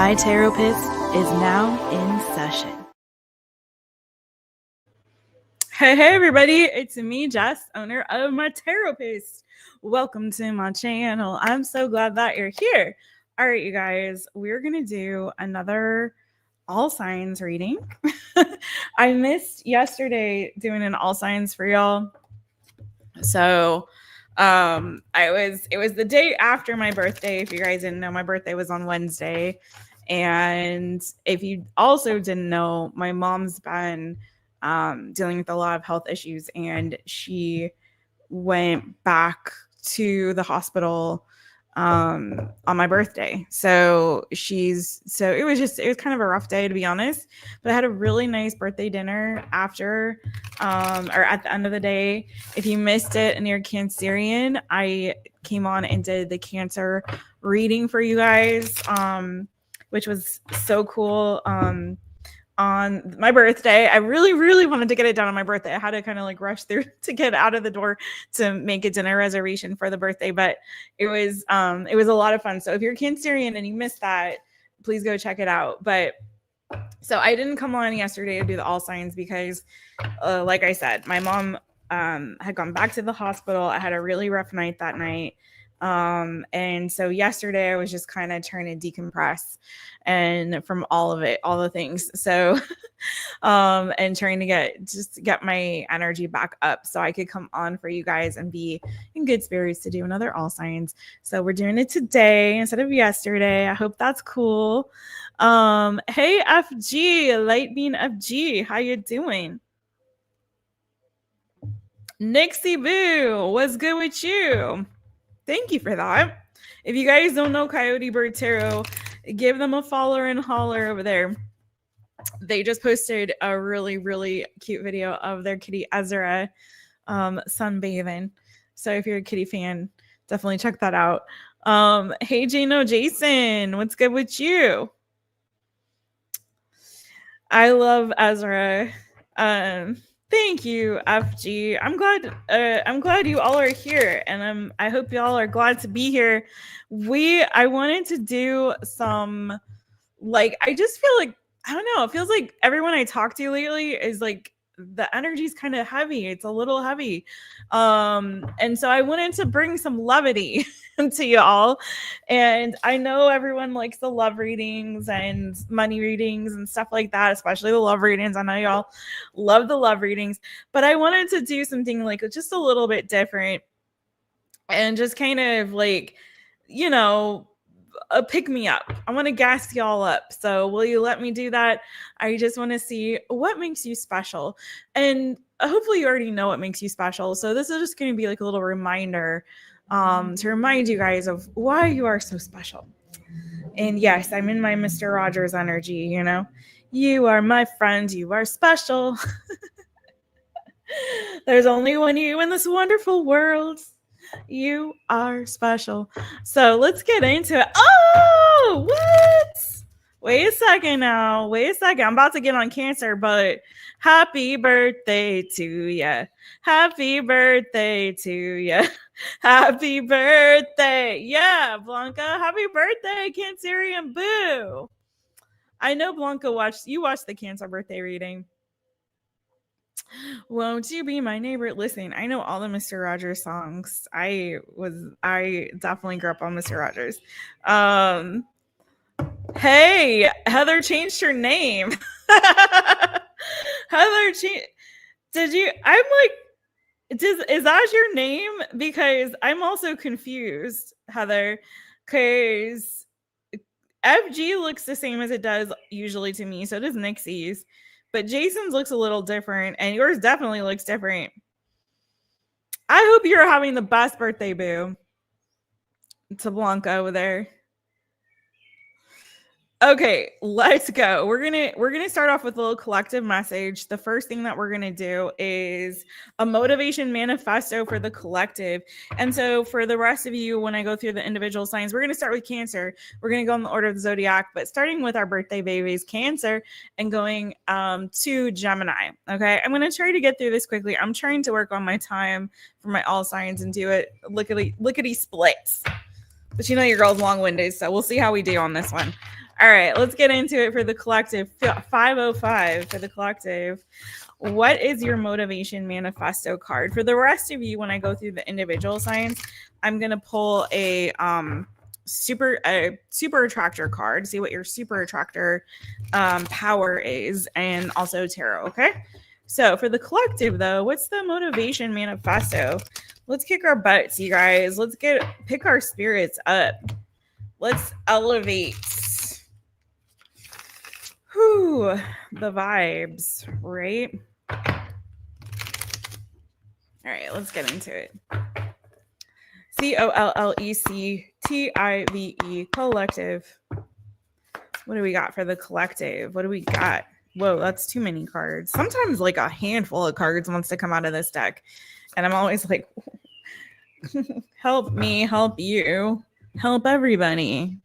Mytaropist is now in session. Hey everybody, it's me, Jess, owner of Mytaropist. Welcome to my channel. I'm so glad that you're here. All right, you guys, we're going to do another all signs reading. I missed yesterday doing an all signs for y'all. So it was the day after my birthday. If you guys didn't know, my birthday was on Wednesday. And if you also didn't know, my mom's been dealing with a lot of health issues, and she went back to the hospital on my birthday. So it was kind of a rough day, to be honest, but I had a really nice birthday dinner after or at the end of the day. If you missed it and you're Cancerian, I came on and did the Cancer reading for you guys, which was so cool. On my birthday, I really wanted to get it done on my birthday. I had to kind of like rush through to get out of the door to make a dinner reservation for the birthday, but it was a lot of fun. So if you're Cancerian and you missed that, please go check it out. But so I didn't come on yesterday to do the all signs because like I said, my mom had gone back to the hospital. I had a really rough night that night. And so yesterday I was just kind of trying to decompress and from all of it, all the things. So, and trying to get my energy back up so I could come on for you guys and be in good spirits to do another all signs. So we're doing it today instead of yesterday. I hope that's cool. Hey, FG, Light Bean FG, how you doing? Nixie Boo, what's good with you? Thank you for that. If you guys don't know Coyote Bird Tarot, give them a follow and holler over there. They just posted a really cute video of their kitty Ezra sunbathing. So if you're a kitty fan, definitely check that out. Hey Jano Jason, what's good with you? I love Ezra. Thank you, FG. I'm glad you all are here, and I hope y'all are glad to be here. I wanted to do some, like, I just feel like, I don't know, it feels like everyone I talk to lately is like the energy's kind of heavy. It's a little heavy. And so I wanted to bring some levity to y'all. And I know everyone likes the love readings and money readings and stuff like that, especially the love readings. I know y'all love the love readings, but I wanted to do something like just a little bit different and just kind of like, you know, pick me up. I want to gas y'all up. So will you let me do that? I just want to see what makes you special. And hopefully you already know what makes you special. So this is just going to be like a little reminder to remind you guys of why you are so special. And yes, I'm in my Mr. Rogers energy, you know. You are my friend. You are special. There's only one you in this wonderful world. You are special. So let's get into it. Oh, what? Wait a second now. Wait a second. I'm about to get on Cancer, but happy birthday to ya. Happy birthday to ya. Happy birthday. Yeah, Blanca. Happy birthday, Cancerian Boo. I know Blanca watched the Cancer birthday reading. Won't you be my neighbor? Listen, I know all the Mr. Rogers songs. I definitely grew up on Mr. Rogers. Hey, Heather changed her name. Heather did you? I'm like, is that your name? Because I'm also confused, Heather, because FG looks the same as it does usually to me. So does Nixie's. But Jason's looks a little different, and yours definitely looks different. I hope you're having the best birthday, Boo. To Blanca over there. Okay, let's go. We're gonna start off with a little collective message. The first thing that we're gonna do is a motivation manifesto for the collective. And so for the rest of you, when I go through the individual signs, we're gonna start with Cancer. We're gonna go in the order of the zodiac, but starting with our birthday babies, Cancer, and going to Gemini. Okay, I'm gonna try to get through this quickly. I'm trying to work on my time for my all signs and do it lickety splits. But you know your girl's long-winded, so we'll see how we do on this one. All right, let's get into it for the collective. 505 for the collective. What is your motivation manifesto card? For the rest of you, when I go through the individual signs, I'm going to pull a super attractor card, see what your super attractor power is, and also tarot. Okay. So for the collective, though, what's the motivation manifesto? Let's kick our butts, you guys. Let's pick our spirits up. Let's elevate the vibes, right? All right, let's get into it. COLLECTIVE, collective. What do we got for the collective? What do we got? Whoa, that's too many cards. Sometimes like a handful of cards wants to come out of this deck. And I'm always like, help me, help you, help everybody.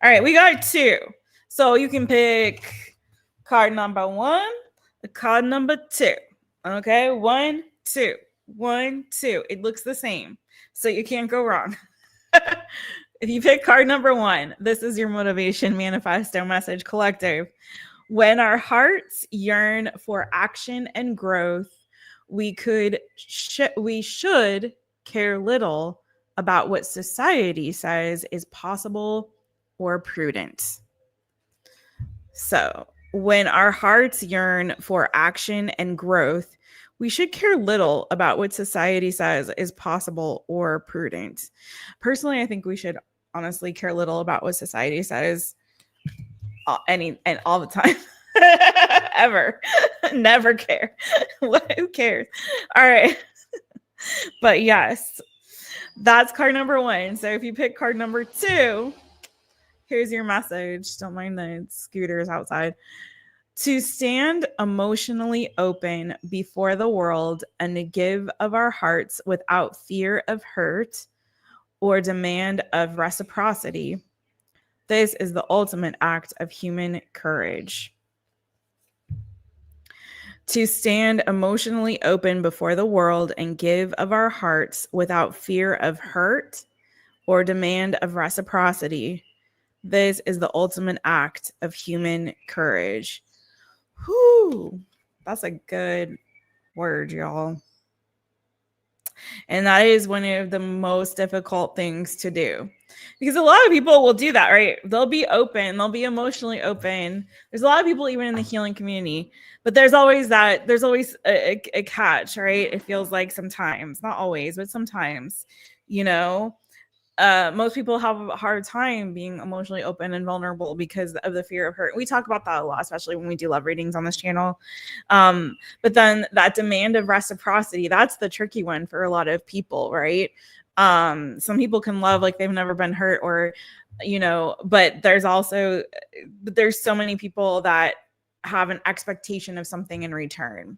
All right, we got 2. So you can pick card number 1, card number 2. Okay, 1, 2, 1, 2. It looks the same, so you can't go wrong. If you pick card number 1, this is your motivation manifesto message, collective. When our hearts yearn for action and growth, we should care little about what society says is possible or prudent. So when our hearts yearn for action and growth, we should care little about what society says is possible or prudent. Personally, I think we should honestly care little about what society says all the time. Ever. Never care. Who cares? All right. But yes, that's card number 1. So if you pick card number 2, here's your message. Don't mind the scooters outside. To stand emotionally open before the world and to give of our hearts without fear of hurt or demand of reciprocity. This is the ultimate act of human courage. To stand emotionally open before the world and give of our hearts without fear of hurt or demand of reciprocity. This is the ultimate act of human courage. Whew, that's a good word, y'all. And that is one of the most difficult things to do. Because a lot of people will do that, right? They'll be open. They'll be emotionally open. There's a lot of people even in the healing community. But there's always a catch, right? It feels like sometimes, not always, but sometimes, most people have a hard time being emotionally open and vulnerable because of the fear of hurt. We talk about that a lot, especially when we do love readings on this channel. But then that demand of reciprocity, that's the tricky one for a lot of people, right? Some people can love like they've never been hurt or, but there's so many people that have an expectation of something in return.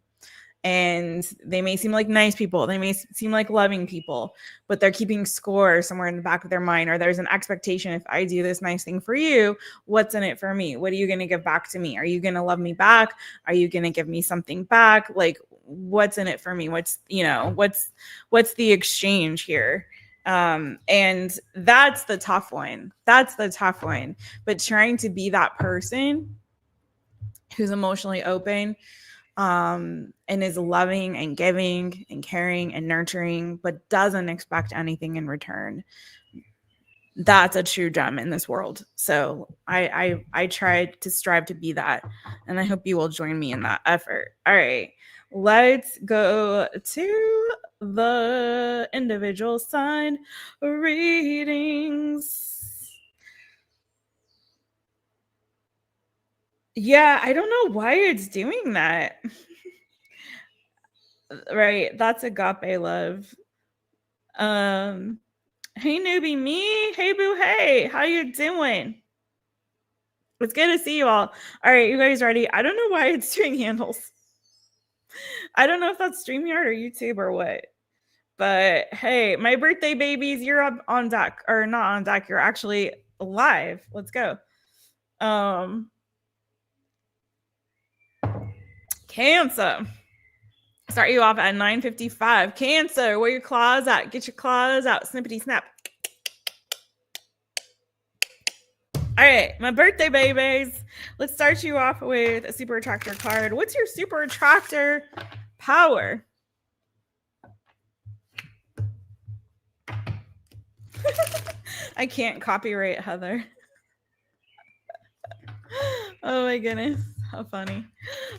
And they may seem like nice people. They may seem like loving people, but they're keeping score somewhere in the back of their mind, or there's an expectation. If I do this nice thing for you, what's in it for me? What are you going to give back to me? Are you going to love me back? Are you going to give me something back? Like, what's in it for me? What's the exchange here? And that's the tough one. But trying to be that person who's emotionally open, and is loving and giving and caring and nurturing, but doesn't expect anything in return. That's a true gem in this world. So I try to strive to be that, and I hope you will join me in that effort. All right, let's go to the individual sign readings. Yeah, I don't know why it's doing that. Right, that's agape love. Hey newbie me, hey boo, hey, how you doing? It's good to see you all. All right, you guys ready? I don't know why it's doing handles. I don't know if that's StreamYard or YouTube or what. But hey, my birthday babies, you're up on deck, or not on deck, you're actually live. Let's go. Cancer. Start you off at 9:55. Cancer, where your claws at? Get your claws out. Snippity snap. All right, my birthday babies. Let's start you off with a super attractor card. What's your super attractor power? I can't copyright Heather. Oh my goodness. How funny.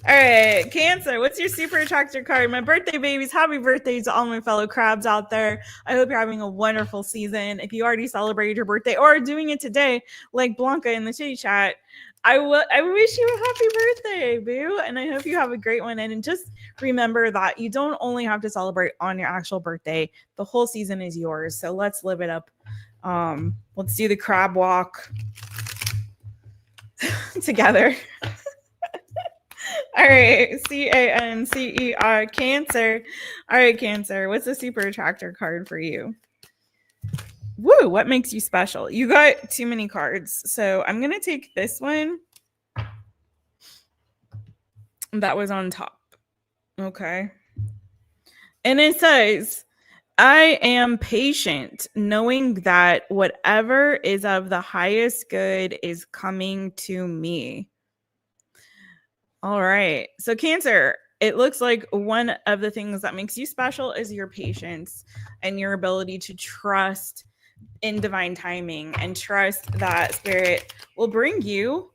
All right, Cancer, what's your super attractor card? My birthday babies, happy birthday to all my fellow crabs out there. I hope you're having a wonderful season. If you already celebrated your birthday or are doing it today, like Blanca in the chitty chat, I wish you a happy birthday, boo. And I hope you have a great one. And just remember that you don't only have to celebrate on your actual birthday. The whole season is yours. So let's live it up. Let's do the crab walk together. All right, Cancer, Cancer. All right, Cancer, what's the super attractor card for you? Woo, what makes you special? You got too many cards. So I'm going to take this one that was on top. Okay. And it says, I am patient, knowing that whatever is of the highest good is coming to me. All right. So Cancer, it looks like one of the things that makes you special is your patience and your ability to trust in divine timing and trust that Spirit will bring you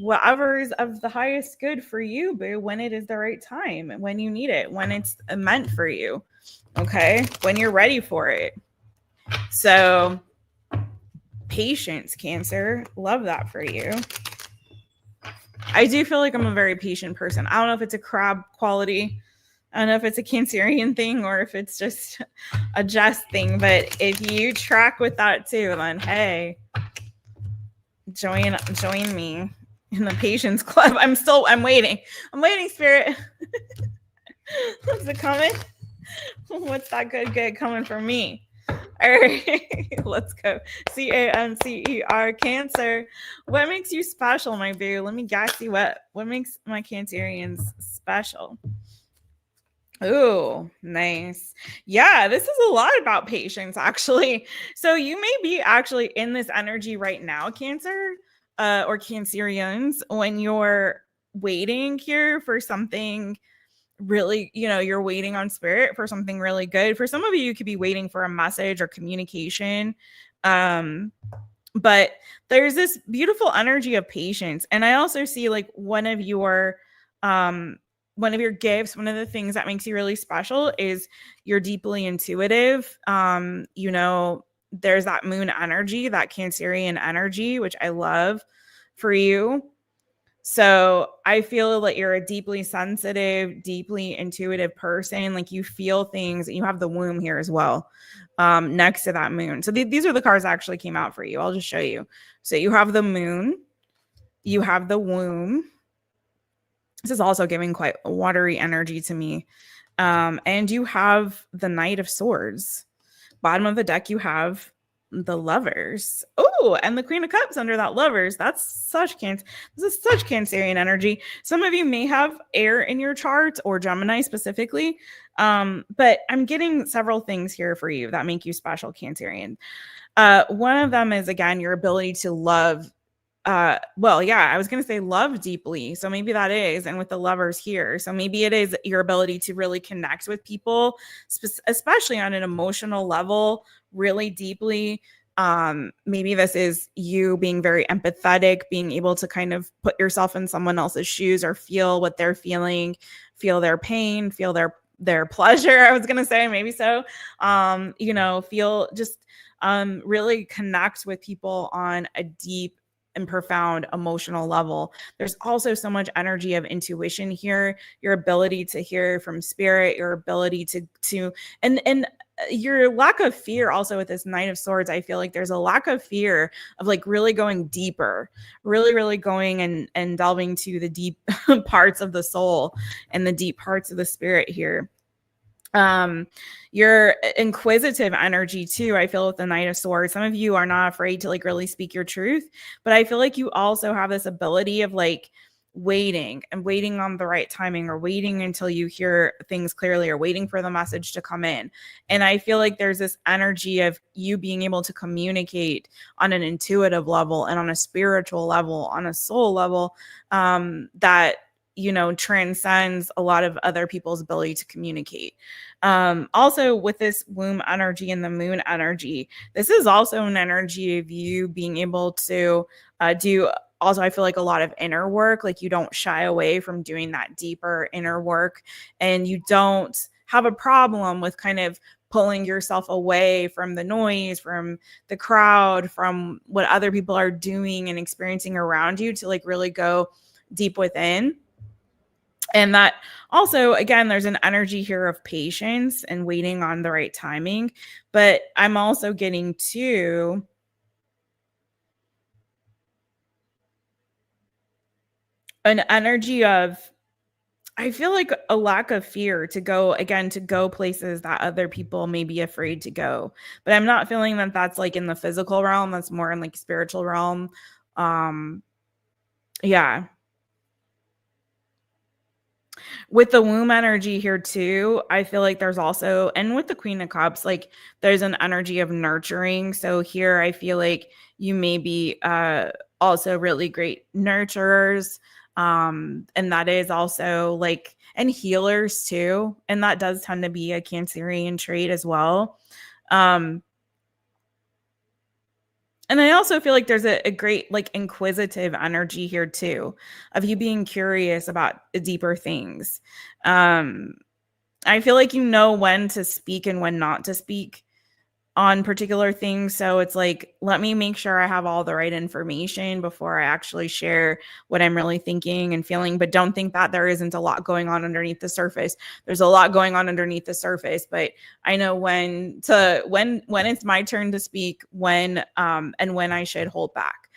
whatever is of the highest good for you, boo, when it is the right time, when you need it, when it's meant for you. Okay. When you're ready for it. So patience, Cancer. Love that for you. I do feel like I'm a very patient person. I don't know if it's a crab quality. I don't know if it's a Cancerian thing or if it's just a Jess thing. But if you track with that too, then hey, join me in the patience club. I'm waiting. I'm waiting, Spirit. What's it coming? What's that good coming from me? All right, let's go. Cancer, Cancer. What makes you special, my boo? Let me guess you what makes my Cancerians special? Oh, nice. Yeah, this is a lot about patience, actually. So you may be actually in this energy right now, Cancer, or Cancerians, when you're waiting here for something really, you're waiting on Spirit for something really good. For some of you could be waiting for a message or communication. But there's this beautiful energy of patience. And I also see like one of your gifts, one of the things that makes you really special is you're deeply intuitive. There's that moon energy, that Cancerian energy, which I love for you. So I feel like you're a deeply sensitive, deeply intuitive person. Like you feel things. You have the womb here as well, next to that moon. So these are the cards that actually came out for you. I'll just show you. So you have the moon. You have the womb. This is also giving quite watery energy to me. And you have the Knight of Swords. Bottom of the deck, you have the Lovers. Oh, and the Queen of Cups under that Lovers. This is such Cancerian energy. Some of you may have air in your chart or Gemini specifically. But I'm getting several things here for you that make you special, Cancerian. One of them is, again, your ability to love. I was going to say love deeply. So maybe that is, and with the Lovers here. So maybe it is your ability to really connect with people, especially on an emotional level, really deeply. Maybe this is you being very empathetic, being able to kind of put yourself in someone else's shoes or feel what they're feeling, feel their pain, feel their pleasure. I was going to say maybe so, feel just really connect with people on a deep and profound emotional level. There's also so much energy of intuition here, your ability to hear from Spirit, your ability to and your lack of fear also with this Knight of Swords. I feel like there's a lack of fear of like really going deeper, really going and delving to the deep parts of the soul and the deep parts of the spirit here. Your inquisitive energy too, I feel, with the Knight of Swords. Some of you are not afraid to like really speak your truth, but I feel like you also have this ability of like waiting and waiting on the right timing, or waiting until you hear things clearly, or waiting for the message to come in. And I feel like there's this energy of you being able to communicate on an intuitive level and on a spiritual level, on a soul level, that, you know, transcends a lot of other people's ability to communicate. Also with this womb energy and the moon energy, this is also an energy of you being able to do also, I feel like a lot of inner work. Like you don't shy away from doing that deeper inner work, and you don't have a problem with kind of pulling yourself away from the noise, from the crowd, from what other people are doing and experiencing around you, to like really go deep within. And that also, again, there's an energy here of patience and waiting on the right timing. But I'm also getting to an energy of, I feel like a lack of fear to go, again, to go places that other people may be afraid to go. But I'm not feeling that that's like in the physical realm. That's more in like spiritual realm. Yeah. With the womb energy here too, I feel like there's also, and with the Queen of Cups, like there's an energy of nurturing. So here I feel like you may be also really great nurturers. And that is also like, and healers too. And that does tend to be a Cancerian trait as well. And I also feel like there's a great like inquisitive energy here too, of you being curious about deeper things. I feel like you know when to speak and when not to speak on particular things. So it's like, let me make sure I have all the right information before I actually share what I'm really thinking and feeling. But don't think that there isn't a lot going on underneath the surface. There's a lot going on underneath the surface, but I know when it's my turn to speak, when and when I should hold back.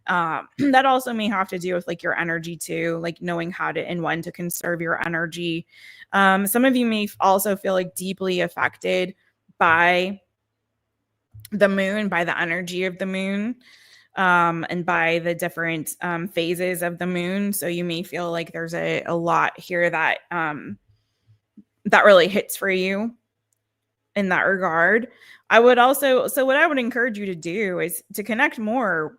That also may have to do with like your energy too, like knowing how to and when to conserve your energy. Some of you may also feel like deeply affected by the moon, by the energy of the moon, and by the different phases of the moon. So you may feel like there's a lot here that that really hits for you in that regard. I would also, so what I would encourage you to do is to connect more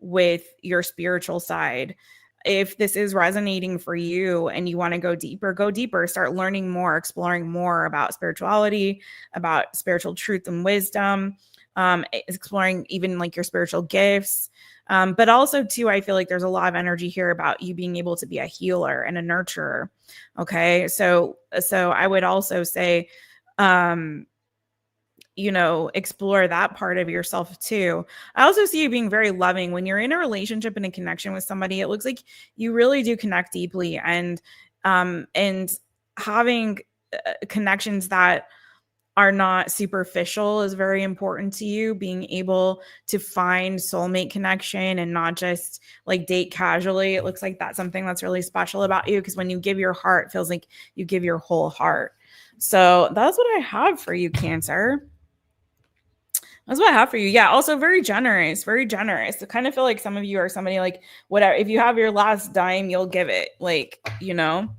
with your spiritual side. If this is resonating for you and you want to go deeper, start learning more, exploring more about spirituality, about spiritual truth and wisdom, exploring even like your spiritual gifts. But also too, I feel like there's a lot of energy here about you being able to be a healer and a nurturer. Okay. So I would also say, you know, explore that part of yourself too. I also see you being very loving when you're in a relationship and a connection with somebody. It looks like you really do connect deeply, and having connections that are not superficial is very important to you. Being able to find soulmate connection and not just like date casually. It looks like that's something that's really special about you, because when you give your heart, it feels like you give your whole heart. So that's what I have for you, Cancer. That's what I have for you. Yeah. Also very generous, very generous. I kind of feel like some of you are somebody like, whatever, if you have your last dime, you'll give it. Like, you know,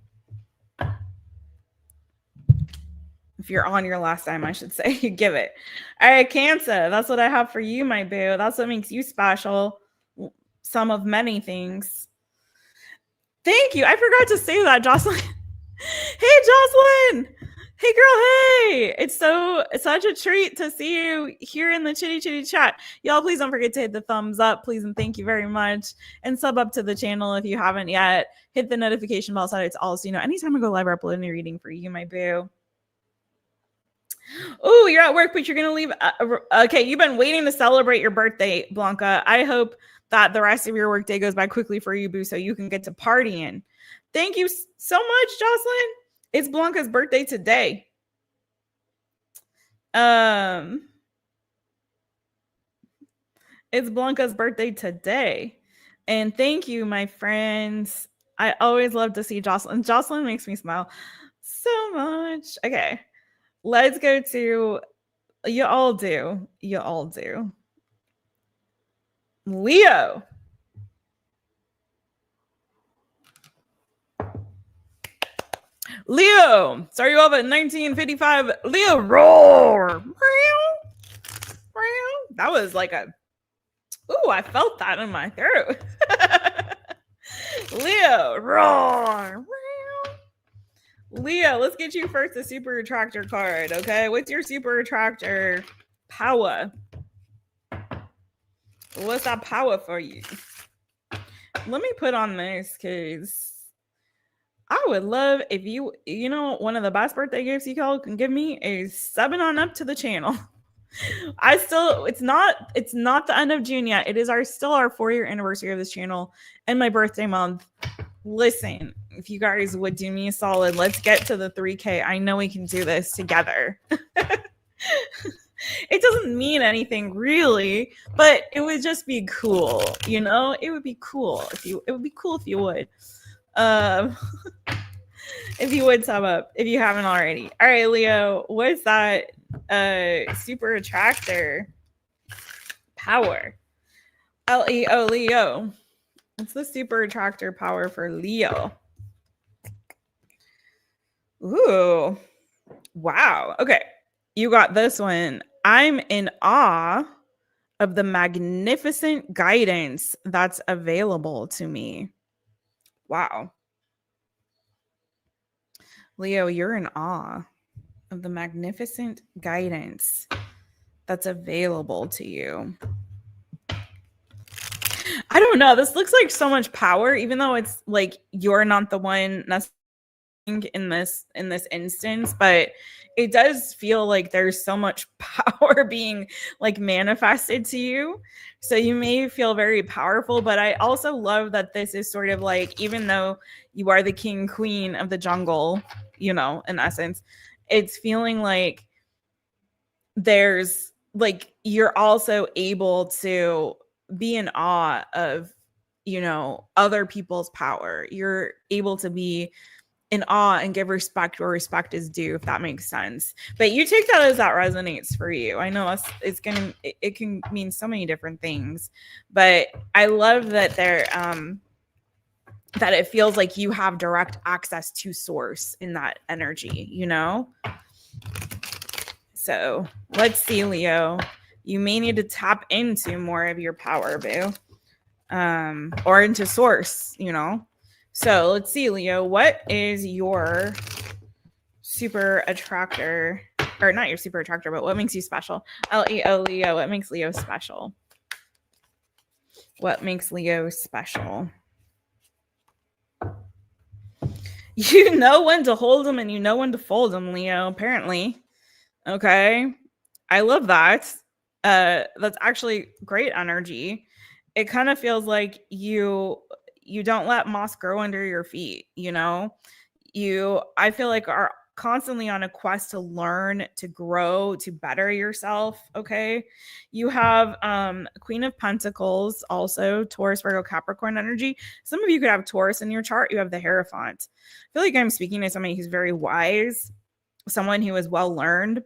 if you're on your last dime, I should say, you give it. All right, Cancer. That's what I have for you, my boo. That's what makes you special. Some of many things. Thank you. I forgot to say that, Jocelyn. Hey, Jocelyn. Hey girl, hey! It's such a treat to see you here in the chitty chitty chat. Y'all, please don't forget to hit the thumbs up, please, and thank you very much. And sub up to the channel if you haven't yet. Hit the notification bell so it's all, so you know anytime I go live, I upload a new reading for you, my boo. Oh, you're at work, but you're gonna leave. Okay, you've been waiting to celebrate your birthday, Blanca. I hope that the rest of your workday goes by quickly for you, boo, so you can get to partying. Thank you so much, Jocelyn. It's Blanca's birthday today. It's Blanca's birthday today. And thank you, my friends. I always love to see Jocelyn. Jocelyn makes me smile so much. Okay. Let's go to, you all do. You all do. Leo. Leo, start you off at 1955. Leo, roar. That was like a, ooh, I felt that in my throat. Leo, roar. Leo, let's get you first a super attractor card, okay? What's your super attractor power? What's that power for you? Let me put on this because I would love if you know, one of the best birthday gifts you all can give me is 7 on up to the channel. It's not the end of June yet. It is still our 4-year anniversary of this channel and my birthday month. Listen, if you guys would do me a solid, let's get to the 3K. I know we can do this together. It doesn't mean anything really, but it would just be cool, you know? It would be cool if you would. If you would sub up, if you haven't already. All right, Leo, what's that super attractor power? Leo, Leo. What's the super attractor power for Leo? Ooh, wow. Okay, you got this one. I'm in awe of the magnificent guidance that's available to me. Wow. Leo, you're in awe of the magnificent guidance that's available to you. I don't know. This looks like so much power, even though it's like you're not the one necessarily in this instance, but it does feel like there's so much power being like manifested to you. So you may feel very powerful, but I also love that this is sort of like, even though you are the king, queen of the jungle, you know, in essence, it's feeling like there's like, you're also able to be in awe of, you know, other people's power. You're able to be in awe and give respect where respect is due, if that makes sense. But you take that as that resonates for you. I know it can mean so many different things, but I love that that it feels like you have direct access to source in that energy, you know? So let's see, Leo. You may need to tap into more of your power, boo. Or into source, you know? So let's see, Leo, what is your super attractor, or not your super attractor, but what makes you special? Leo, Leo, what makes Leo special? What makes Leo special? You know when to hold them and you know when to fold them, Leo, apparently. Okay. I love that. That's actually great energy. It kind of feels like you don't let moss grow under your feet, you know? I feel like are constantly on a quest to learn, to grow, to better yourself, okay? You have Queen of Pentacles, also Taurus, Virgo, Capricorn energy. Some of you could have Taurus in your chart. You have the Hierophant. I feel like I'm speaking to somebody who's very wise, someone who is well learned.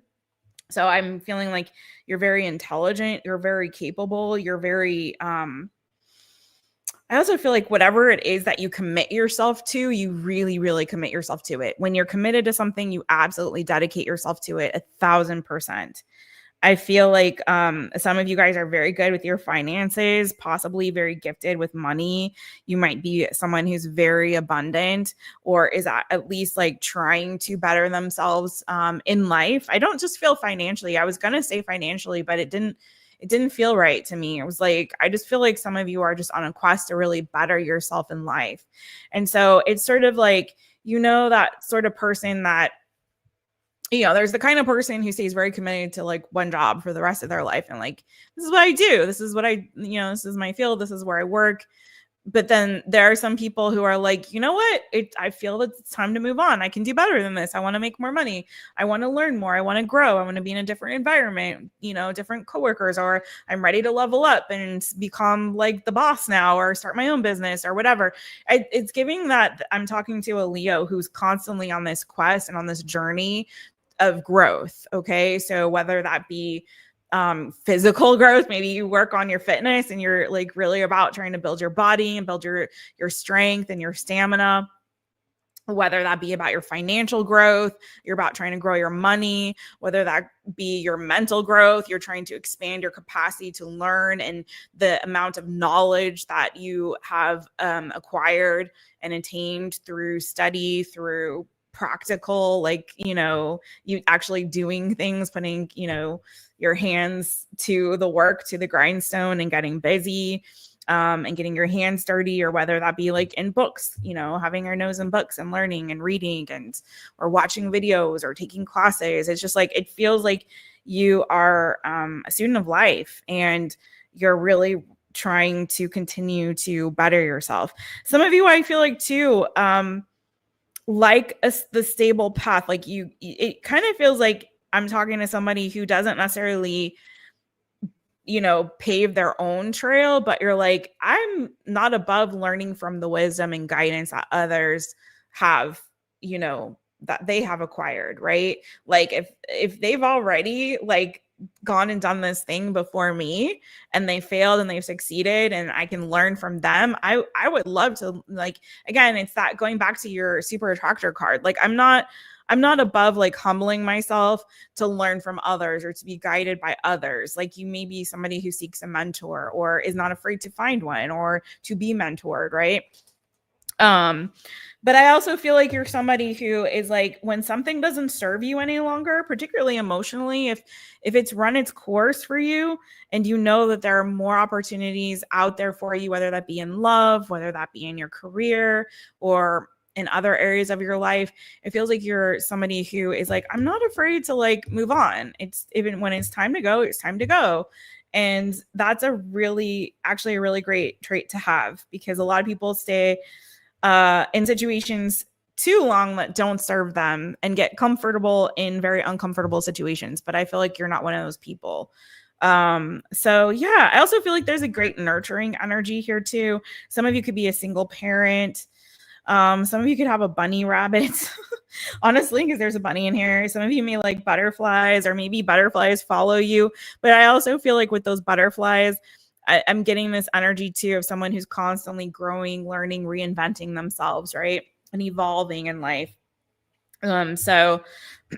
So I'm feeling like you're very intelligent, you're very capable, you're very I also feel like whatever it is that you commit yourself to, you really, really commit yourself to it. When you're committed to something, you absolutely dedicate yourself to it 1,000%. I feel like some of you guys are very good with your finances, possibly very gifted with money. You might be someone who's very abundant or is at least like trying to better themselves in life. I don't just feel financially. I was going to say financially, but it didn't feel right to me. It was like, I just feel like some of you are just on a quest to really better yourself in life. And so it's sort of like, you know, that sort of person that, you know, there's the kind of person who stays very committed to like one job for the rest of their life. And like, this is what I do. This is what this is my field. This is where I work. But then there are some people who are like, you know what? I feel that it's time to move on. I can do better than this. I want to make more money. I want to learn more. I want to grow. I want to be in a different environment, you know, different coworkers, or I'm ready to level up and become like the boss now, or start my own business or whatever. It's giving that I'm talking to a Leo who's constantly on this quest and on this journey of growth. Okay. So whether that be physical growth, maybe you work on your fitness and you're like really about trying to build your body and build your strength and your stamina. whether that be about your financial growth, you're about trying to grow your money, whether that be your mental growth, you're trying to expand your capacity to learn and the amount of knowledge that you have acquired and attained through study, through practical, like, you actually doing things, putting, your hands to the work, to the grindstone, and getting busy. And getting your hands dirty, or whether that be like in books, having your nose in books and learning and reading or watching videos or taking classes. It's just like, it feels like you are a student of life and you're really trying to continue to better yourself. Some of you, I feel like too, the stable path, like it kind of feels like I'm talking to somebody who doesn't necessarily pave their own trail, but you're like, I'm not above learning from the wisdom and guidance that others have, that they have acquired, right? Like if they've already like gone and done this thing before me and they failed and they've succeeded and I can learn from them, I would love to, like, again, it's that going back to your super attractor card. Like I'm not above like humbling myself to learn from others or to be guided by others. Like you may be somebody who seeks a mentor or is not afraid to find one or to be mentored, right? But I also feel like you're somebody who is like, when something doesn't serve you any longer, particularly emotionally, if it's run its course for you and you know that there are more opportunities out there for you, whether that be in love, whether that be in your career or in other areas of your life, it feels like you're somebody who is like, I'm not afraid to like move on. It's even when it's time to go, it's time to go. And that's actually a really great trait to have, because a lot of people stay in situations too long that don't serve them and get comfortable in very uncomfortable situations. But I feel like you're not one of those people. So yeah, I also feel like there's a great nurturing energy here too. Some of you could be a single parent. Some of you could have a bunny rabbit, honestly, because there's a bunny in here. Some of you may like butterflies, or maybe butterflies follow you. But I also feel like with those butterflies, I'm getting this energy too of someone who's constantly growing, learning, reinventing themselves, right? And evolving in life. So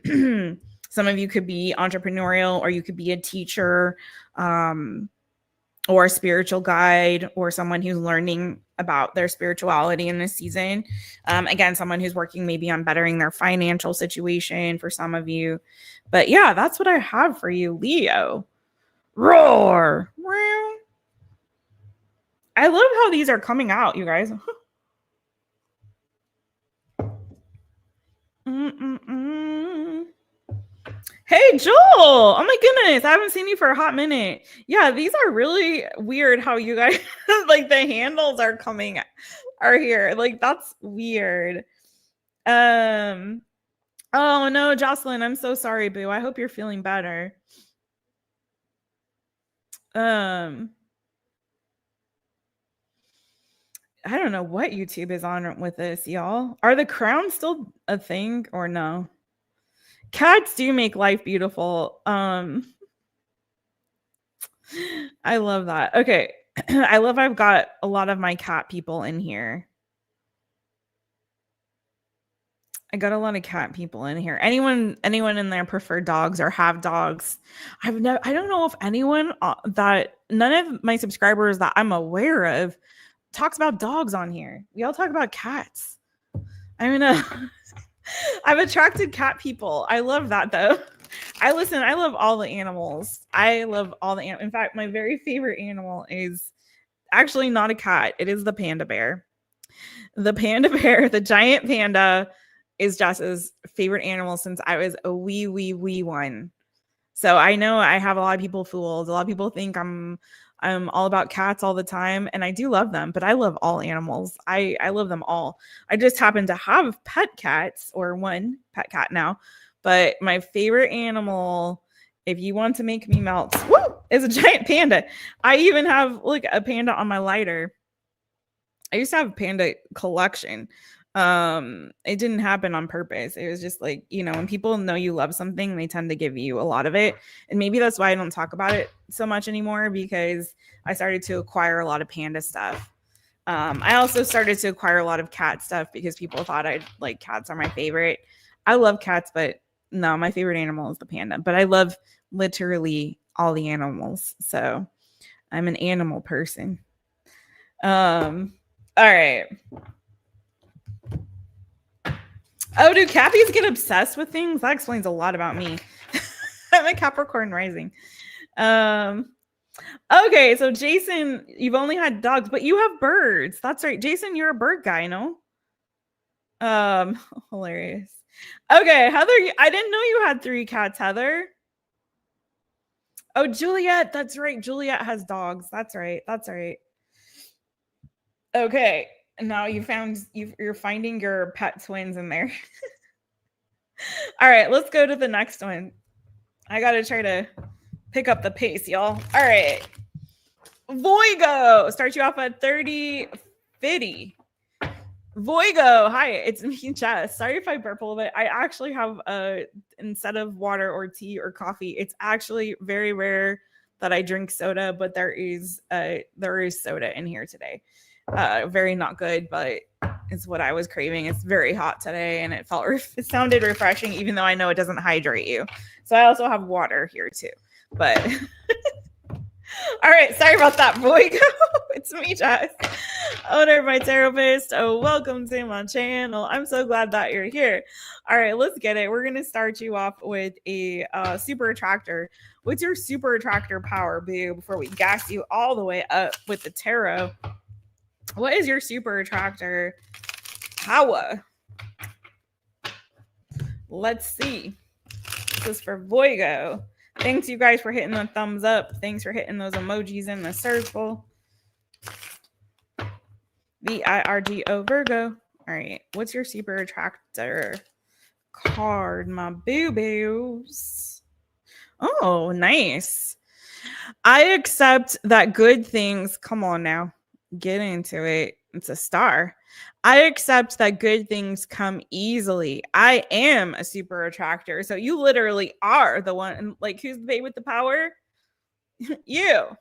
some of you could be entrepreneurial, or you could be a teacher, or a spiritual guide, or someone who's learning about their spirituality in this season. Again, someone who's working maybe on bettering their financial situation for some of you. But yeah, that's what I have for you, Leo. Roar. I love how these are coming out, you guys. Hey, Joel. Oh my goodness. I haven't seen you for a hot minute. Yeah, these are really weird how you guys, like the handles are here. Like that's weird. Oh no, Jocelyn, I'm so sorry, boo. I hope you're feeling better. I don't know what YouTube is on with this, y'all. Are the crowns still a thing or no? Cats do make life beautiful. I love that. Okay. I love I've got a lot of my cat people in here. I got a lot of cat people in here. Anyone in there prefer dogs or have dogs? I don't know if anyone that none of my subscribers that I'm aware of talks about dogs on here. We all talk about cats. I mean, I've attracted cat people. I love that though. I love all the animals. In fact, my very favorite animal is actually not a cat. It is the panda bear. The panda bear, the giant panda, is Jess's favorite animal since I was a wee one. So I know I have a lot of people fooled. A lot of people think I'm all about cats all the time, and I do love them, but I love all animals. I love them all. I just happen to have pet cats, or one pet cat now, but my favorite animal, if you want to make me melt, is a giant panda. I even have like a panda on my lighter. I used to have a panda collection. It didn't happen on purpose. It was just like, when people know you love something, they tend to give you a lot of it. And maybe that's why I don't talk about it so much anymore, because I started to acquire a lot of panda stuff. I also started to acquire a lot of cat stuff because people thought I'd like cats are my favorite. I love cats, but no, my favorite animal is the panda. But I love literally all the animals. So I'm an animal person. All right. Oh, do Cappies get obsessed with things? That explains a lot about me. I'm a Capricorn rising. Okay, so Jason, you've only had dogs, but you have birds. That's right. Jason, you're a bird guy, no? Hilarious. Okay, Heather, I didn't know you had 3 cats, Heather. Oh, Juliet, that's right. Juliet has dogs. That's right. That's right. Okay, now you're finding your pet twins in there. All right, let's go to the next one. I gotta try to pick up the pace, y'all. All right. Voigo starts you off at 30 50. Voigo, hi, it's me, Jess. Sorry if I burp a little bit. I actually have instead of water or tea or coffee, it's actually very rare that I drink soda, but there is soda in here today. Very not good, but it's what I was craving. It's very hot today, and it sounded refreshing, even though I know it doesn't hydrate you. So I also have water here too, but. All right, sorry about that, Voigo. It's me, Jess, owner of mytaropist. Oh, welcome to my channel. I'm so glad that you're here. All right, let's get it. We're gonna start you off with a super attractor. What's your super attractor power, boo? Before we gas you all the way up with the tarot, what is your super attractor power? Let's see. This is for Voigo. Thanks, you guys, for hitting the thumbs up. Thanks for hitting those emojis in the circle. VIRGO, Virgo. All right. What's your super attractor card, my boo-boos? Oh, nice. I accept that good things. Come on now. Get into it. It's a star. I accept that good things come easily. I am a super attractor. So you literally are the one. Like, who's the babe with the power? You.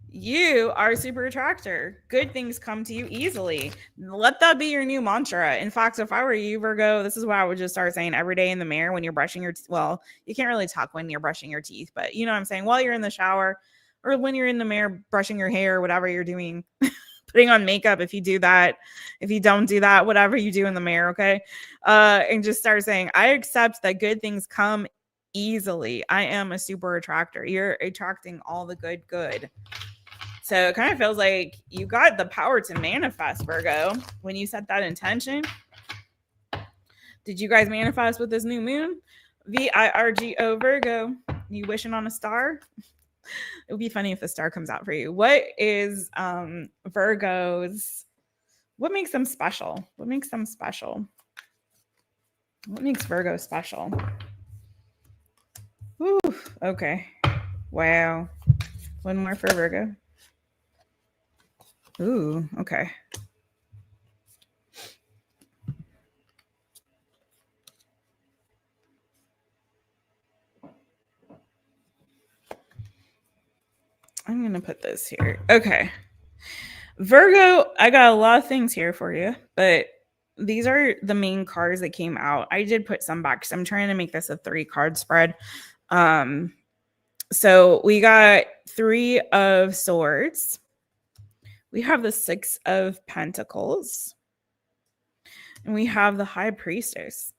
You are a super attractor. Good things come to you easily. Let that be your new mantra. In fact, if I were you, Virgo, this is what I would just start saying every day in the mirror when you're brushing your teeth. Well, you can't really talk when you're brushing your teeth, but you know what I'm saying? While you're in the shower or when you're in the mirror brushing your hair, whatever you're doing. Putting on makeup, if you do that, if you don't do that, whatever you do in the mirror, okay? And just start saying, I accept that good things come easily. I am a super attractor. You're attracting all the good. So it kind of feels like you got the power to manifest, Virgo, when you set that intention. Did you guys manifest with this new moon? VIRGO, Virgo. You wishing on a star? It would be funny if the star comes out for you. What is Virgos? What makes them special? What makes them special? What makes Virgo special? Ooh, okay. Wow. One more for Virgo. Ooh, okay. I'm going to put this here. Okay. Virgo, I got a lot of things here for you, but these are the main cards that came out. I did put some back because I'm trying to make this a 3-card spread. So we got 3 of Swords. We have the 6 of Pentacles. And we have the High Priestess.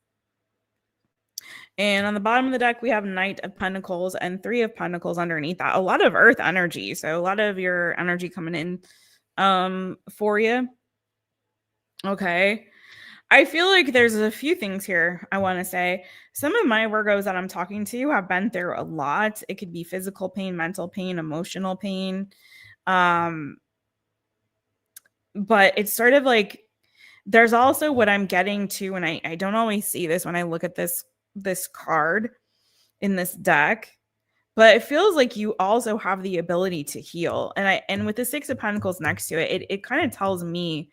And on the bottom of the deck, we have Knight of Pentacles and 3 of Pentacles underneath that. A lot of Earth energy. So a lot of your energy coming in for you. Okay. I feel like there's a few things here I want to say. Some of my Virgos that I'm talking to have been through a lot. It could be physical pain, mental pain, emotional pain. But it's sort of like there's also what I'm getting to, and I don't always see this when I look at this card in this deck, but it feels like you also have the ability to heal. And with the 6 of Pentacles next to it, it kind of tells me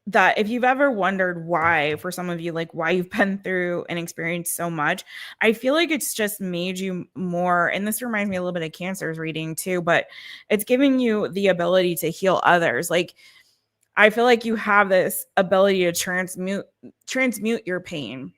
that if you've ever wondered why, for some of you, like why you've been through and experienced so much, I feel like it's just made you more, and this reminds me a little bit of Cancer's reading too, but it's giving you the ability to heal others. Like, I feel like you have this ability to transmute your pain.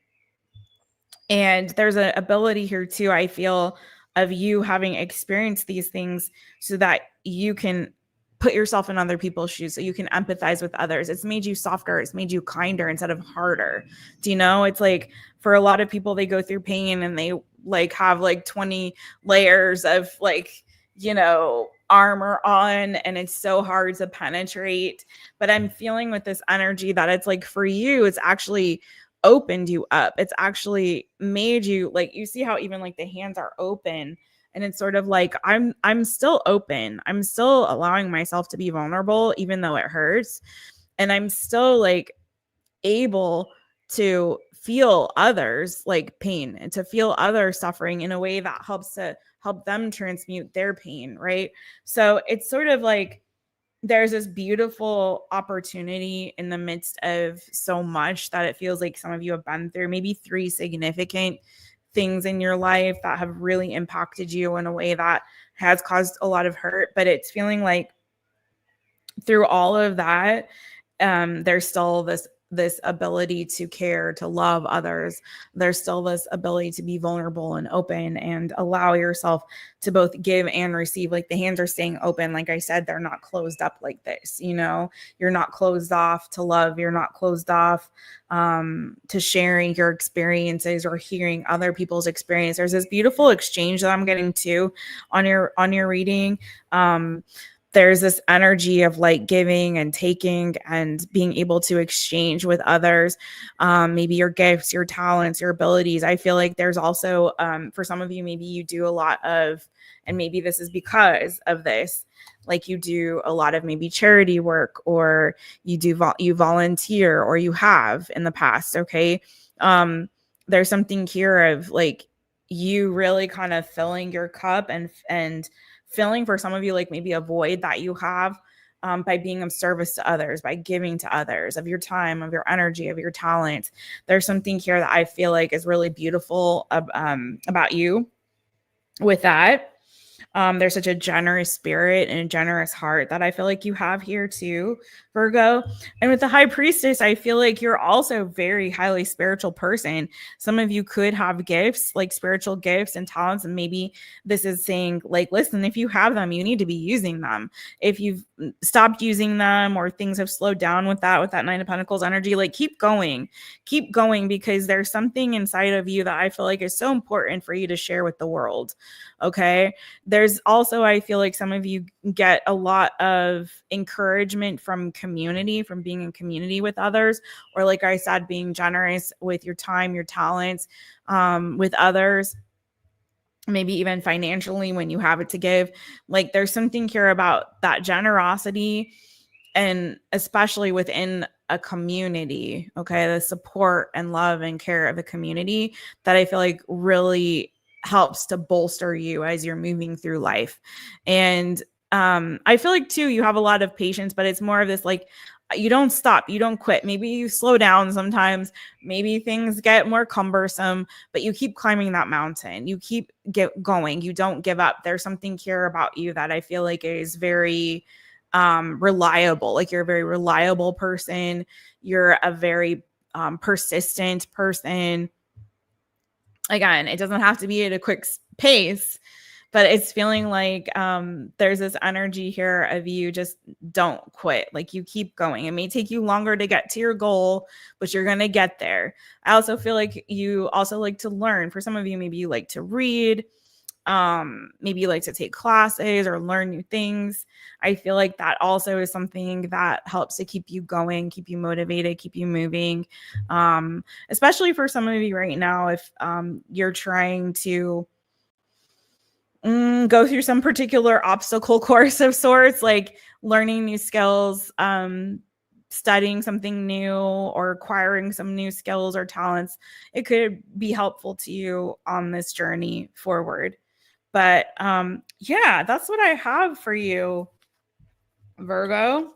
And there's an ability here too, I feel, of you having experienced these things so that you can put yourself in other people's shoes, so you can empathize with others. It's made you softer, it's made you kinder instead of harder. Do you know? It's like for a lot of people, they go through pain and they like have like 20 layers of like, you know, armor on, and it's so hard to penetrate. But I'm feeling with this energy that it's like for you, it's actually opened you up. It's actually made you, like, you see how even like the hands are open, and it's sort of like I'm still open. I'm still allowing myself to be vulnerable even though it hurts, and I'm still like able to feel others like pain and to feel other suffering in a way that helps to help them transmute their pain, right? So it's sort of like there's this beautiful opportunity in the midst of so much that it feels like some of you have been through, maybe 3 significant things in your life that have really impacted you in a way that has caused a lot of hurt. But it's feeling like through all of that, there's still this ability to care, to love others. There's still this ability to be vulnerable and open and allow yourself to both give and receive. Like the hands are staying open. Like I said, they're not closed up like this. You know, you're not closed off to love. You're not closed off to sharing your experiences or hearing other people's experience. There's this beautiful exchange that I'm getting to on your reading. There's this energy of like giving and taking and being able to exchange with others, maybe your gifts, your talents, your abilities. I feel like there's also, for some of you, maybe you do a lot of, and maybe this is because of this, like you do a lot of maybe charity work, or you volunteer, or you have in the past. Okay. There's something here of like you really kind of filling your cup and filling, for some of you, like maybe a void that you have, by being of service to others, by giving to others of your time, of your energy, of your talent. There's something here that I feel like is really beautiful about you with that. There's such a generous spirit and a generous heart that I feel like you have here too, Virgo. And with the High Priestess, I feel like you're also a very highly spiritual person. Some of you could have gifts, like spiritual gifts and talents. And maybe this is saying like, listen, if you have them, you need to be using them. If you've stopped using them or things have slowed down with that Nine of Pentacles energy, like keep going, because there's something inside of you that I feel like is so important for you to share with the world. Okay. There's also, I feel like some of you get a lot of encouragement from community, from being in community with others, or like I said, being generous with your time, your talents, with others, maybe even financially when you have it to give. Like there's something here about that generosity, and especially within a community, okay, the support and love and care of a community, that I feel like really helps to bolster you as you're moving through life. And I feel like too, you have a lot of patience, but it's more of this like, you don't stop, you don't quit. Maybe you slow down sometimes, maybe things get more cumbersome, but you keep climbing that mountain. You keep going. You don't give up. There's something here about you that I feel like is very reliable. Like you're a very reliable person. You're a very persistent person. Again, it doesn't have to be at a quick pace, but it's feeling like there's this energy here of you just don't quit. Like you keep going. It may take you longer to get to your goal, but you're going to get there. I also feel like you also like to learn. For some of you, maybe you like to read. Maybe you like to take classes or learn new things. I feel like that also is something that helps to keep you going, keep you motivated, keep you moving. Especially for some of you right now, if you're trying to go through some particular obstacle course of sorts, like learning new skills, studying something new, or acquiring some new skills or talents, it could be helpful to you on this journey forward. But yeah, that's what I have for you, Virgo.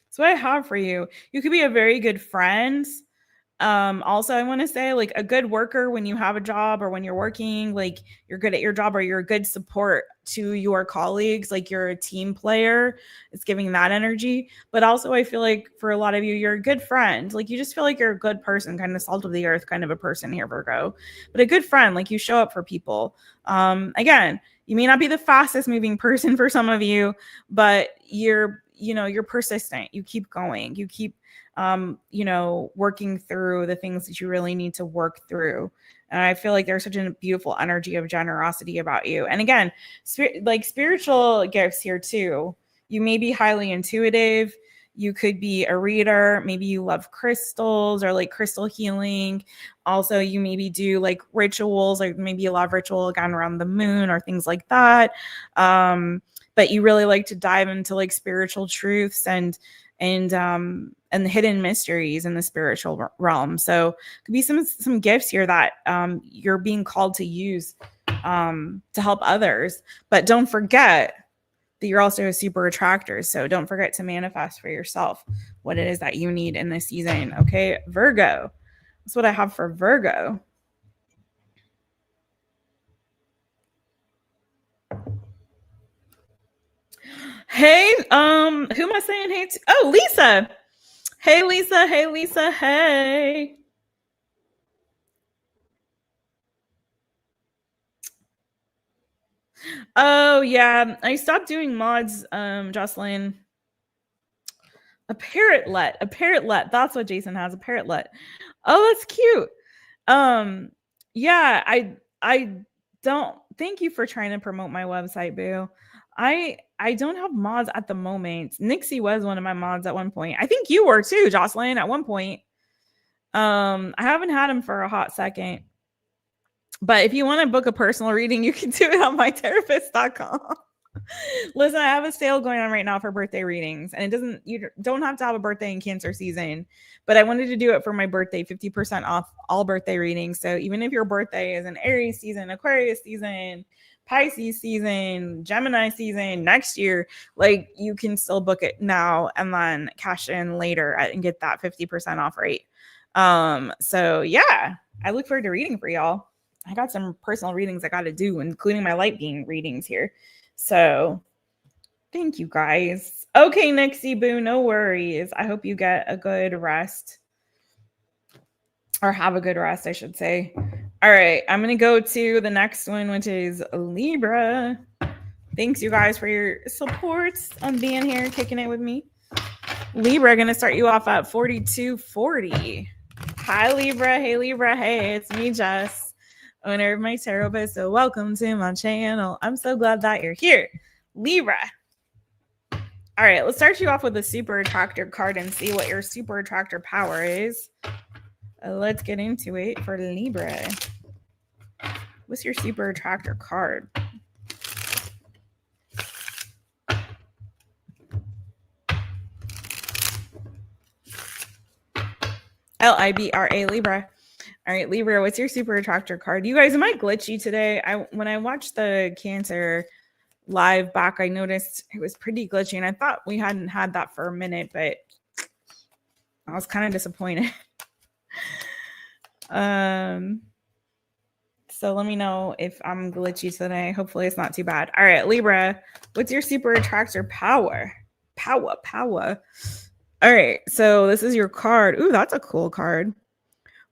That's So what I have for you, you could be a very good friend. Also, I want to say, like, a good worker when you have a job or when you're working, like, you're good at your job or you're a good support to your colleagues, like you're a team player. It's giving that energy. But also, I feel like for a lot of you, you're a good friend. Like, you just feel like you're a good person, kind of salt of the earth kind of a person here, Virgo. But a good friend, like, you show up for people. Again, you may not be the fastest moving person for some of you, but you're persistent. You keep going. You keep working through the things that you really need to work through. And I feel like there's such a beautiful energy of generosity about you. And again, spiritual gifts here too. You may be highly intuitive. You could be a reader. Maybe you love crystals or like crystal healing. Also, you maybe do like rituals, like maybe a lot of ritual again around the moon or things like that. But you really like to dive into like spiritual truths and the hidden mysteries in the spiritual realm. So it could be some gifts here that you're being called to use to help others. But don't forget that you're also a super attractor. So don't forget to manifest for yourself what it is that you need in this season. Okay, Virgo. That's what I have for Virgo. Hey, who am I saying hey to? Oh, Lisa. Hey, Lisa. Hey, Lisa. Hey. Oh, yeah. I stopped doing mods, Jocelyn. A parrotlet. A parrotlet. That's what Jason has. A parrotlet. Oh, that's cute. Um, yeah, I don't thank you for trying to promote my website, boo. I don't have mods at the moment. Nixie was one of my mods at one point. I think you were too, Jocelyn, at one point. I haven't had him for a hot second. But if you want to book a personal reading, you can do it on mytaropist.com. Listen, I have a sale going on right now for birthday readings, and you don't have to have a birthday in Cancer season, but I wanted to do it for my birthday, 50% off all birthday readings. So even if your birthday is an Aries season, Aquarius season, Pisces season, Gemini season next year, like, you can still book it now and then cash in later and get that 50% off rate. So yeah, I look forward to reading for y'all. I got some personal readings I got to do, including my light being readings here. So thank you guys. Okay, Nixie Boo, no worries. I hope you get a good rest, or have a good rest, I should say. All right, I'm going to go to the next one, which is Libra. Thanks, you guys, for your support on being here, kicking it with me. Libra, going to start you off at 4240. Hi, Libra. Hey, Libra. Hey, it's me, Jess, owner of mytaropist. So welcome to my channel. I'm so glad that you're here. Libra. All right, let's start you off with a super attractor card and see what your super attractor power is. Let's get into it for Libra. What's your super attractor card? LIBRA, Libra. All right, Libra, what's your super attractor card? You guys, am I glitchy today? When I watched the Cancer live back, I noticed it was pretty glitchy, and I thought we hadn't had that for a minute, but I was kind of disappointed. So let me know if I'm glitchy today. Hopefully it's not too bad. All right, Libra, what's your super attractor power? Power. All right, so this is your card. Ooh, that's a cool card.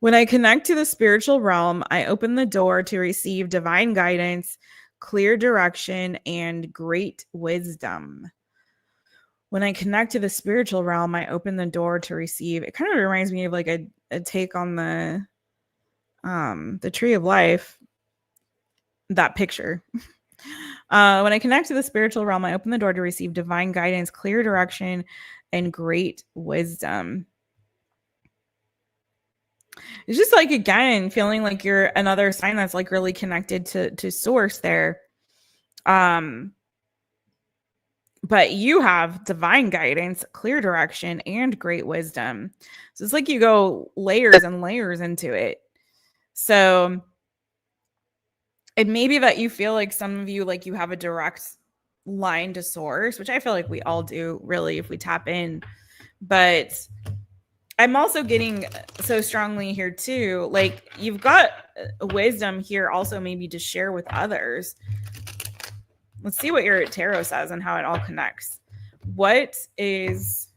When I connect to the spiritual realm, I open the door to receive divine guidance, clear direction, and great wisdom. When I connect to the spiritual realm, I open the door to receive. It kind of reminds me of like a take on the Tree of Life, that picture. When I connect to the spiritual realm, I open the door to receive divine guidance, clear direction, and great wisdom. It's just like, again, feeling like you're another sign that's like really connected to source there. But you have divine guidance, clear direction, and great wisdom. So it's like you go layers and layers into it. So it may be that you feel like some of you, like, you have a direct line to source, which I feel like we all do, really, if we tap in. But I'm also getting so strongly here too, like you've got wisdom here also maybe to share with others. Let's see what your tarot says and how it all connects. What is...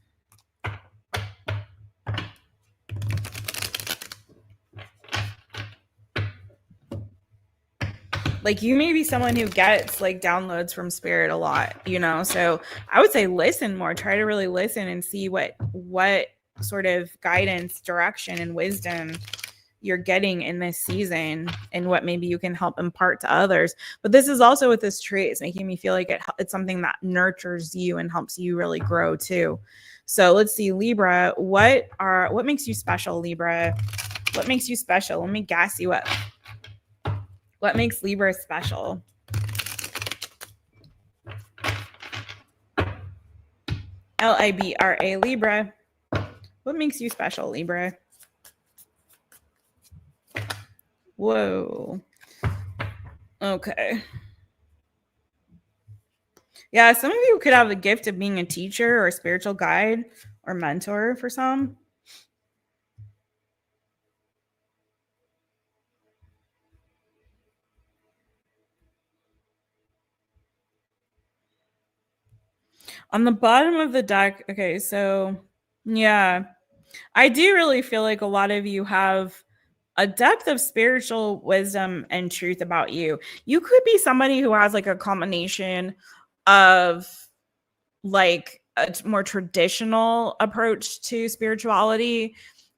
like you may be someone who gets like downloads from spirit a lot, you know? So I would say listen more, try to really listen and see what sort of guidance, direction, and wisdom you're getting in this season and what maybe you can help impart to others. But this is also with this tree, it's making me feel like it's something that nurtures you and helps you really grow too. So let's see, Libra, what makes you special, Libra? What makes you special? Let me gas you up. What makes Libra special? LIBRA, Libra. What makes you special, Libra? Whoa. Okay. Yeah, some of you could have the gift of being a teacher or a spiritual guide or mentor for some. On the bottom of the deck, okay, so yeah, I do really feel like a lot of you have a depth of spiritual wisdom and truth about you. You could be somebody who has like a combination of like a more traditional approach to spirituality,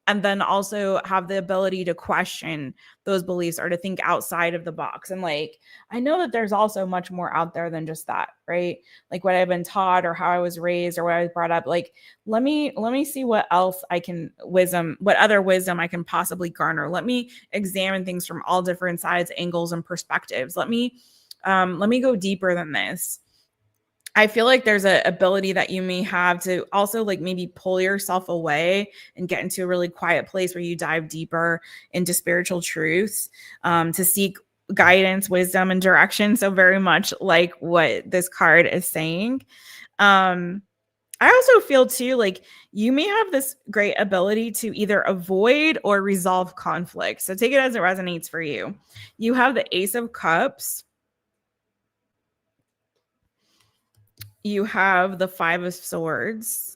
and then also have the ability to question those beliefs or to think outside of the box. And like, I know that there's also much more out there than just that, right? Like what I've been taught or how I was raised or what I was brought up. Like, let me see what else I can what other wisdom I can possibly garner. Let me examine things from all different sides, angles, and perspectives. Let me go deeper than this. I feel like there's an ability that you may have to also like maybe pull yourself away and get into a really quiet place where you dive deeper into spiritual truths, to seek guidance, wisdom, and direction. So very much like what this card is saying. I also feel too like you may have this great ability to either avoid or resolve conflict. So take it as it resonates for you. You have the Ace of Cups. You have the Five of Swords.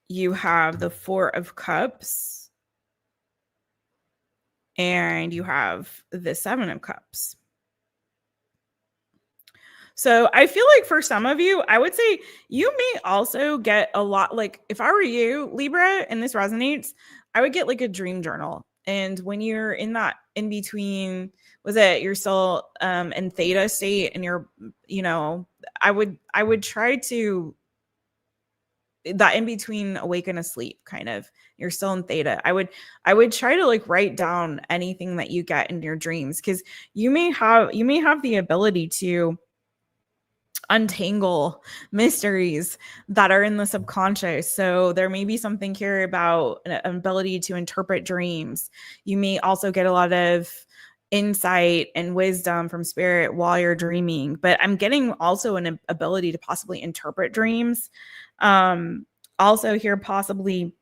You have the Four of Cups. And you have the Seven of Cups. So I feel like for some of you, I would say you may also get a lot, like if I were you, Libra, and this resonates, I would get like a dream journal. And when you're in that in between, you're still in theta state and you're, you know, I would try to, that in between awake and asleep kind of, you're still in theta. I would try to like write down anything that you get in your dreams, because you may have the ability to untangle mysteries that are in the subconscious. So there may be something here about an ability to interpret dreams. You may also get a lot of insight and wisdom from spirit while you're dreaming, but I'm getting also an ability to possibly interpret dreams. Also here, possibly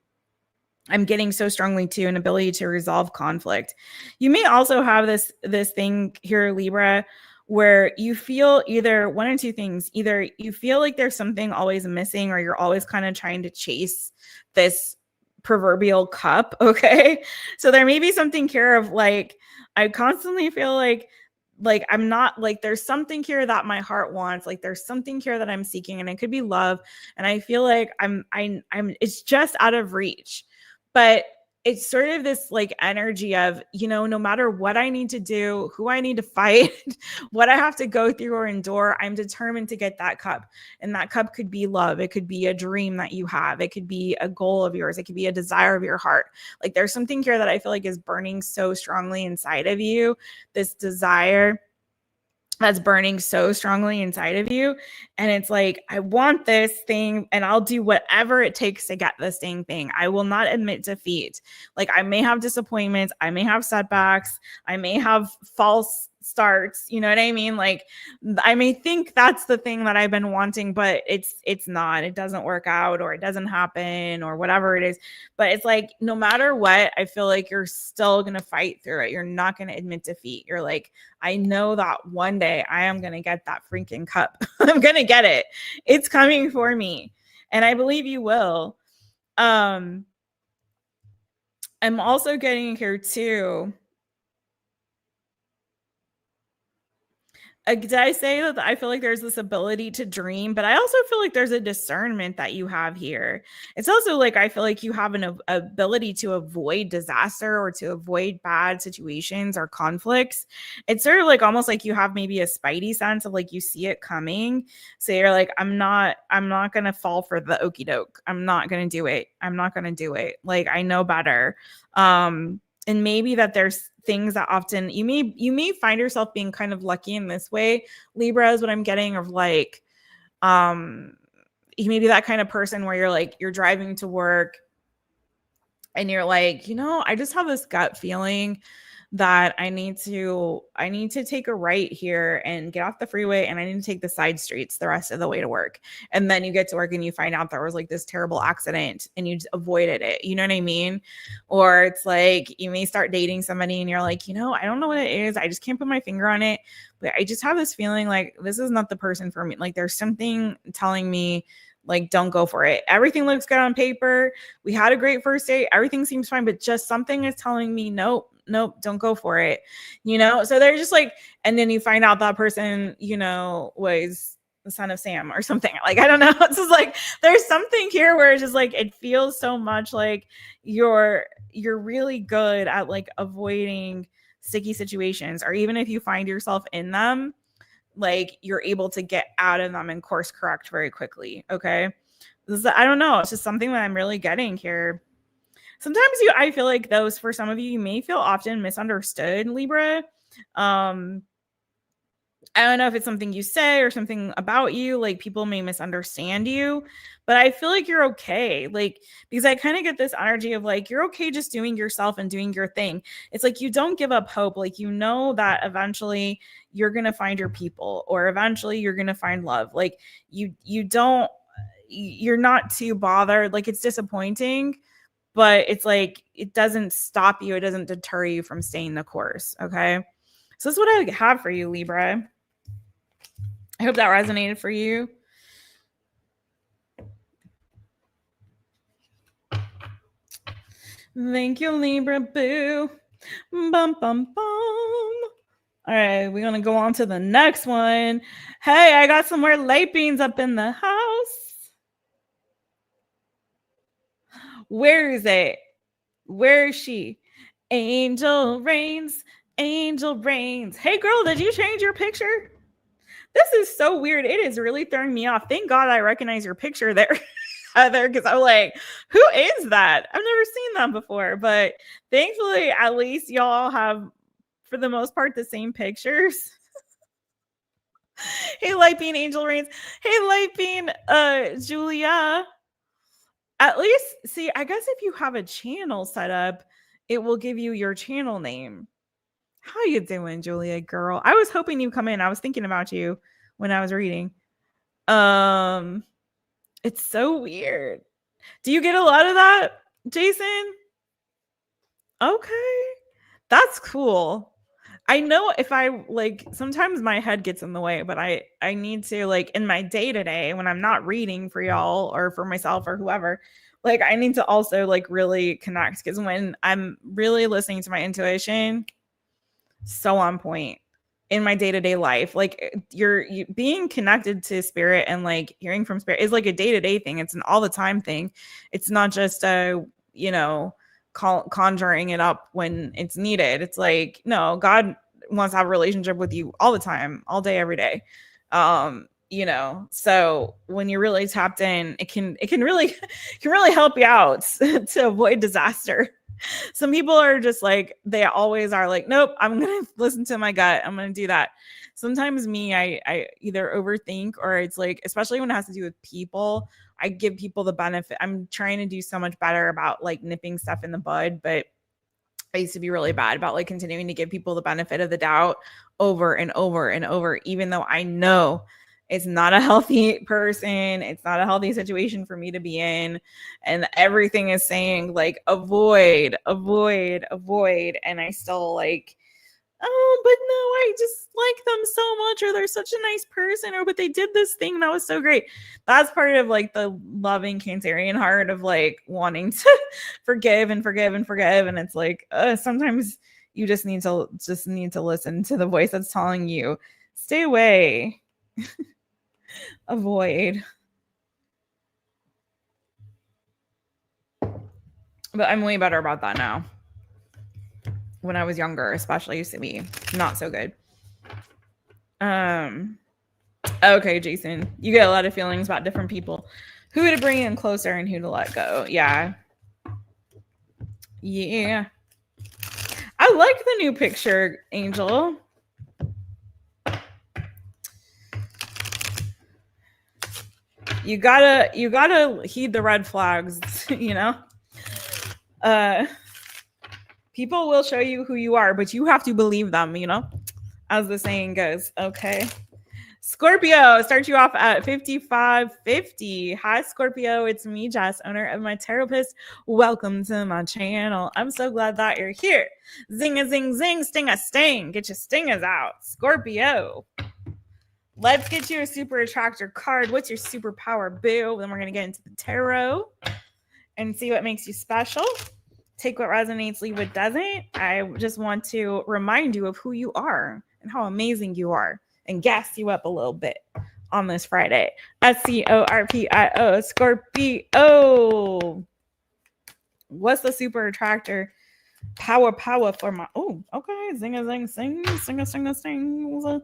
I'm getting so strongly to an ability to resolve conflict. You may also have this thing here, Libra, where you feel either one or two things. Either you feel like there's something always missing, or you're always kind of trying to chase this proverbial cup. Okay. So there may be something here of like, I constantly feel like I'm not, like there's something here that my heart wants, like there's something here that I'm seeking, and it could be love. And I feel like I'm it's just out of reach. But it's sort of this like energy of, you know, no matter what I need to do, who I need to fight, what I have to go through or endure, I'm determined to get that cup. And that cup could be love. It could be a dream that you have. It could be a goal of yours. It could be a desire of your heart. Like there's something here that I feel like is burning so strongly inside of you, this desire that's burning so strongly inside of you. And it's like, I want this thing and I'll do whatever it takes to get this dang thing. I will not admit defeat. Like I may have disappointments. I may have setbacks. I may have false starts. You know what I mean? Like, I may think that's the thing that I've been wanting, but it's not. It doesn't work out, or it doesn't happen, or whatever it is. But it's like, no matter what, I feel like you're still gonna fight through it. You're not gonna admit defeat. You're like, I know that one day I am gonna get that freaking cup. I'm gonna get it. It's coming for me, and I believe you will. I'm also getting here too. Did I say that I feel like there's this ability to dream, but I also feel like there's a discernment that you have here. It's also like I feel like you have an ability to avoid disaster or to avoid bad situations or conflicts. It's sort of like almost like you have maybe a spidey sense of like you see it coming. So you're like, I'm not gonna fall for the okey doke. I'm not gonna do it. I'm not gonna do it. Like, I know better. And maybe that there's things that often you may find yourself being kind of lucky in this way. Libra is what I'm getting, of like, you may be that kind of person where you're like, you're driving to work and you're like, I just have this gut feeling that I need to take a right here and get off the freeway, and I need to take the side streets the rest of the way to work. And then you get to work and you find out there was like this terrible accident and you just avoided it. You know what I mean? Or it's like you may start dating somebody and you're like, I don't know what it is. I just can't put my finger on it, but I just have this feeling like this is not the person for me. Like, there's something telling me, like, don't go for it. Everything looks good on paper. We had a great first date. Everything seems fine, but just something is telling me, nope, don't go for it. So they're just like, and then you find out that person, was the son of Sam or something. Like, I don't know. It's just like, there's something here where it's just like, it feels so much like you're really good at like avoiding sticky situations, or even if you find yourself in them, like, you're able to get out of them and course correct very quickly. Okay. I don't know. It's just something that I'm really getting here. Sometimes I feel like those, for some of you, you may feel often misunderstood, Libra. I don't know if it's something you say or something about you, like people may misunderstand you, but I feel like you're okay. Like, because I kind of get this energy of like, you're okay just doing yourself and doing your thing. It's like, you don't give up hope. Like, that eventually you're going to find your people, or eventually you're going to find love. Like, you're not too bothered. Like, it's disappointing, but it's like, it doesn't stop you. It doesn't deter you from staying the course. Okay. So that's what I have for you, Libra. I hope that resonated for you. Thank you, Libra boo. Bum, bum, bum. All right, we're going to go on to the next one. Hey, I got some more light beans up in the house. Where is it? Where is she? Angel Reigns. Angel Reigns. Hey, girl, did you change your picture? This is so weird. It is really throwing me off. Thank God I recognize your picture there, Heather, because I'm like, who is that? I've never seen that before. But thankfully, at least y'all have, for the most part, the same pictures. Hey, Light Bean, Angel Reigns. Hey, Light Bean, Julia. At least, see, I guess if you have a channel set up, it will give you your channel name. How you doing, Julia girl? I was hoping you'd come in. I was thinking about you when I was reading. It's so weird. Do you get a lot of that, Jason? Okay. That's cool. I know if I like, sometimes my head gets in the way, but I need to, like, in my day-to-day when I'm not reading for y'all or for myself or whoever, like, I need to also like really connect, because when I'm really listening to my intuition, so on point in my day-to-day life. Like, you're being connected to spirit and like hearing from spirit is like a day-to-day thing. It's an all the time thing. It's not just conjuring it up when it's needed. It's like, no, God wants to have a relationship with you all the time, all day, every day. So when you're really tapped in, it can really help you out to avoid disaster. Some people are just like, they always are like, nope, I'm going to listen to my gut. I'm going to do that. Sometimes I either overthink, or it's like, especially when it has to do with people, I give people the benefit. I'm trying to do so much better about like nipping stuff in the bud, but I used to be really bad about like continuing to give people the benefit of the doubt over and over and over, even though I know it's not a healthy person. It's not a healthy situation for me to be in. And everything is saying like, avoid, avoid, avoid. And I still like, oh, but no, I just like them so much, or they're such a nice person, or but they did this thing that was so great. That's part of like the loving Cancerian heart of like wanting to forgive and forgive and forgive. And it's like sometimes you just need to listen to the voice that's telling you, stay away, avoid. But I'm way better about that now. When I was younger, especially, used to be not so good. Okay, Jason, you get a lot of feelings about different people, who to bring in closer and who to let go. Yeah, I like the new picture, Angel. You gotta heed the red flags. You know, people will show you who you are, but you have to believe them, you know, as the saying goes. Okay. Scorpio, start you off at 5550. Hi, Scorpio. It's me, Jess, owner of MyTaropist. Welcome to my channel. I'm so glad that you're here. Zing a zing zing, sting a sting. Get your stingers out. Scorpio. Let's get you a super attractor card. What's your superpower, boo? Then we're going to get into the tarot and see what makes you special. Take what resonates, leave what doesn't. I just want to remind you of who you are and how amazing you are, and gas you up a little bit on this Friday. SCORPIO, Scorpio. What's the super attractor? Power for my, oh, okay. Zing a zing sing, sing a sing a sing. Okay.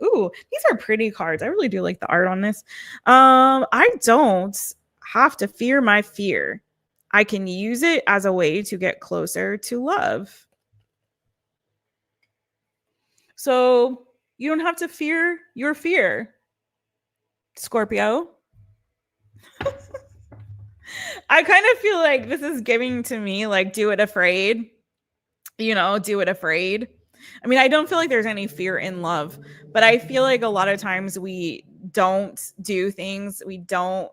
Ooh, these are pretty cards. I really do like the art on this. I don't have to fear my fear. I can use it as a way to get closer to love. So you don't have to fear your fear, Scorpio. I kind of feel like this is giving to me like, do it afraid, you know, do it afraid. I mean, I don't feel like there's any fear in love, but I feel like a lot of times we don't do things. We don't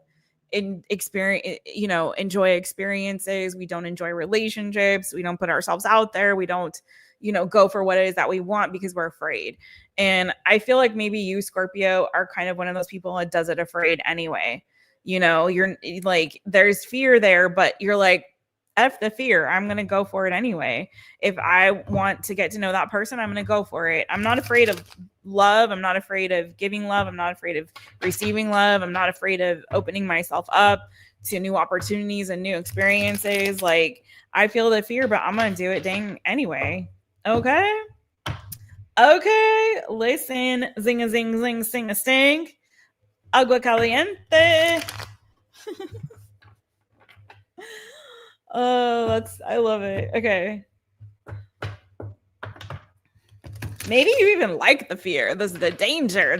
enjoy experiences. We don't enjoy relationships. We don't put ourselves out there. We don't, go for what it is that we want because we're afraid. And I feel like maybe you, Scorpio, are kind of one of those people that does it afraid anyway. You're like, there's fear there, but you're like, F the fear. I'm going to go for it anyway. If I want to get to know that person, I'm going to go for it. I'm not afraid of love. I'm not afraid of giving love. I'm not afraid of receiving love. I'm not afraid of opening myself up to new opportunities and new experiences. Like, I feel the fear, but I'm going to do it dang anyway. Okay. Listen, zing a zing zing, sing a sting. Agua caliente. Oh, I love it. Okay. Maybe you even like the fear. This is the danger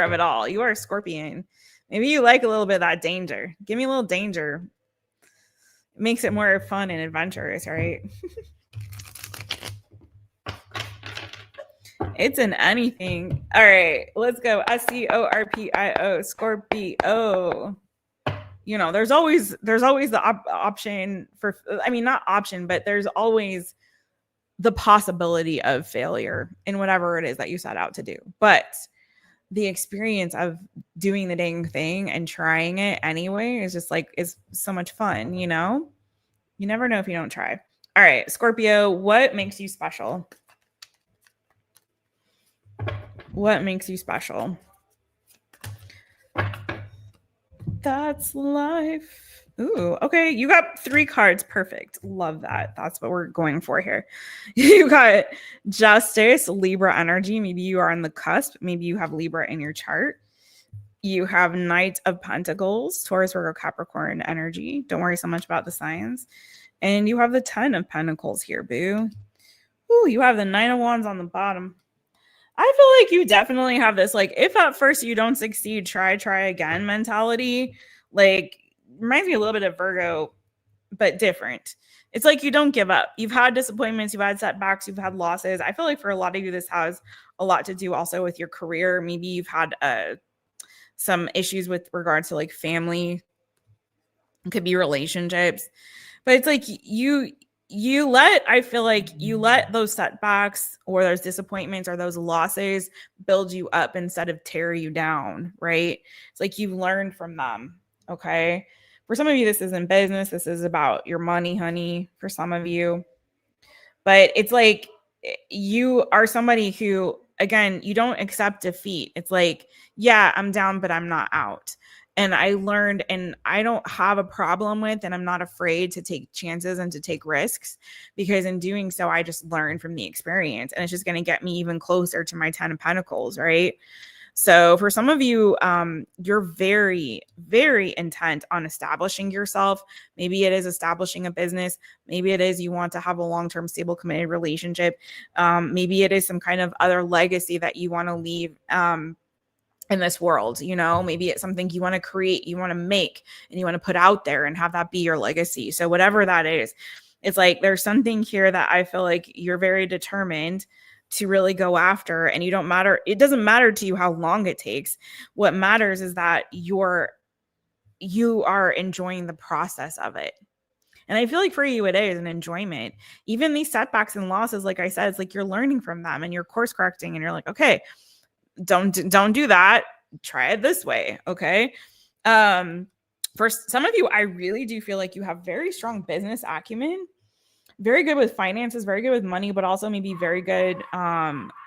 of it all. You are a Scorpion. Maybe you like a little bit of that danger. Give me a little danger. It makes it more fun and adventurous, right? It's in anything. All right, let's go. SCORPIO, Scorpio. There's always the option for, I mean, not option, but there's always the possibility of failure in whatever it is that you set out to do. But the experience of doing the dang thing and trying it anyway is just like, is so much fun, You never know if you don't try. All right, Scorpio, what makes you special? What makes you special? That's life. Ooh, okay. You got 3 cards. Perfect. Love that. That's what we're going for here. You got Justice, Libra energy. Maybe you are on the cusp. Maybe you have Libra in your chart. You have Knight of Pentacles, Taurus, Virgo, Capricorn energy. Don't worry so much about the signs. And you have the 10 of Pentacles here, boo. Ooh, you have the 9 of Wands on the bottom. I feel like you definitely have this, like, if at first you don't succeed, try again mentality. Like, reminds me a little bit of Virgo but different. It's like you don't give up. You've had disappointments, you've had setbacks, you've had losses. I feel like for a lot of you, this has a lot to do also with your career. Maybe you've had some issues with regards to like family. It could be relationships, but it's like I feel like you let those setbacks or those disappointments or those losses build you up instead of tear you down, right? It's like you've learned from them. Okay. For some of you, this isn't business. This is about your money, honey, for some of you. But it's like you are somebody who, again, you don't accept defeat. It's like, yeah, I'm down, but I'm not out. And I learned, and I don't have a problem with, and I'm not afraid to take chances and to take risks, because in doing so, I just learned from the experience, and it's just going to get me even closer to my 10 of Pentacles, right? So for some of you, you're very, very intent on establishing yourself. Maybe it is establishing a business. Maybe it is you want to have a long-term, stable, committed relationship. Maybe it is some kind of other legacy that you want to leave in this world. You know, maybe it's something you want to create, you want to make, and you want to put out there and have that be your legacy. So whatever that is, it's like there's something here that I feel like you're very determined to really go after, and it doesn't matter to you how long it takes. What matters is that you are enjoying the process of it. And I feel like for you, it is an enjoyment. Even these setbacks and losses, like I said, it's like you're learning from them and you're course correcting, and you're like, okay, don't do that. Try it this way. Okay. For some of you, I really do feel like you have very strong business acumen, very good with finances, very good with money, but also maybe very good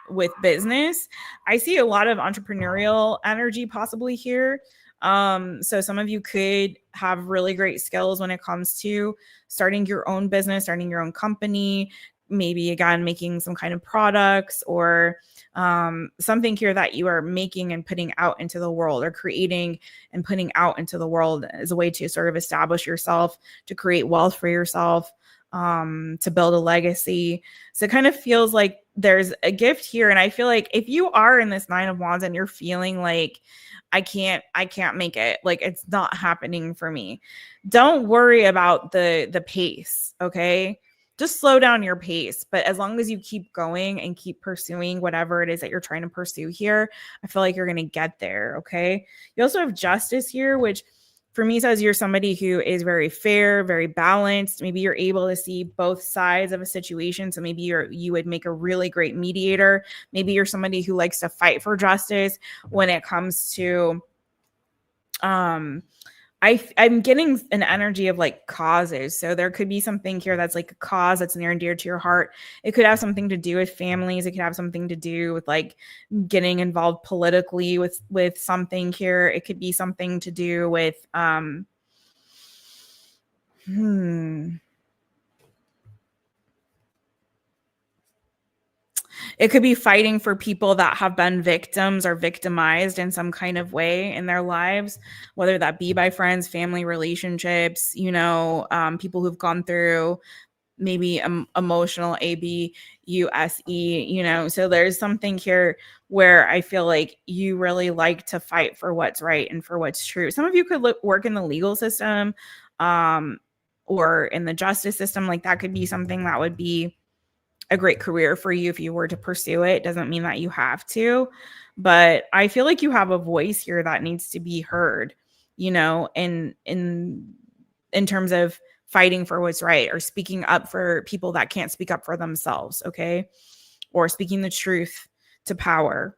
with business. I see a lot of entrepreneurial energy possibly here. So some of you could have really great skills when it comes to starting your own business, starting your own company, maybe again, making some kind of products or something here that you are making and putting out into the world, or creating and putting out into the world as a way to sort of establish yourself, to create wealth for yourself, to build a legacy. So it kind of feels like there's a gift here. And I feel like if you are in this 9 of Wands and you're feeling like I can't make it, like it's not happening for me, don't worry about the pace. Okay. Just slow down your pace. But as long as you keep going and keep pursuing whatever it is that you're trying to pursue here, I feel like you're going to get there. Okay. You also have Justice here, which for me says you're somebody who is very fair, very balanced. Maybe you're able to see both sides of a situation. So maybe you would make a really great mediator. Maybe you're somebody who likes to fight for justice when it comes to I'm getting an energy of like causes. So there could be something here that's like a cause that's near and dear to your heart. It could have something to do with families. It could have something to do with like getting involved politically with something here. It could be something to do with It could be fighting for people that have been victims or victimized in some kind of way in their lives, whether that be by friends, family, relationships, people who've gone through maybe emotional abuse. So there's something here where I feel like you really like to fight for what's right and for what's true. Some of you could work in the legal system or in the justice system. Like that could be something that would be a great career for you if you were to pursue it. Doesn't mean that you have to, but I feel like you have a voice here that needs to be heard, in terms of fighting for what's right, or speaking up for people that can't speak up for themselves. Okay. Or speaking the truth to power.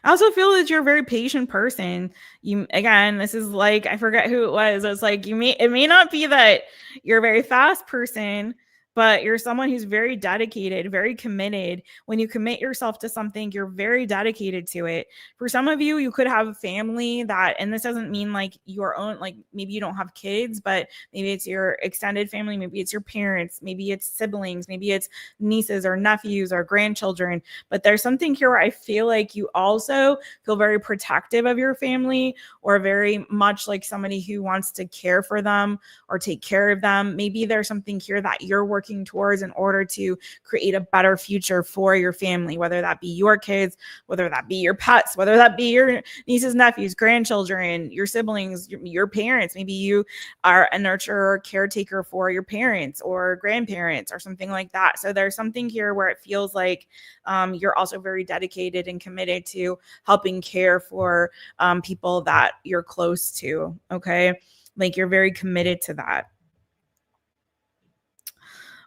I also feel that you're a very patient person. This is like, I forget who it was. It's like it may not be that you're a very fast person, but you're someone who's very dedicated, very committed. When you commit yourself to something, you're very dedicated to it. For some of you, you could have a family and this doesn't mean like your own, like maybe you don't have kids, but maybe it's your extended family, maybe it's your parents, maybe it's siblings, maybe it's nieces or nephews or grandchildren. But there's something here where I feel like you also feel very protective of your family, or very much like somebody who wants to care for them or take care of them. Maybe there's something here that you're working working towards in order to create a better future for your family, whether that be your kids, whether that be your pets, whether that be your nieces, nephews, grandchildren, your siblings, your parents. Maybe you are a nurturer or caretaker for your parents or grandparents or something like that. So there's something here where it feels like you're also very dedicated and committed to helping care for people that you're close to. Okay. Like you're very committed to that.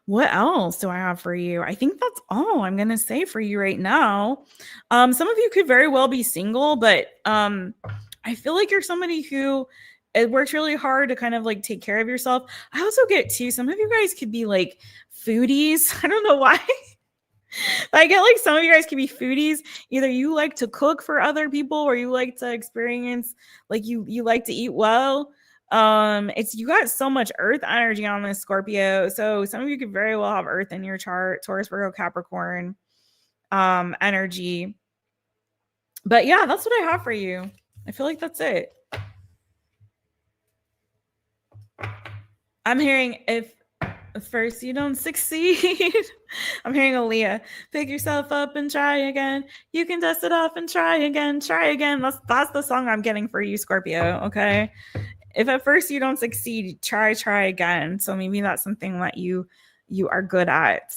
What else do I have for you? I think that's all I'm going to say for you right now. Some of you could very well be single, but I feel like you're somebody who it works really hard to kind of like take care of yourself. I also get too, some of you guys could be like foodies. I don't know why. I get like some of you guys can be foodies. Either you like to cook for other people or you like to experience, like you like to eat well. It's you got so much earth energy on this Scorpio. So some of you could very well have earth in your chart, Taurus, Virgo, Capricorn energy. But yeah, that's what I have for you. I feel like that's it. I'm hearing if first you don't succeed. I'm hearing Aaliyah. Pick yourself up and try again. You can dust it off and try again. Try again. That's the song I'm getting for you, Scorpio. Okay. If at first you don't succeed, try again. So maybe that's something that you are good at.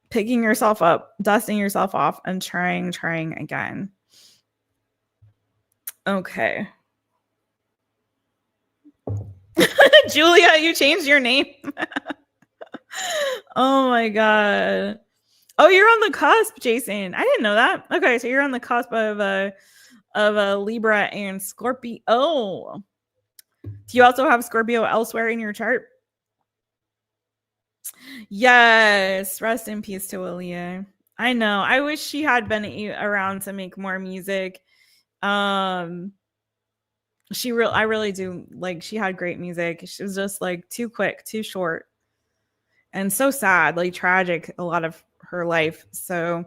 Picking yourself up, dusting yourself off, and trying again. Okay. Julia, you changed your name. Oh my God. Oh, you're on the cusp, Jason. I didn't know that. Okay, so you're on the cusp of a Libra and Scorpio. Oh. Do you also have Scorpio elsewhere in your chart? Yes. Rest in peace to Aaliyah. I know. I wish she had been around to make more music. I really do. Like, she had great music. She was just like too quick, too short, and so sad, like tragic, a lot of her life. So,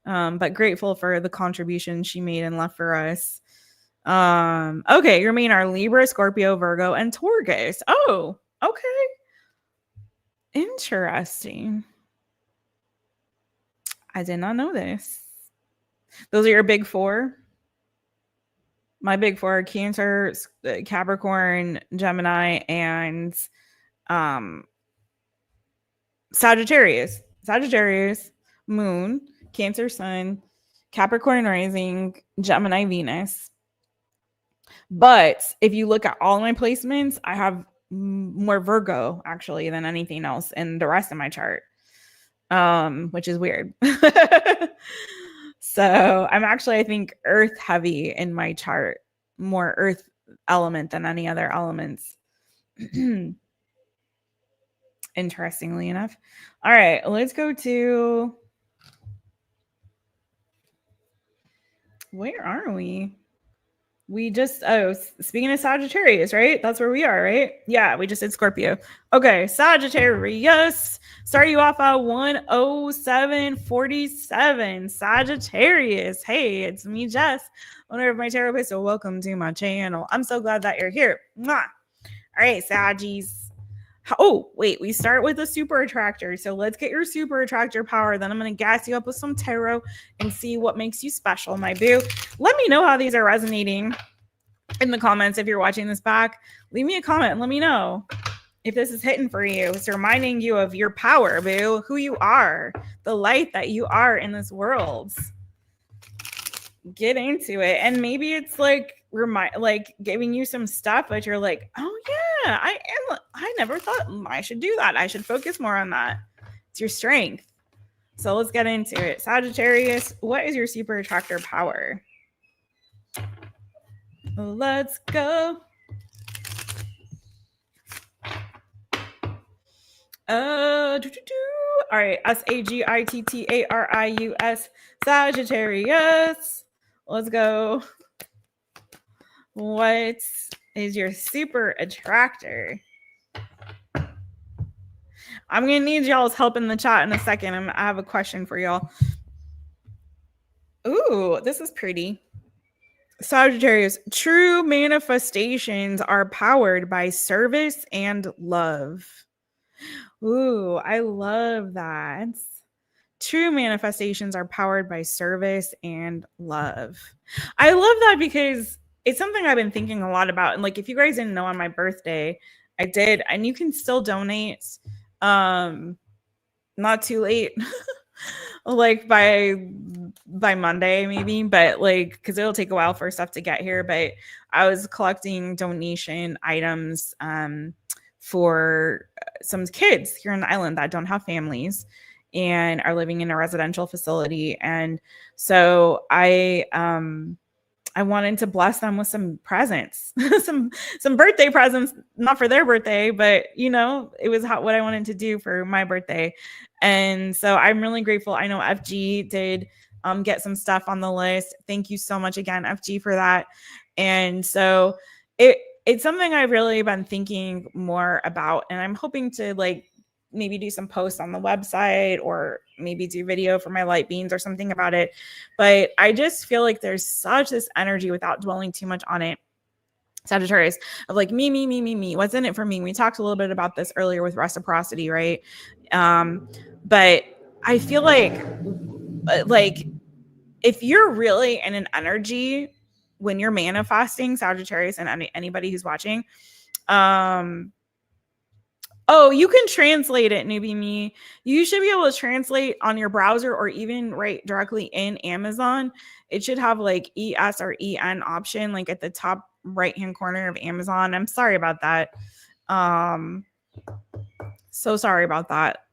but grateful for the contribution she made and left for us. Okay, your main are Libra, Scorpio, Virgo, and Taurus. Oh, okay. Interesting. I did not know this. Those are your big four? My big four are Cancer, Capricorn, Gemini, and Sagittarius. Sagittarius, Moon, Cancer, Sun, Capricorn rising, Gemini, Venus. But if you look at all my placements, I have more Virgo actually than anything else in the rest of my chart, which is weird. So I'm actually, I think, earth heavy in my chart, more earth element than any other elements. Interestingly enough. All right, let's go to, where are we? We just, speaking of Sagittarius, right? That's where we are, right? Yeah, we just did Scorpio. Okay, Sagittarius. Start you off at 107.47. Sagittarius. Hey, it's me, Jess, owner of MyTaropist. So welcome to my channel. I'm so glad that you're here. Mwah. All right, Saggies. Oh, wait, we start with a super attractor. So let's get your super attractor power. Then I'm going to gas you up with some tarot and see what makes you special, my boo. Let me know how these are resonating in the comments. If you're watching this back, leave me a comment and let me know if this is hitting for you. It's reminding you of your power, boo, who you are, the light that you are in this world. Get into it. And maybe it's like giving you some stuff, but you're like, oh yeah, I never thought I should do that. I should focus more on that. It's your strength. So let's get into it. Sagittarius, what is your super attractor power? Let's go. All right, Sagittarius, Sagittarius. Let's go. What is your super attractor? I'm going to need y'all's help in the chat in a second. I have a question for y'all. Ooh, this is pretty. Sagittarius, true manifestations are powered by service and love. Ooh, I love that. True manifestations are powered by service and love. I love that because it's something I've been thinking a lot about. And like, if you guys didn't know, on my birthday, I did, and you can still donate. Um, Not too late. Like by Monday maybe, but like because it'll take a while for stuff to get here. But I was collecting donation items for some kids here on the island that don't have families and are living in a residential facility. And so I wanted to bless them with some presents, some birthday presents, not for their birthday, but you know, it was what I wanted to do for my birthday. And so I'm really grateful. I know FG did get some stuff on the list. Thank you so much again, FG, for that. And so it's something I've really been thinking more about, and I'm hoping to like maybe do some posts on the website or maybe do video for my light beans or something about it. But I just feel like there's such this energy, without dwelling too much on it, Sagittarius, of like me. What's in it for me? We talked a little bit about this earlier with reciprocity, right? But I feel like if you're really in an energy when you're manifesting, Sagittarius, and anybody who's watching, oh, you can translate it, newbie me. You should be able to translate on your browser or even right directly in Amazon. It should have like ES or EN option like at the top right hand corner of Amazon. I'm sorry about that. So sorry about that.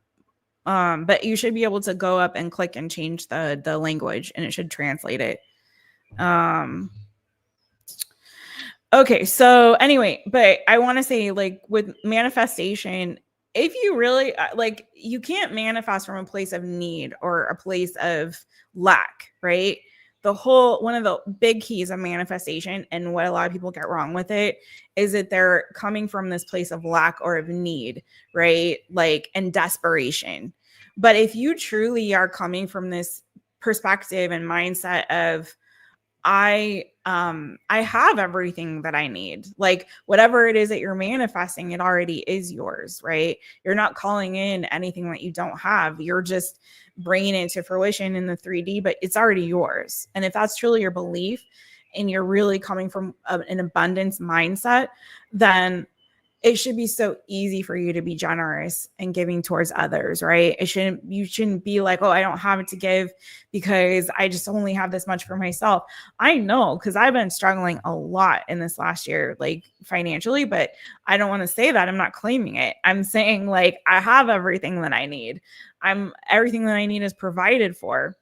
But you should be able to go up and click and change the language, and it should translate it. Okay, so anyway, but I want to say, like, with manifestation, if you really like, you can't manifest from a place of need or a place of lack, right? One of the big keys of manifestation, and what a lot of people get wrong with it, is that they're coming from this place of lack or of need, right? Like, and desperation. But if you truly are coming from this perspective and mindset of, I have everything that I need. Like, whatever it is that you're manifesting, it already is yours, right? You're not calling in anything that you don't have. You're just bringing it to fruition in the 3D, but it's already yours. And if that's truly your belief and you're really coming from an abundance mindset, then it should be so easy for you to be generous and giving towards others, right? You shouldn't be like, oh, I don't have it to give because I just only have this much for myself. I know, because I've been struggling a lot in this last year, like financially, but I don't want to say that. I'm not claiming it. I'm saying like, I have everything that I need. Everything that I need is provided for.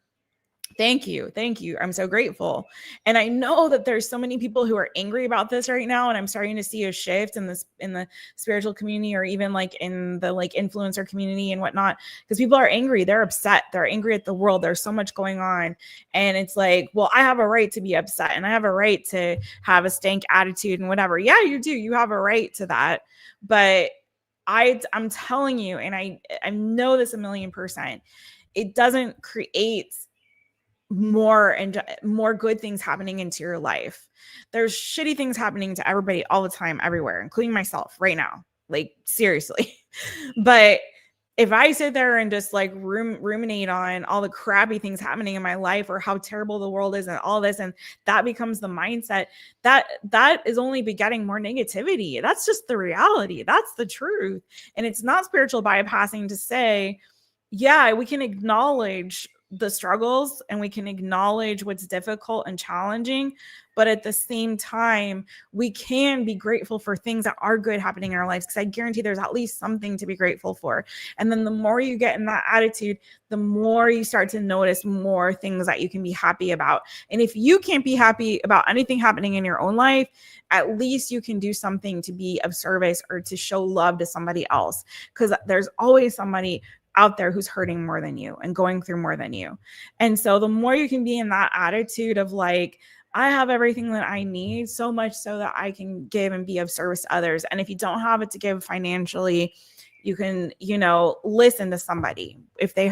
Thank you. I'm so grateful. And I know that there's so many people who are angry about this right now. And I'm starting to see a shift in the spiritual community, or even like in the like influencer community and whatnot, because people are angry. They're upset. They're angry at the world. There's so much going on. And it's like, well, I have a right to be upset, and I have a right to have a stank attitude and whatever. Yeah, you do. You have a right to that. But I'm telling you, and I know this 1,000,000%, it doesn't create more good things happening into your life. There's shitty things happening to everybody all the time, everywhere, including myself right now. Like, seriously. But if I sit there and just like ruminate on all the crappy things happening in my life, or how terrible the world is and all this, and that becomes the mindset, that is only begetting more negativity. That's just the reality. That's the truth. And it's not spiritual bypassing to say, yeah, we can acknowledge the struggles and we can acknowledge what's difficult and challenging, but at the same time, we can be grateful for things that are good happening in our lives, because I guarantee there's at least something to be grateful for. And then the more you get in that attitude, the more you start to notice more things that you can be happy about. And if you can't be happy about anything happening in your own life, at least you can do something to be of service or to show love to somebody else, because there's always somebody out there who's hurting more than you and going through more than you. And so the more you can be in that attitude of like, I have everything that I need, so much so that I can give and be of service to others. And if you don't have it to give financially, You can, listen to somebody if they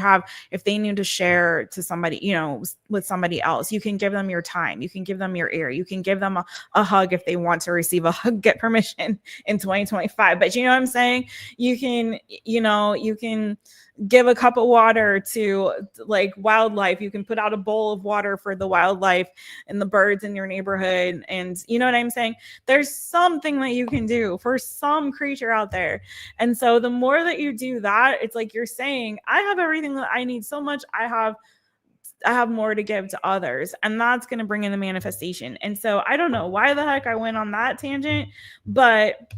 need to share to somebody, with somebody else. You can give them your time. You can give them your ear. You can give them a hug if they want to receive a hug, get permission in 2025. But you know what I'm saying? You can give a cup of water to like wildlife. You can put out a bowl of water for the wildlife and the birds in your neighborhood. And you know what I'm saying? There's something that you can do for some creature out there. And so the more that you do that, it's like you're saying, I have everything that I need so much. I have more to give to others, and that's going to bring in the manifestation. And so I don't know why the heck I went on that tangent, but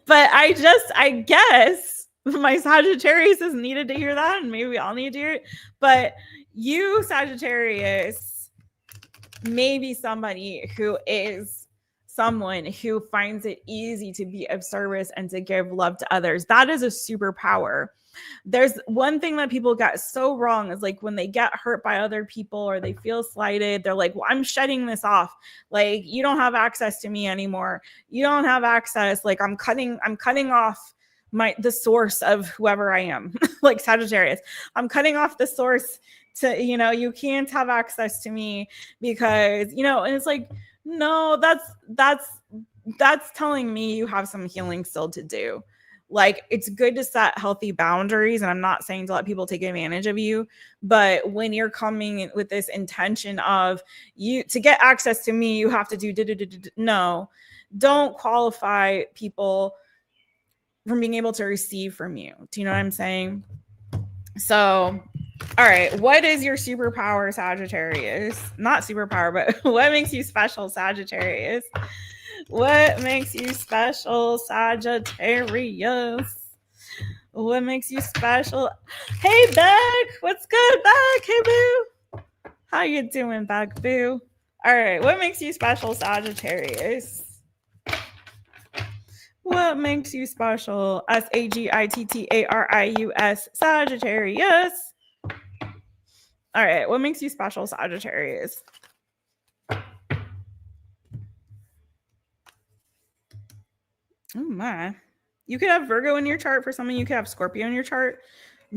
but I guess my Sagittarius has needed to hear that, and maybe we all need to hear it. But you, Sagittarius, may be somebody who is someone who finds it easy to be of service and to give love to others. That is a superpower. There's one thing that people get so wrong is like when they get hurt by other people or they feel slighted, they're like, well, I'm shutting this off. Like, you don't have access to me anymore. You don't have access. Like, I'm cutting off the source of whoever I am. Like Sagittarius, I'm cutting off the source to, you can't have access to me because, and it's like, no, that's telling me you have some healing still to do. Like, it's good to set healthy boundaries. And I'm not saying to let people take advantage of you, but when you're coming with this intention of you to get access to me, you have to do, no, don't qualify people from being able to receive from you. Do you know what I'm saying? So, all right. What is your superpower, Sagittarius? Not superpower, but what makes you special, Sagittarius? What makes you special, Sagittarius? What makes you special? Hey, Beck. What's good, Beck? Hey, boo. How you doing, Beck, boo? All right. What makes you special, Sagittarius? What makes you special? SAGITTARIUS, Sagittarius. All right. What makes you special, Sagittarius? Oh my. You could have Virgo in your chart for something. You could have Scorpio in your chart.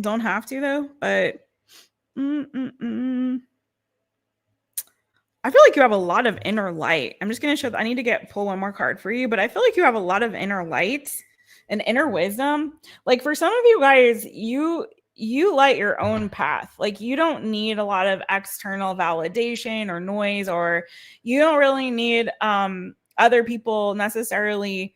Don't have to though, but I feel like you have a lot of inner light. I'm just going to show I need to pull one more card for you, but I feel like you have a lot of inner light and inner wisdom. Like for some of you guys, you light your own path. Like you don't need a lot of external validation or noise, or you don't really need other people necessarily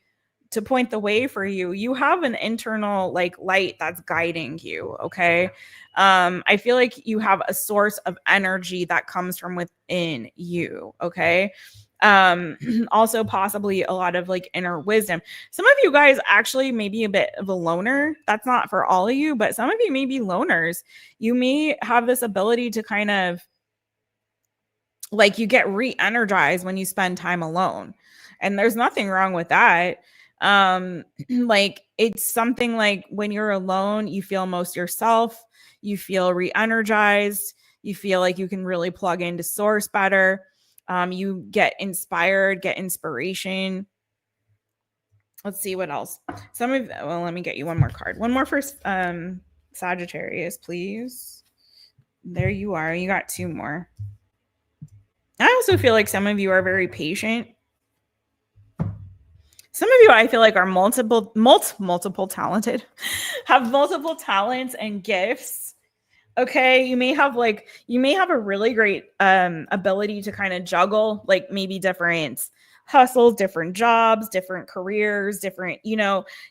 to point the way for you. You have an internal like light that's guiding you. Okay. I feel like you have a source of energy that comes from within you. Okay. Also possibly a lot of like inner wisdom. Some of you guys actually may be a bit of a loner. That's not for all of you, but some of you may be loners. You may have this ability to kind of like, you get re-energized when you spend time alone, and there's nothing wrong with that. Like it's something like when you're alone, you feel most yourself, you feel re-energized, you feel like you can really plug into source better. You get inspired, get inspiration. Let's see what else. Let me get you one more card. One more for Sagittarius, please. There you are. You got two more. I also feel like some of you are very patient. Some of you, I feel like, are multiple talented, have multiple talents and gifts. Okay. You may have a really great ability to kind of juggle, like maybe different hustles, different jobs, different careers, different, you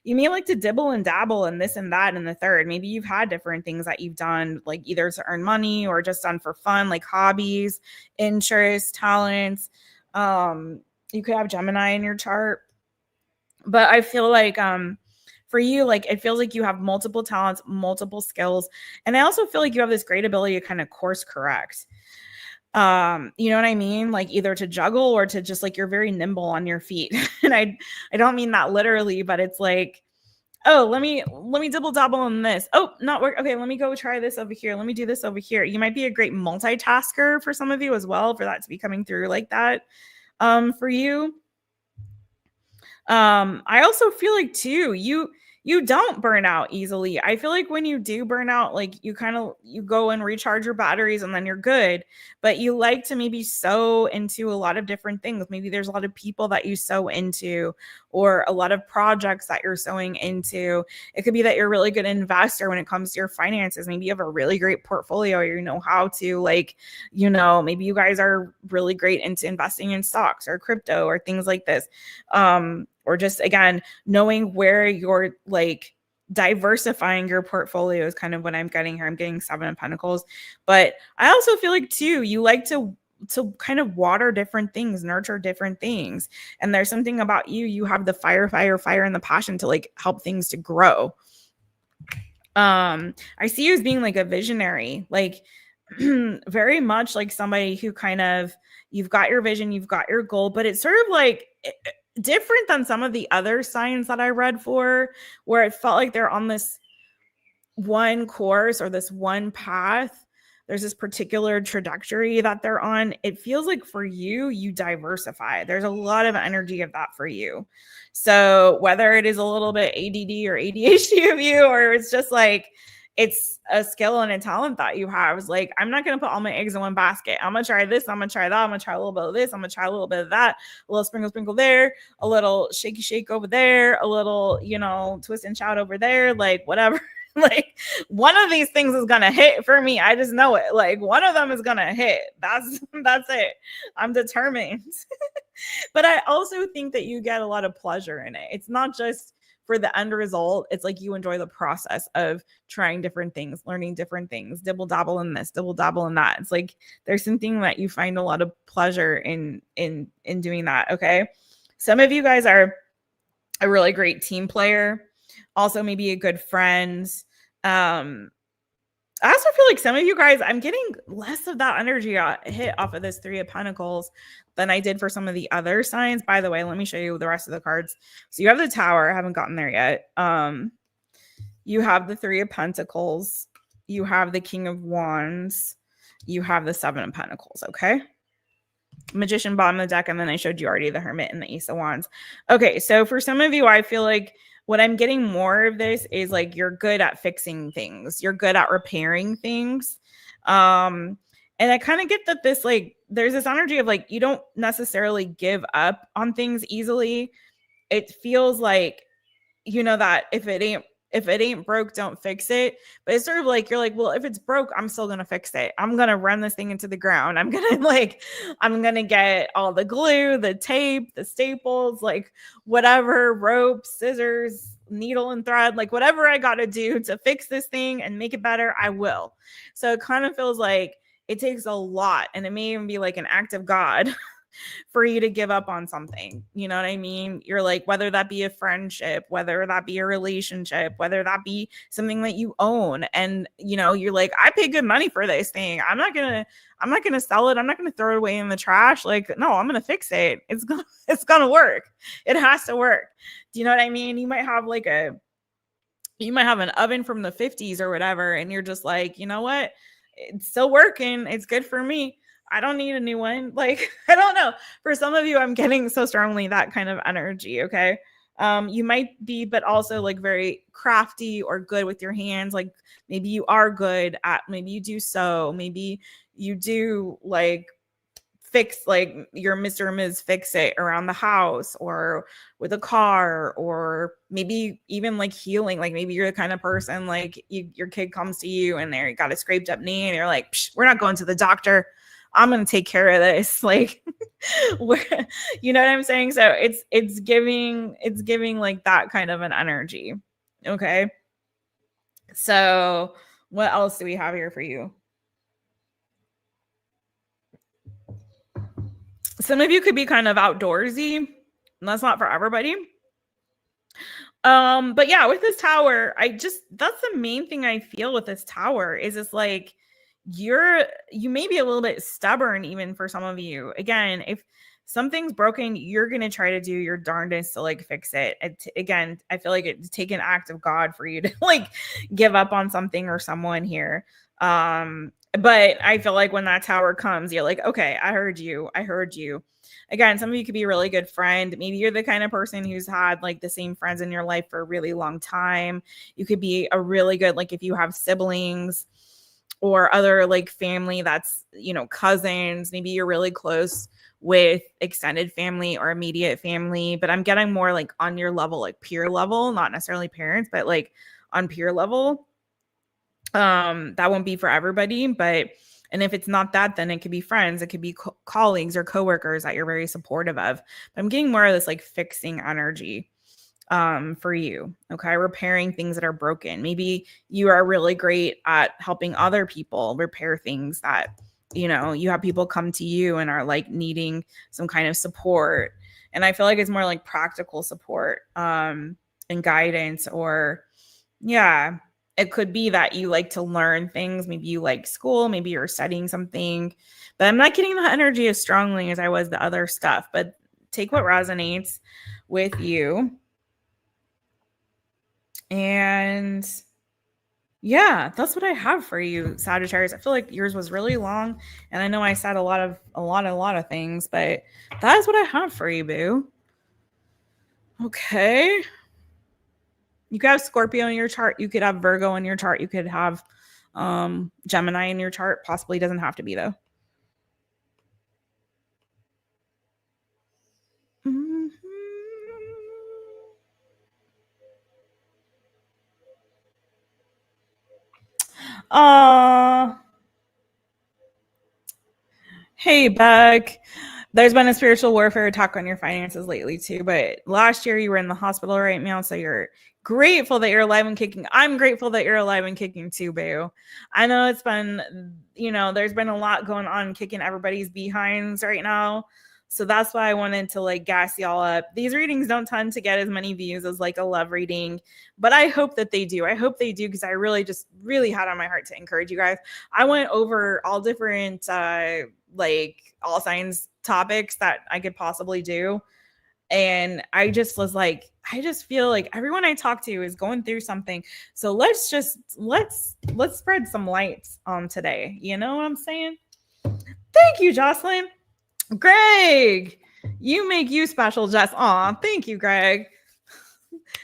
may like to dibble and dabble in this and that and the third. Maybe you've had different things that you've done, like either to earn money or just done for fun, like hobbies, interests, talents. You could have Gemini in your chart. But I feel like for you, like it feels like you have multiple talents, multiple skills. And I also feel like you have this great ability to kind of course correct. You know what I mean? Like either to juggle or to just like, you're very nimble on your feet. And I don't mean that literally, but it's like, oh, let me double dabble on this. Oh, not work. Okay, let me go try this over here. Let me do this over here. You might be a great multitasker for some of you as well, for that to be coming through like that for you. I also feel like too, you don't burn out easily. I feel like when you do burn out, like you go and recharge your batteries and then you're good. But you like to maybe sow into a lot of different things. Maybe there's a lot of people that you sow into, or a lot of projects that you're sowing into. It could be that you're a really good investor when it comes to your finances. Maybe you have a really great portfolio, or you know how to, like, maybe you guys are really great into investing in stocks or crypto or things like this. Or just, again, knowing where you're like diversifying your portfolio is kind of what I'm getting here. I'm getting 7 of Pentacles. But I also feel like too, you like to kind of water different things, nurture different things. And there's something about you have the fire, and the passion to like help things to grow. I see you as being like a visionary, like very much like somebody who kind of, you've got your vision, you've got your goal, but it's sort of like different than some of the other signs that I read for, where it felt like they're on this one course or this one path. There's this particular trajectory that they're on. It feels like for you, you diversify. There's a lot of energy of that for you. So whether it is a little bit ADD or ADHD of you, or it's just like, it's a skill and a talent that you have. It's like, I'm not going to put all my eggs in one basket. I'm going to try this. I'm going to try that. I'm going to try a little bit of this. I'm going to try a little bit of that. A little sprinkle there, a little shaky shake over there, a little, twist and shout over there, like whatever. Like one of these things is going to hit for me. I just know it. Like one of them is going to hit. That's it. I'm determined. But I also think that you get a lot of pleasure in it. It's not just for the end result. It's like you enjoy the process of trying different things, learning different things, dibble dabble in this, dibble dabble in that. It's like there's something that you find a lot of pleasure in doing that. Okay. Some of you guys are a really great team player, also maybe a good friend. I also feel like some of you guys, I'm getting less of that energy hit off of this 3 of Pentacles than I did for some of the other signs. By the way, let me show you the rest of the cards. So you have the Tower. I haven't gotten there yet. You have the 3 of Pentacles. You have the King of Wands. You have the 7 of Pentacles. Okay. Magician, bottom of the deck. And then I showed you already the Hermit and the Ace of Wands. Okay. So for some of you, I feel like what I'm getting more of this is like you're good at fixing things. You're good at repairing things. And I kind of get that this, like, there's this energy of like, you don't necessarily give up on things easily. It feels like, that if it ain't broke, don't fix it. But it's sort of like, you're like, well, if it's broke, I'm still going to fix it. I'm going to run this thing into the ground. I'm going to get all the glue, the tape, the staples, like whatever, rope, scissors, needle and thread, like whatever I got to do to fix this thing and make it better, I will. So it kind of feels like it takes a lot, and it may even be like an act of God for you to give up on something. You know what I mean? You're like, whether that be a friendship, whether that be a relationship, whether that be something that you own. And, you're like, I pay good money for this thing. I'm not going to sell it. I'm not going to throw it away in the trash. Like, no, I'm going to fix it. It's going to work. It has to work. Do you know what I mean? You might have an oven from the 50s or whatever. And you're just like, you know what? It's still working. It's good for me. I don't need a new one. Like, I don't know. For some of you, I'm getting so strongly that kind of energy. Okay. You might be, but also like very crafty or good with your hands. Like maybe you are good at, maybe you do sew. Maybe you do like fix, like your Mr. and Ms. Fix It around the house or with a car, or maybe even like healing. Like maybe you're the kind of person, like your kid comes to you and they got a scraped up knee and you're like, we're not going to the doctor. I'm going to take care of this. Like, you know what I'm saying? So it's giving like that kind of an energy. Okay. So what else do we have here for you? Some of you could be kind of outdoorsy, and that's not for everybody. But yeah, with this Tower, that's the main thing I feel with this Tower is it's like, you may be a little bit stubborn even for some of you. Again, if something's broken, you're going to try to do your darndest to like fix it. Again, I feel like it'd take an act of God for you to like give up on something or someone here. But I feel like when that Tower comes, you're like, okay, I heard you. again, some of you could be a really good friend. Maybe you're the kind of person who's had like the same friends in your life for a really long time. You could be a really good, like if you have siblings or other like family that's, you know, cousins, maybe you're really close with extended family or immediate family, but I'm getting more like on your level, like peer level, not necessarily parents, but like on peer level. That won't be for everybody, but and if it's not that, then it could be friends, it could be colleagues or coworkers that you're very supportive of. But I'm getting more of this like fixing energy for you. Okay. Repairing things that are broken. Maybe you are really great at helping other people repair things that, you know, you have people come to you and are like needing some kind of support. And I feel like it's more like practical support and guidance, or yeah, it could be that you like to learn things. Maybe you like school, maybe you're studying something, but I'm not getting the energy as strongly as I was the other stuff. But take what resonates with you. And yeah, that's what I have for you, Sagittarius. I feel like yours was really long, and I know I said a lot of things, but that is what I have for you, boo. Okay. You could have Scorpio in your chart. You could have Virgo in your chart. You could have Gemini in your chart. Possibly doesn't have to be, though. Mm-hmm. Hey, Beck. There's been a spiritual warfare attack on your finances lately, too. But last year you were in the hospital right now. So you're grateful that you're alive and kicking. I'm grateful that you're alive and kicking, too, boo. I know it's been, you know, there's been a lot going on kicking everybody's behinds right now. So that's why I wanted to like gas y'all up. These readings don't tend to get as many views as like a love reading, but I hope that they do. I hope they do, because I really had on my heart to encourage you guys. I went over all different like all signs topics that I could possibly do. And I just was like, I just feel like everyone I talk to is going through something. So let's spread some lights on today. You know what I'm saying? Thank you, Jocelyn. Greg, you make you special, Jess. Aw, thank you, Greg.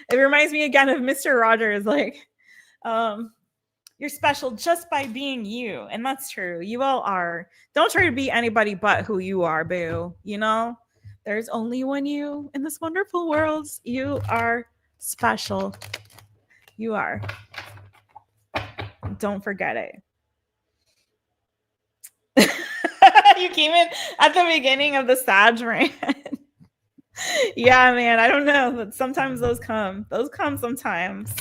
It reminds me again of Mr. Rogers, like, you're special just by being you. And that's true. You all are. Don't try to be anybody but who you are, boo. You know, there's only one you in this wonderful world. You are special. You are. Don't forget it. You came in at the beginning of the Sag rant. Yeah, man. I don't know, but sometimes those come. Those come sometimes.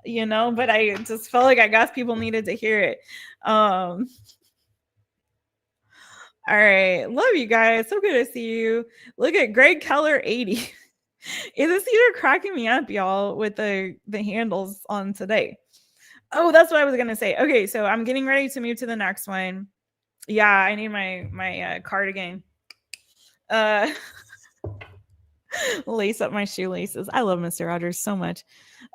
You know, but I just felt like I guess people needed to hear it. All right. Love you guys. So good to see you. Look at Greg Keller 80. Is this either cracking me up, y'all, with the handles on today? Oh, that's what I was gonna say. Okay, so I'm getting ready to move to the next one. Yeah, I need my cardigan. Lace up my shoelaces. I love Mr. Rogers so much.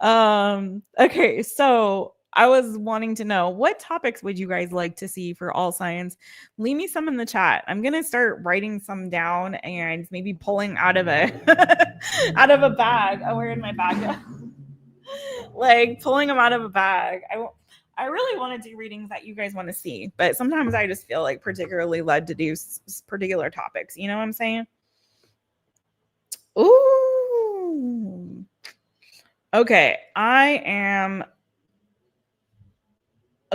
Okay, so I was wanting to know, what topics would you guys like to see for all signs? Leave me some in the chat. I'm gonna start writing some down and maybe pulling out of a out of a bag. Oh, where did my bag go? Like pulling them out of a bag. I really want to do readings that you guys want to see, but sometimes I just feel like particularly led to do particular topics. You know what I'm saying? Ooh. Okay, I am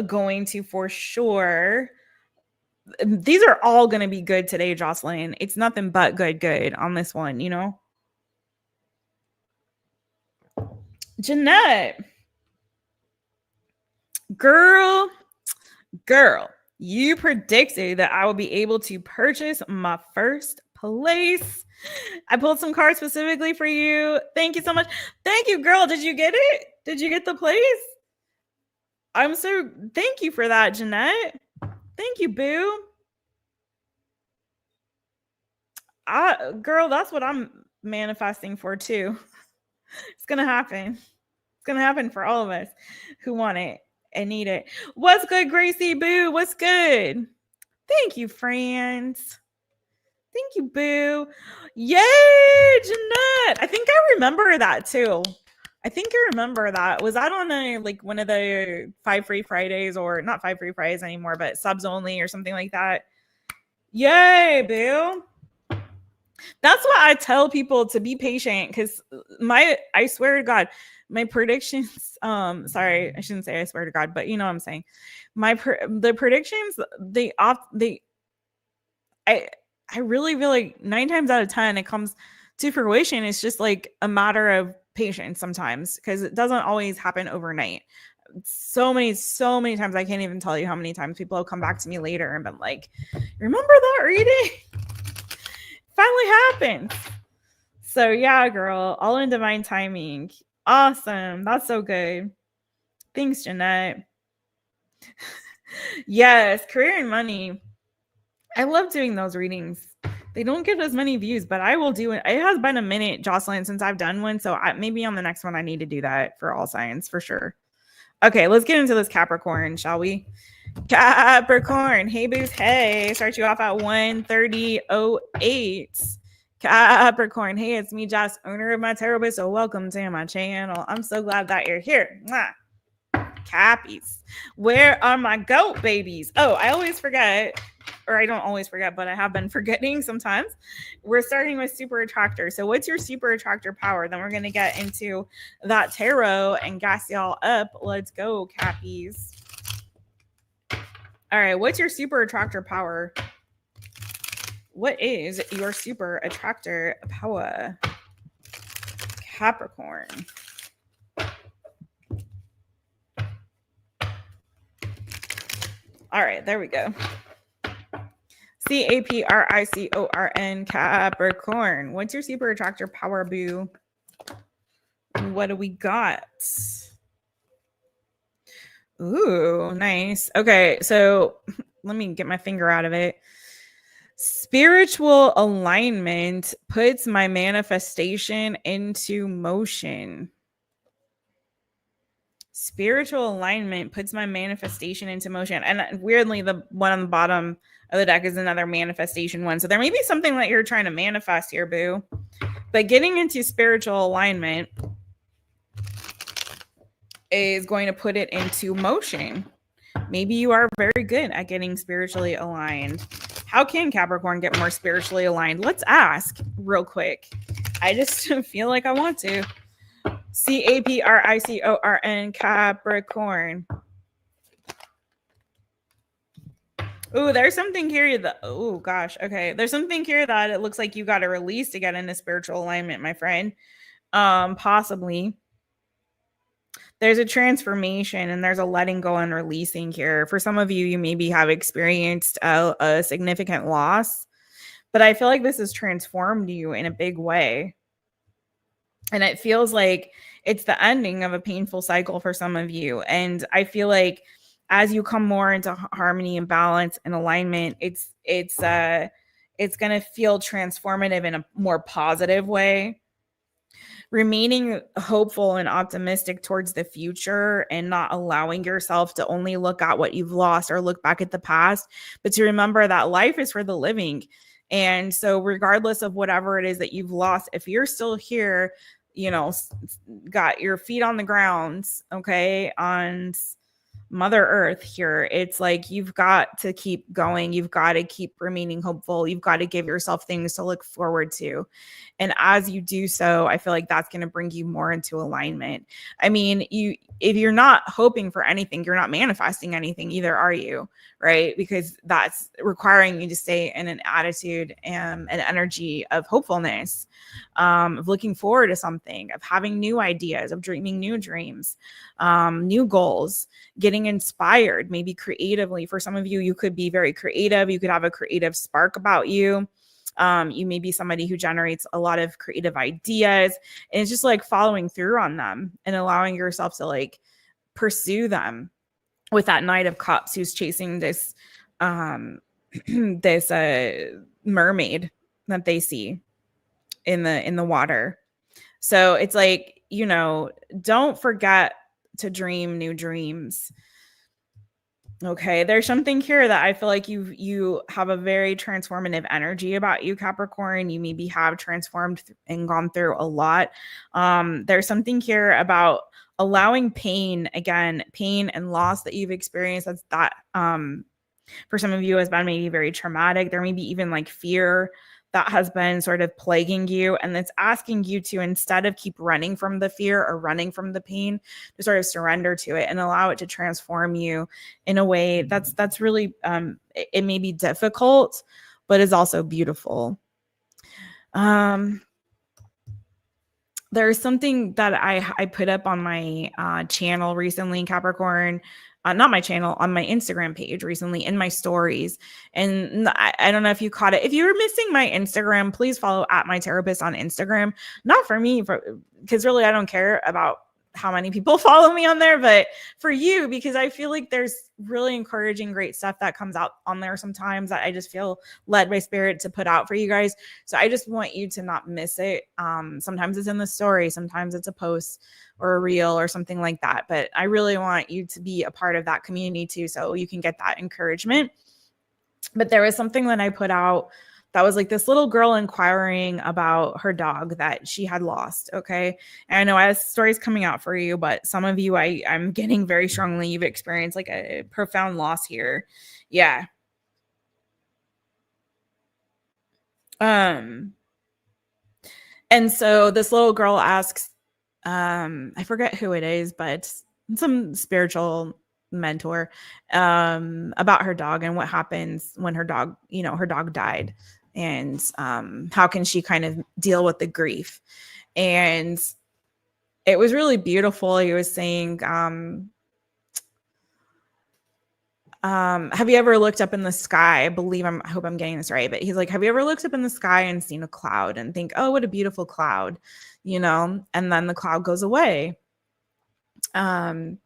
going to for sure. These are all going to be good today, Jocelyn. It's nothing but good on this one, you know? Jeanette. Girl, you predicted that I would be able to purchase my first place. I pulled some cards specifically for you. Thank you so much. Thank you, girl. Did you get it? Did you get the place? Thank you for that, Jeanette. Thank you, boo. Girl, that's what I'm manifesting for too. It's gonna happen. It's gonna happen for all of us who want it and need it. What's good, Gracie Boo? What's good? Thank you, friends. Thank you, boo. Yay, Jeanette. I think I remember that too. I think I remember that. Was that on a like one of the 5 free Fridays, or not 5 free Fridays anymore, but subs only or something like that? Yay, boo. That's why I tell people to be patient, because I swear to God, my predictions, sorry, I shouldn't say I swear to God, but you know what I'm saying. The predictions, I I really feel like 9 times out of 10 it comes to fruition. It's just like a matter of patience sometimes, because it doesn't always happen overnight. So many times I can't even tell you how many times people have come back to me later and been like, remember that reading? Finally happened. So yeah, girl, all in divine timing. Awesome. That's so good. Thanks, Jeanette. Yes, career and money. I love doing those readings. They don't get as many views, but I will do it. It has been a minute, Jocelyn, since I've done one. So maybe on the next one, I need to do that for all signs for sure. Okay, let's get into this Capricorn, shall we? Capricorn. Hey, booze. Hey. Start you off at 1:30:08. Capricorn. Hey, it's me, Jess, owner of MyTaropist. So welcome to my channel. I'm so glad that you're here. Mwah. Cappies. Where are my goat babies? Oh, I always forget, or I don't always forget, but I have been forgetting sometimes. We're starting with super attractor. So what's your super attractor power? Then we're going to get into that tarot and gas y'all up. Let's go, Cappies. All right, what's your super attractor power? What is your super attractor power? Capricorn. All right, there we go. CAPRICORN, Capricorn. What's your super attractor power, boo? What do we got? Ooh, nice. Okay, so let me get my finger out of it. Spiritual alignment puts my manifestation into motion. Spiritual alignment puts my manifestation into motion. And weirdly, the one on the bottom of the deck is another manifestation one. So there may be something that you're trying to manifest here, boo. But getting into spiritual alignment is going to put it into motion. Maybe you are very good at getting spiritually aligned. How can Capricorn get more spiritually aligned? Let's ask real quick. I just feel like I want to. CAPRICORN, Capricorn. Ooh, there's something here that, oh gosh, okay. There's something here that it looks like you got to release to get into spiritual alignment, my friend. Possibly. There's a transformation and there's a letting go and releasing here. For some of you, you maybe have experienced a significant loss, but I feel like this has transformed you in a big way. And it feels like it's the ending of a painful cycle for some of you. And I feel like as you come more into harmony and balance and alignment, it's going to feel transformative in a more positive way. Remaining hopeful and optimistic towards the future and not allowing yourself to only look at what you've lost or look back at the past, but to remember that life is for the living. And so regardless of whatever it is that you've lost, if you're still here, you know, got your feet on the ground, okay, on Mother Earth here, it's like you've got to keep going. You've got to keep remaining hopeful. You've got to give yourself things to look forward to. And as you do so, I feel like that's going to bring you more into alignment. I mean, if you're not hoping for anything, you're not manifesting anything either, are you? Right? Because that's requiring you to stay in an attitude and an energy of hopefulness, of looking forward to something, of having new ideas, of dreaming new dreams, new goals, getting inspired, maybe creatively. For some of you, you could be very creative. You could have a creative spark about you. You may be somebody who generates a lot of creative ideas, and it's just like following through on them and allowing yourself to like pursue them with that Knight of Cups who's chasing this this mermaid that they see in the water. So it's like, you know, don't forget to dream new dreams. Okay, there's something here that I feel like you have a very transformative energy about you, Capricorn. You maybe have transformed and gone through a lot. There's something here about allowing pain, again, pain and loss that you've experienced. That's that for some of you has been maybe very traumatic. There may be even like fear that has been sort of plaguing you, and it's asking you to, instead of keep running from the fear or running from the pain, to sort of surrender to it and allow it to transform you in a way that's really it may be difficult, but is also beautiful. There's something that I put up on my channel recently, Capricorn. Not my channel, on my Instagram page recently in my stories. And I don't know if you caught it. If you were missing my Instagram, please follow at mytaropist on Instagram. Not for me, because really I don't care about how many people follow me on there, but for you, because I feel like there's really encouraging, great stuff that comes out on there sometimes that I just feel led by spirit to put out for you guys. So I just want you to not miss it. Sometimes it's in the story, sometimes it's a post or a reel or something like that. But I really want you to be a part of that community too, so you can get that encouragement. But there was something that I put out that was like this little girl inquiring about her dog that she had lost. Okay. And I know as stories coming out for you, but some of you, I'm getting very strongly, you've experienced like a profound loss here. Yeah. And so this little girl asks, I forget who it is, but some spiritual mentor, about her dog and what happens when her dog, her dog died, and how can she kind of deal with the grief. And it was really beautiful. He was saying, have you ever looked up in the sky? I hope I'm getting this right, but he's like, have you ever looked up in the sky and seen a cloud and think, oh, what a beautiful cloud, and then the cloud goes away. But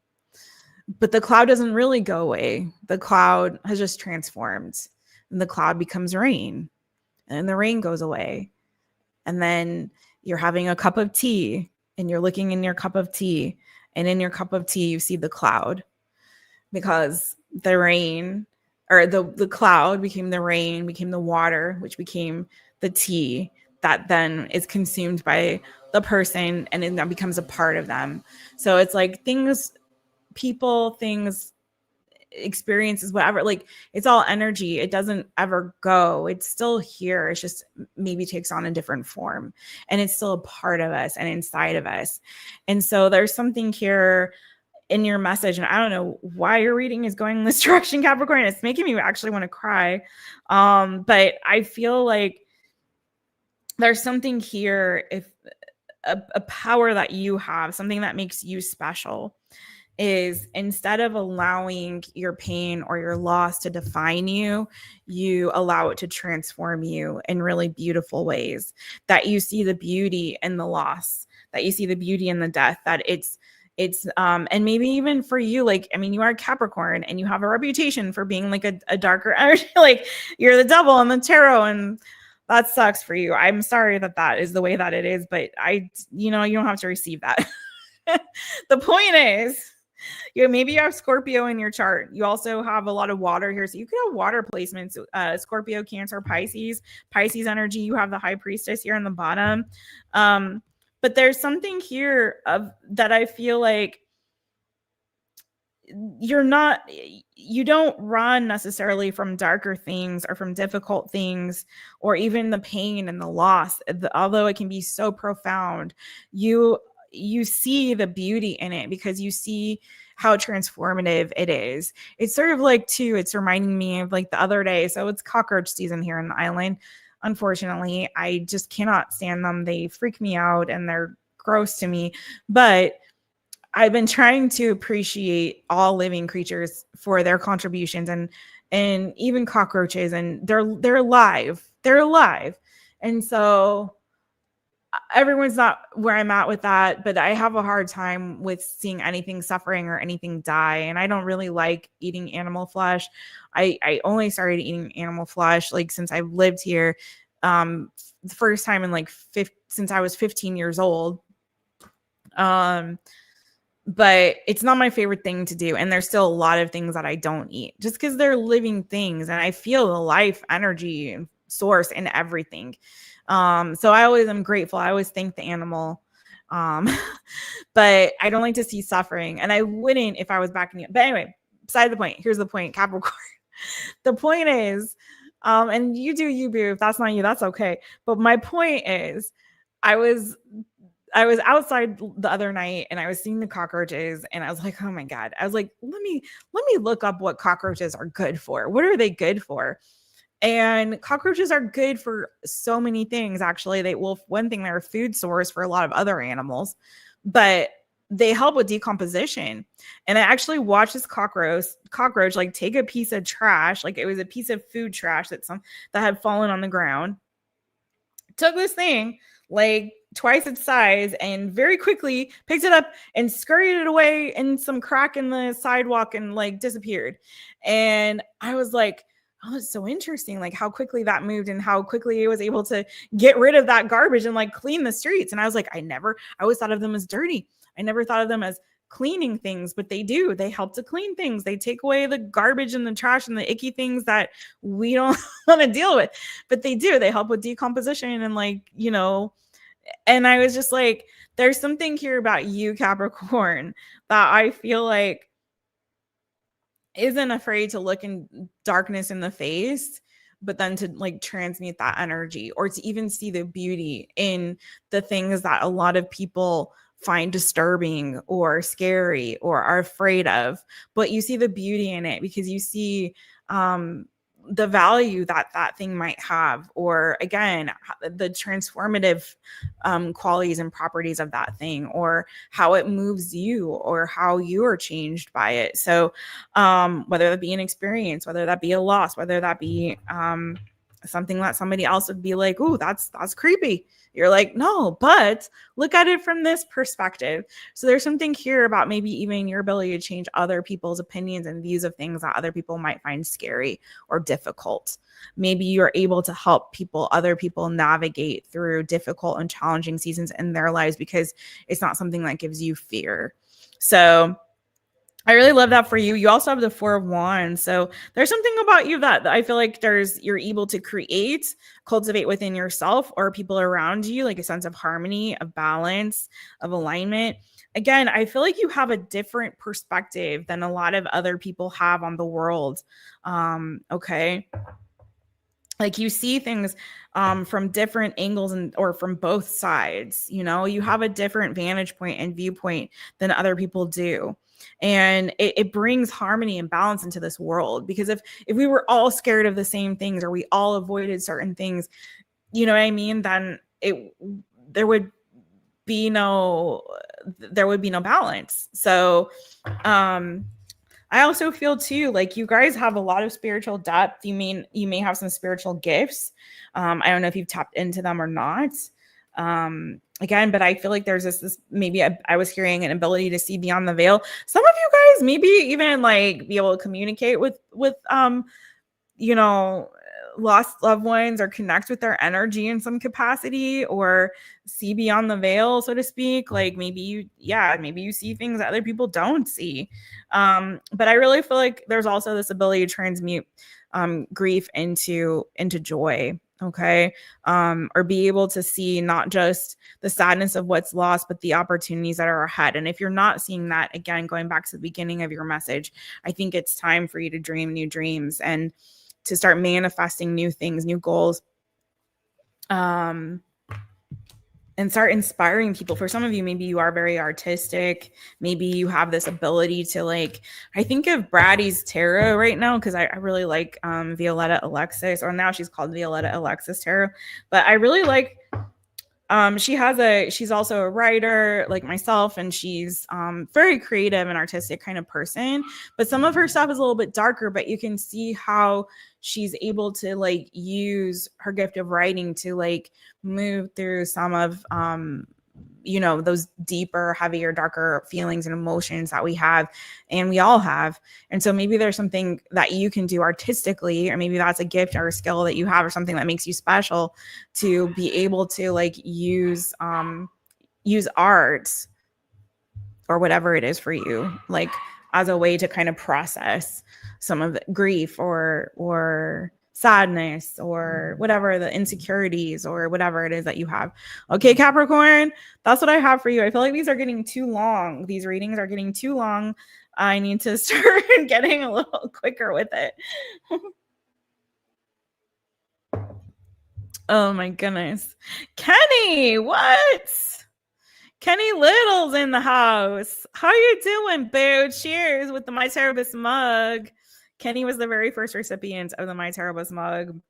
the cloud doesn't really go away. The cloud has just transformed, and the cloud becomes rain, and the rain goes away. And then you're having a cup of tea, and you're looking in your cup of tea, and in your cup of tea, you see the cloud, because the rain, or the cloud became the rain, became the water, which became the tea that then is consumed by the person, and then that becomes a part of them. So it's like things, people, things, experiences, whatever, like it's all energy. It doesn't ever go. It's still here. It's just maybe takes on a different form, and it's still a part of us and inside of us. And so there's something here in your message, and I don't know why your reading is going in this direction, Capricorn. It's making me actually want to cry. But I feel like there's something here, if a power that you have, something that makes you special, is instead of allowing your pain or your loss to define you, you allow it to transform you in really beautiful ways, that you see the beauty in the loss, that you see the beauty in the death, that it's and maybe even for you, like, I mean, you are a Capricorn and you have a reputation for being like a darker energy, like you're the devil in the tarot, and that sucks for you. I'm sorry that is the way that it is, but you don't have to receive that. The point is, maybe you have Scorpio in your chart. You also have a lot of water here. So you could have water placements, Scorpio, Cancer, Pisces energy. You have the High Priestess here in the bottom. But there's something here that I feel like you don't run necessarily from darker things or from difficult things, or even the pain and the loss, although it can be so profound. You see the beauty in it because you see how transformative it is. It's sort of like, too, it's reminding me of like the other day. So it's cockroach season here in the island. Unfortunately, I just cannot stand them. They freak me out and they're gross to me. But I've been trying to appreciate all living creatures for their contributions, and even cockroaches, and they're alive. They're alive. And so everyone's not where I'm at with that, but I have a hard time with seeing anything suffering or anything die. And I don't really like eating animal flesh. I only started eating animal flesh like since I've lived here. The first time in like since I was 15 years old. but it's not my favorite thing to do. And there's still a lot of things that I don't eat just because they're living things and I feel the life energy and source in everything. So I always am grateful. I always thank the animal. Um, but I don't like to see suffering, and I wouldn't if I was backing it. But anyway, beside the point, here's the point, Capricorn. The point is, and you do you, boo. If that's not you, that's okay. But my point is, I was outside the other night and I was seeing the cockroaches and I was like, oh my God. I was like, let me look up what cockroaches are good for. What are they good for? And cockroaches are good for so many things. Actually, one thing, they're a food source for a lot of other animals, but they help with decomposition. And I actually watched this cockroach like take a piece of trash, like it was a piece of food trash that had fallen on the ground, took this thing like twice its size and very quickly picked it up and scurried it away in some crack in the sidewalk and like disappeared. And I was like, oh, it's so interesting, like how quickly that moved and how quickly it was able to get rid of that garbage and like clean the streets. And I was like, I always thought of them as dirty. I never thought of them as cleaning things, but they help to clean things. They take away the garbage and the trash and the icky things that we don't want to deal with, but they help with decomposition and like, you know. And I was just like, there's something here about you, Capricorn, that I feel like isn't afraid to look in darkness in the face, but then to like transmute that energy, or to even see the beauty in the things that a lot of people find disturbing or scary or are afraid of, but you see the beauty in it because you see the value that thing might have, or again, the transformative qualities and properties of that thing, or how it moves you, or how you are changed by it. So whether that be an experience, whether that be a loss, whether that be something that somebody else would be like, ooh, that's creepy. You're like, no, but look at it from this perspective. So there's something here about maybe even your ability to change other people's opinions and views of things that other people might find scary or difficult. Maybe you're able to help other people navigate through difficult and challenging seasons in their lives because it's not something that gives you fear. So I really love that for you. You also have the 4 of Wands. So there's something about you that I feel like you're able to cultivate within yourself or people around you, like a sense of harmony, of balance, of alignment. Again, I feel like you have a different perspective than a lot of other people have on the world. Okay. Like you see things from different angles or from both sides. You know, you have a different vantage point and viewpoint than other people do. And it brings harmony and balance into this world, because if we were all scared of the same things, or we all avoided certain things, you know what I mean, then there would be no balance. So I also feel too, like you guys have a lot of spiritual depth. You may have some spiritual gifts. I don't know if you've tapped into them or not. Again, but I feel like there's this maybe I was hearing an ability to see beyond the veil. Some of you guys maybe even like be able to communicate with you know, lost loved ones, or connect with their energy in some capacity, or see beyond the veil, so to speak. Like maybe you see things that other people don't see. But I really feel like there's also this ability to transmute grief into joy. Okay. Or be able to see not just the sadness of what's lost, but the opportunities that are ahead. And if you're not seeing that, again, going back to the beginning of your message, I think it's time for you to dream new dreams and to start manifesting new things, new goals, and start inspiring people. For some of you, maybe you are very artistic. Maybe you have this ability to, like, I think of Brady's tarot right now, because I really like Violetta Alexis, or now she's called Violetta Alexis Tarot. But I really like, she's also a writer like myself, and she's very creative and artistic kind of person. But some of her stuff is a little bit darker, but you can see how she's able to like use her gift of writing to like move through some of you know, those deeper, heavier, darker feelings and emotions that we have, and we all have. And so maybe there's something that you can do artistically, or maybe that's a gift or a skill that you have, or something that makes you special, to be able to like use art or whatever it is for you, like as a way to kind of process some of the grief or sadness or whatever, the insecurities or whatever it is that you have. Okay, Capricorn, that's what I have for you. I feel like these are getting too long. These readings are getting too long. I need to start getting a little quicker with it. Oh my goodness. Kenny, what? Kenny Little's in the house. How you doing, boo? Cheers with the My Taropist mug. Kenny was the very first recipient of the My Taropist mug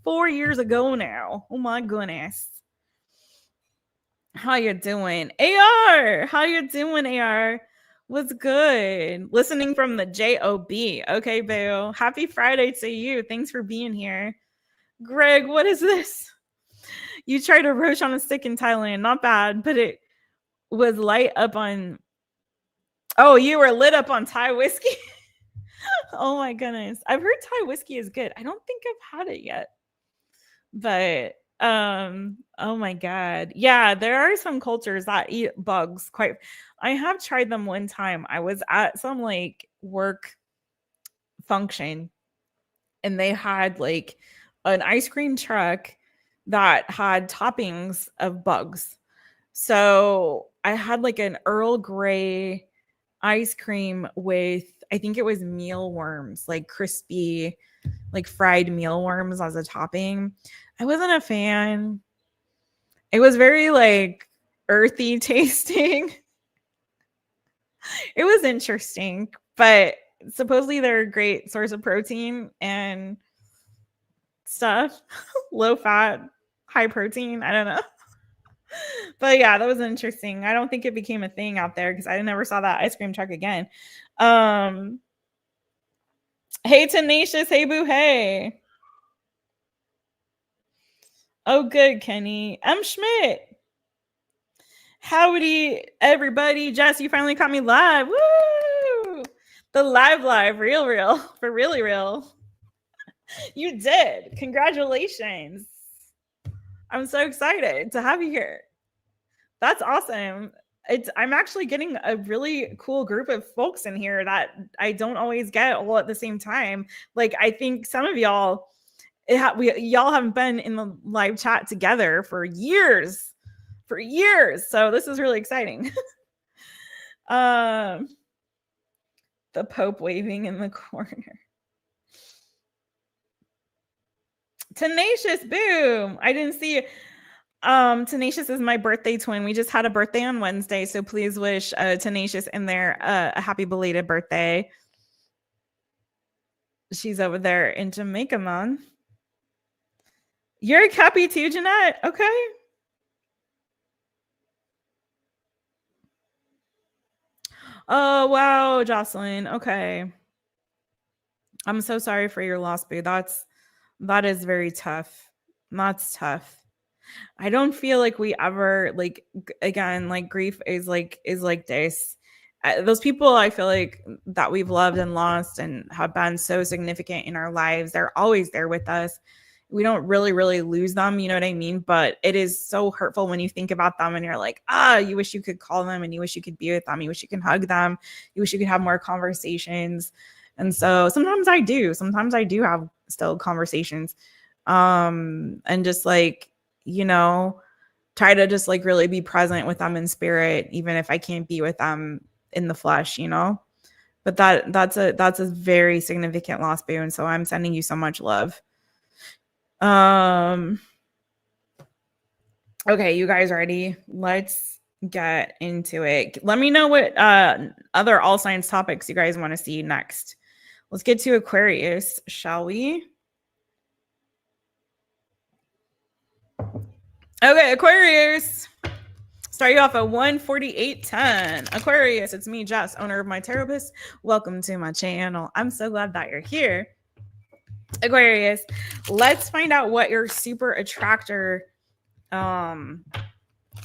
4 years ago now. Oh my goodness. How you doing? AR, how you doing, AR? What's good? Listening from the JOB. Okay, boo. Happy Friday to you. Thanks for being here. Greg, what is this? You tried a roach on a stick in Thailand. Not bad, but it was light up on. Oh, you were lit up on Thai whiskey. Oh my goodness. I've heard Thai whiskey is good. I don't think I've had it yet. But oh my god. Yeah, there are some cultures that eat bugs quite. I have tried them one time. I was at some like work function and they had like an ice cream truck that had toppings of bugs. So I had like an Earl Grey ice cream with, I think it was mealworms, like crispy, like fried mealworms as a topping. I wasn't a fan. It was very like earthy tasting. It was interesting, but supposedly they're a great source of protein and stuff. Low fat, high protein. I don't know. But yeah, that was interesting. I don't think it became a thing out there because I never saw that ice cream truck again. Hey, Tenacious. Hey, Boo. Hey. Oh, good, Kenny. M. Schmidt. Howdy, everybody. Jess, you finally caught me live. Woo! The live, real, for really real. You did. Congratulations. I'm so excited to have you here. That's awesome. I'm actually getting a really cool group of folks in here that I don't always get all at the same time. Like, I think some of y'all, y'all haven't been in the live chat together for years. So this is really exciting. The Pope waving in the corner. Tenacious, boom. I didn't see you. Tenacious is my birthday twin. We just had a birthday on Wednesday, so please wish Tenacious in there a happy belated birthday. She's over there in Jamaica, man. You're a Cappy too, Jeanette? Okay. Oh, wow, Jocelyn. Okay. I'm so sorry for your loss, boo. That is very tough. That's tough. I don't feel like we ever like again like grief is like this. Those people I feel like that we've loved and lost and have been so significant in our lives, they're always there with us. We don't really lose them, you know what I mean? But it is so hurtful when you think about them and you're like, you wish you could call them and you wish you could be with them. You wish you can hug them. You wish you could have more conversations. And so sometimes I do have still conversations. And just like, you know, try to just like really be present with them in spirit, even if I can't be with them in the flesh, you know. But that's a very significant loss, boo. And so I'm sending you so much love. Okay, you guys ready? Let's get into it. Let me know what other all signs topics you guys want to see next. Let's get to Aquarius, shall we? Okay, Aquarius. Start you off at 148.10. Aquarius, it's me, Jess, owner of My Taropist. Welcome to my channel. I'm so glad that you're here. Aquarius, let's find out what your super attractor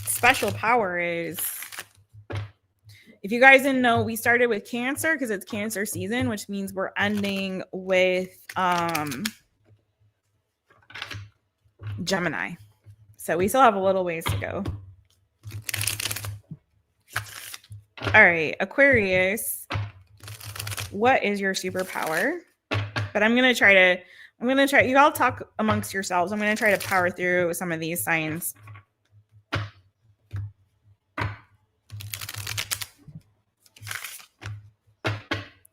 special power is. If you guys didn't know, we started with Cancer because it's Cancer season, which means we're ending with Gemini. So we still have a little ways to go. All right, Aquarius, what is your superpower? But I'm going to try, you all talk amongst yourselves. I'm going to try to power through some of these signs.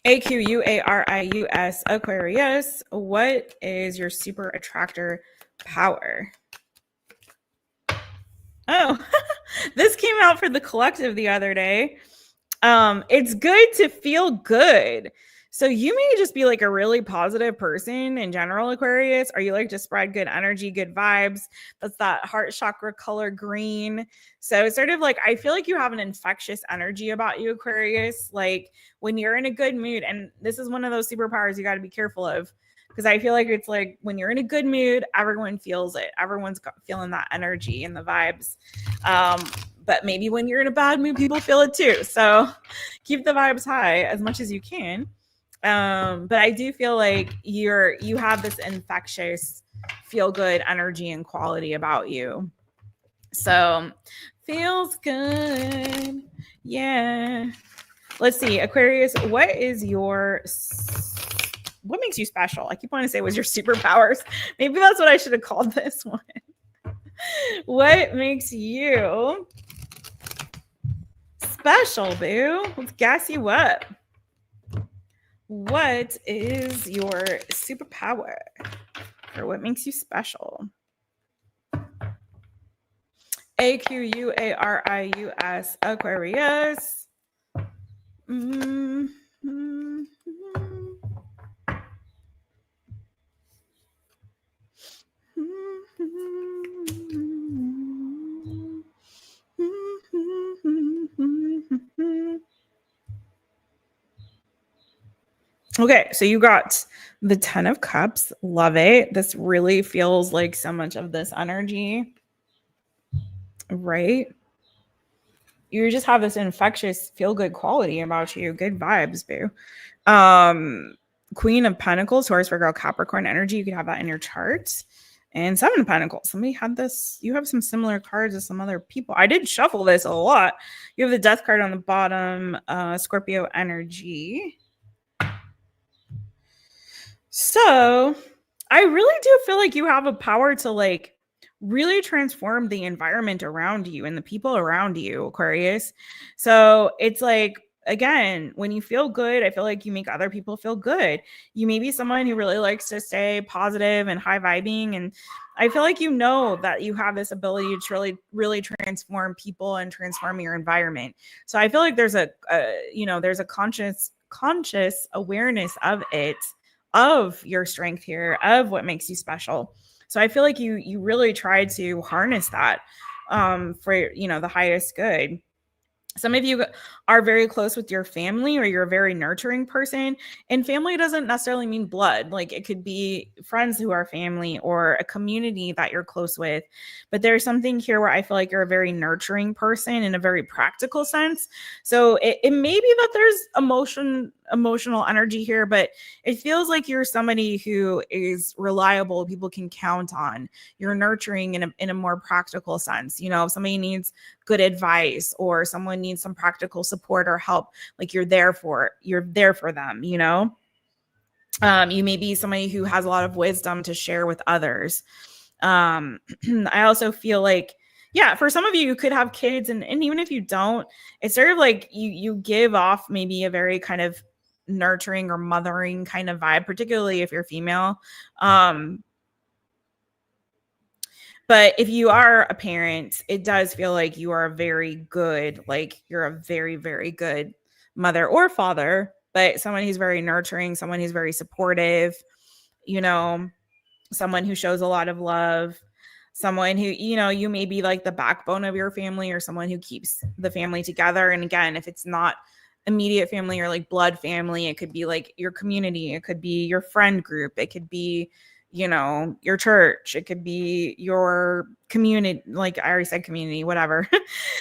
AQUARIUS, Aquarius, what is your super attractor power? Oh, this came out for the collective the other day. It's good to feel good. So you may just be like a really positive person in general, Aquarius, or you like to spread good energy, good vibes. That's that heart chakra color green. So it's sort of like, I feel like you have an infectious energy about you, Aquarius. Like when you're in a good mood, and this is one of those superpowers you got to be careful of, because I feel like it's like when you're in a good mood, everyone feels it. Everyone's feeling that energy and the vibes. But maybe when you're in a bad mood, people feel it too. So keep the vibes high as much as you can. But I do feel like you have this infectious, feel good energy and quality about you. So feels good. Yeah. Let's see, Aquarius, what makes you special? I keep wanting to say was your superpowers. Maybe that's what I should have called this one. What makes you special, boo? Let's gas you up. What is your superpower? Or what makes you special? AQUARIUS, Aquarius. Okay, so you got the 10 of Cups. Love it. This really feels like so much of this energy, right? You just have this infectious, feel-good quality about you. Good vibes, boo. Queen of Pentacles, Taurus, Virgo, Capricorn energy. You could have that in your chart. And 7 of Pentacles. Somebody had this. You have some similar cards as some other people. I did shuffle this a lot. You have the Death card on the bottom. Scorpio energy. So I really do feel like you have a power to like really transform the environment around you and the people around you, Aquarius. So it's like, again, when you feel good, I feel like you make other people feel good. You may be someone who really likes to stay positive and high vibing. And I feel like you know that you have this ability to really, really transform people and transform your environment. So I feel like there's there's a conscious awareness of it, of your strength here, of what makes you special. So I feel like you really try to harness that for the highest good. Some of you are very close with your family, or you're a very nurturing person. And family doesn't necessarily mean blood. Like it could be friends who are family, or a community that you're close with. But there's something here where I feel like you're a very nurturing person in a very practical sense. So it may be that there's emotional energy here, but it feels like you're somebody who is reliable, people can count on. You're nurturing in a more practical sense. If somebody needs good advice, or someone needs some practical support or help, like you're there for them. You may be somebody who has a lot of wisdom to share with others. I also feel like, for some of you, you could have kids, and even if you don't, it's sort of like you give off maybe a very kind of nurturing or mothering kind of vibe, particularly if you're female. But if you are a parent, it does feel like you are very good, like you're a very, very good mother or father, but someone who's very nurturing, someone who's very supportive, someone who shows a lot of love, someone who, you may be like the backbone of your family, or someone who keeps the family together. And again, if it's not immediate family or like blood family, it could be like your community, it could be your friend group, it could be your church, it could be your community, like I already said community, whatever.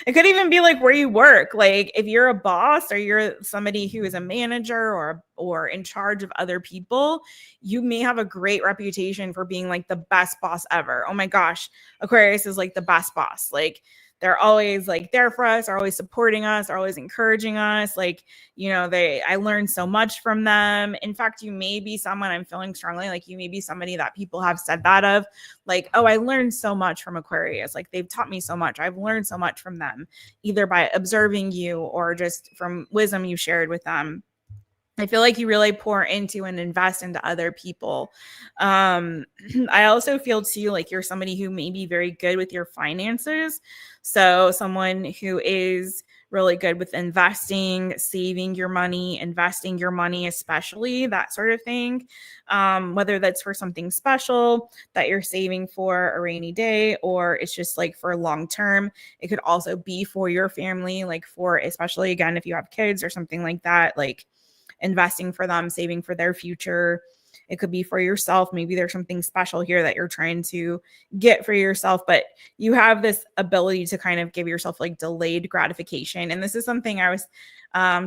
It could even be like where you work. Like if you're a boss, or you're somebody who is a manager or in charge of other people, you may have a great reputation for being like the best boss ever. Oh my gosh, Aquarius is like the best boss. Like they're always like there for us, are always supporting us, are always encouraging us. Like, you know, I learned so much from them. In fact, you may be someone, I'm feeling strongly like you may be somebody that people have said that of, like, oh, I learned so much from Aquarius. Like, they've taught me so much. I've learned so much from them, either by observing you or just from wisdom you shared with them. I feel like you really pour into and invest into other people. I also feel too like you're somebody who may be very good with your finances. So someone who is really good with investing, saving your money, investing your money, especially that sort of thing. Whether that's for something special that you're saving for a rainy day, or it's just like for long term. It could also be for your family, like for, especially again, if you have kids or something like that, like investing for them, saving for their future. It could be for yourself. Maybe there's something special here that you're trying to get for yourself, but you have this ability to kind of give yourself like delayed gratification. And this is something I was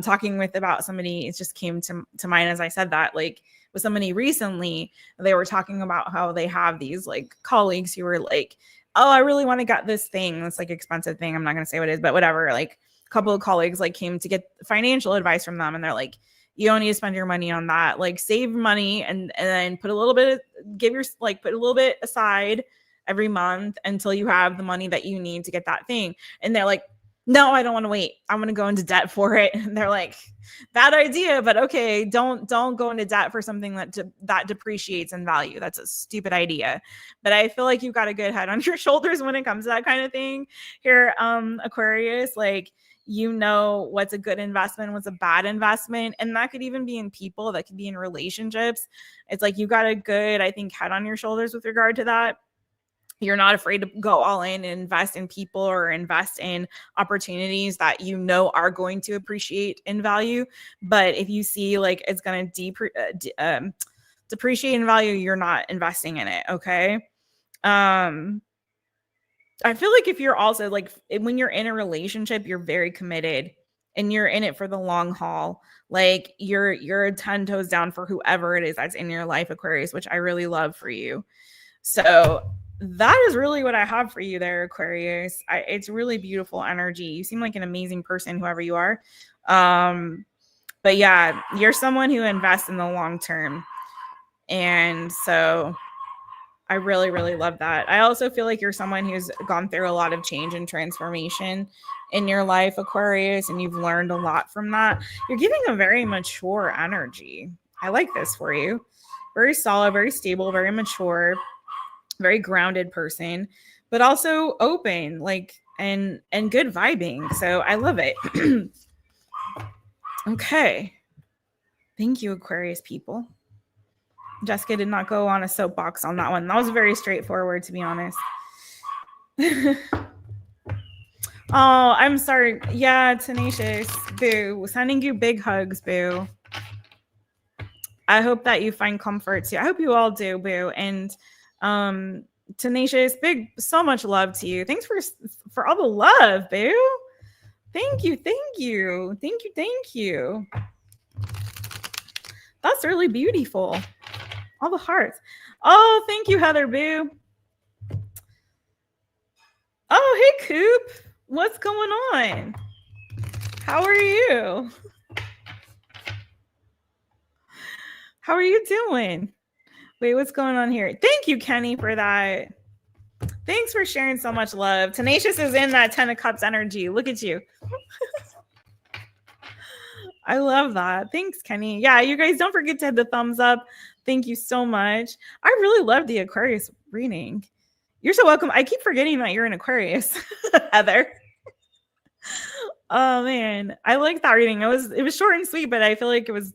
talking with about somebody. It just came to mind as I said that, like with somebody recently, they were talking about how they have these like colleagues who were like, oh, I really want to get this thing. This like expensive thing. I'm not going to say what it is, but whatever. Like a couple of colleagues like came to get financial advice from them. And they're like, you don't need to spend your money on that. Like save money and then put a little bit, put a little bit aside every month until you have the money that you need to get that thing. And they're like, no, I don't want to wait. I'm going to go into debt for it. And they're like, bad idea, but okay, don't go into debt for something that depreciates in value. That's a stupid idea. But I feel like you've got a good head on your shoulders when it comes to that kind of thing here, Aquarius. Like, you know what's a good investment, what's a bad investment. And that could even be in people, that could be in relationships. It's like you got a good, I think, head on your shoulders with regard to that. You're not afraid to go all in and invest in people or invest in opportunities that you know are going to appreciate in value. But if you see like it's going to depreciate in value, you're not investing in it. Okay. I feel like if you're also like, when you're in a relationship, you're very committed and you're in it for the long haul. Like you're 10 toes down for whoever it is that's in your life, Aquarius, which I really love for you. So that is really what I have for you there, Aquarius. It's really beautiful energy. You seem like an amazing person, whoever you are. But yeah, you're someone who invests in the long term. And so I really, really love that. I also feel like you're someone who's gone through a lot of change and transformation in your life, Aquarius, and you've learned a lot from that. You're giving a very mature energy. I like this for you. Very solid, very stable, very mature, very grounded person, but also open, like, and good vibing. So I love it. Okay. Thank you, Aquarius people. Jessica did not go on a soapbox on that one. That was very straightforward, to be honest. Oh, I'm sorry. Yeah, Tenacious. Boo. Sending you big hugs, Boo. I hope that you find comfort too. I hope you all do, Boo. And Tenacious, big, so much love to you. Thanks for all the love, Boo. Thank you. Thank you. Thank you. Thank you. That's really beautiful. All the hearts. Oh, thank you, Heather Boo. Oh, hey, Coop. What's going on? How are you? How are you doing? Wait, what's going on here? Thank you, Kenny, for that. Thanks for sharing so much love. Tenacious is in that 10 of Cups energy. Look at you. I love that. Thanks, Kenny. Yeah, you guys don't forget to hit the thumbs up. Thank you so much. I really love the Aquarius reading. You're so welcome. I keep forgetting that you're an Aquarius, Heather. Oh man, I like that reading. It was short and sweet, but I feel like it was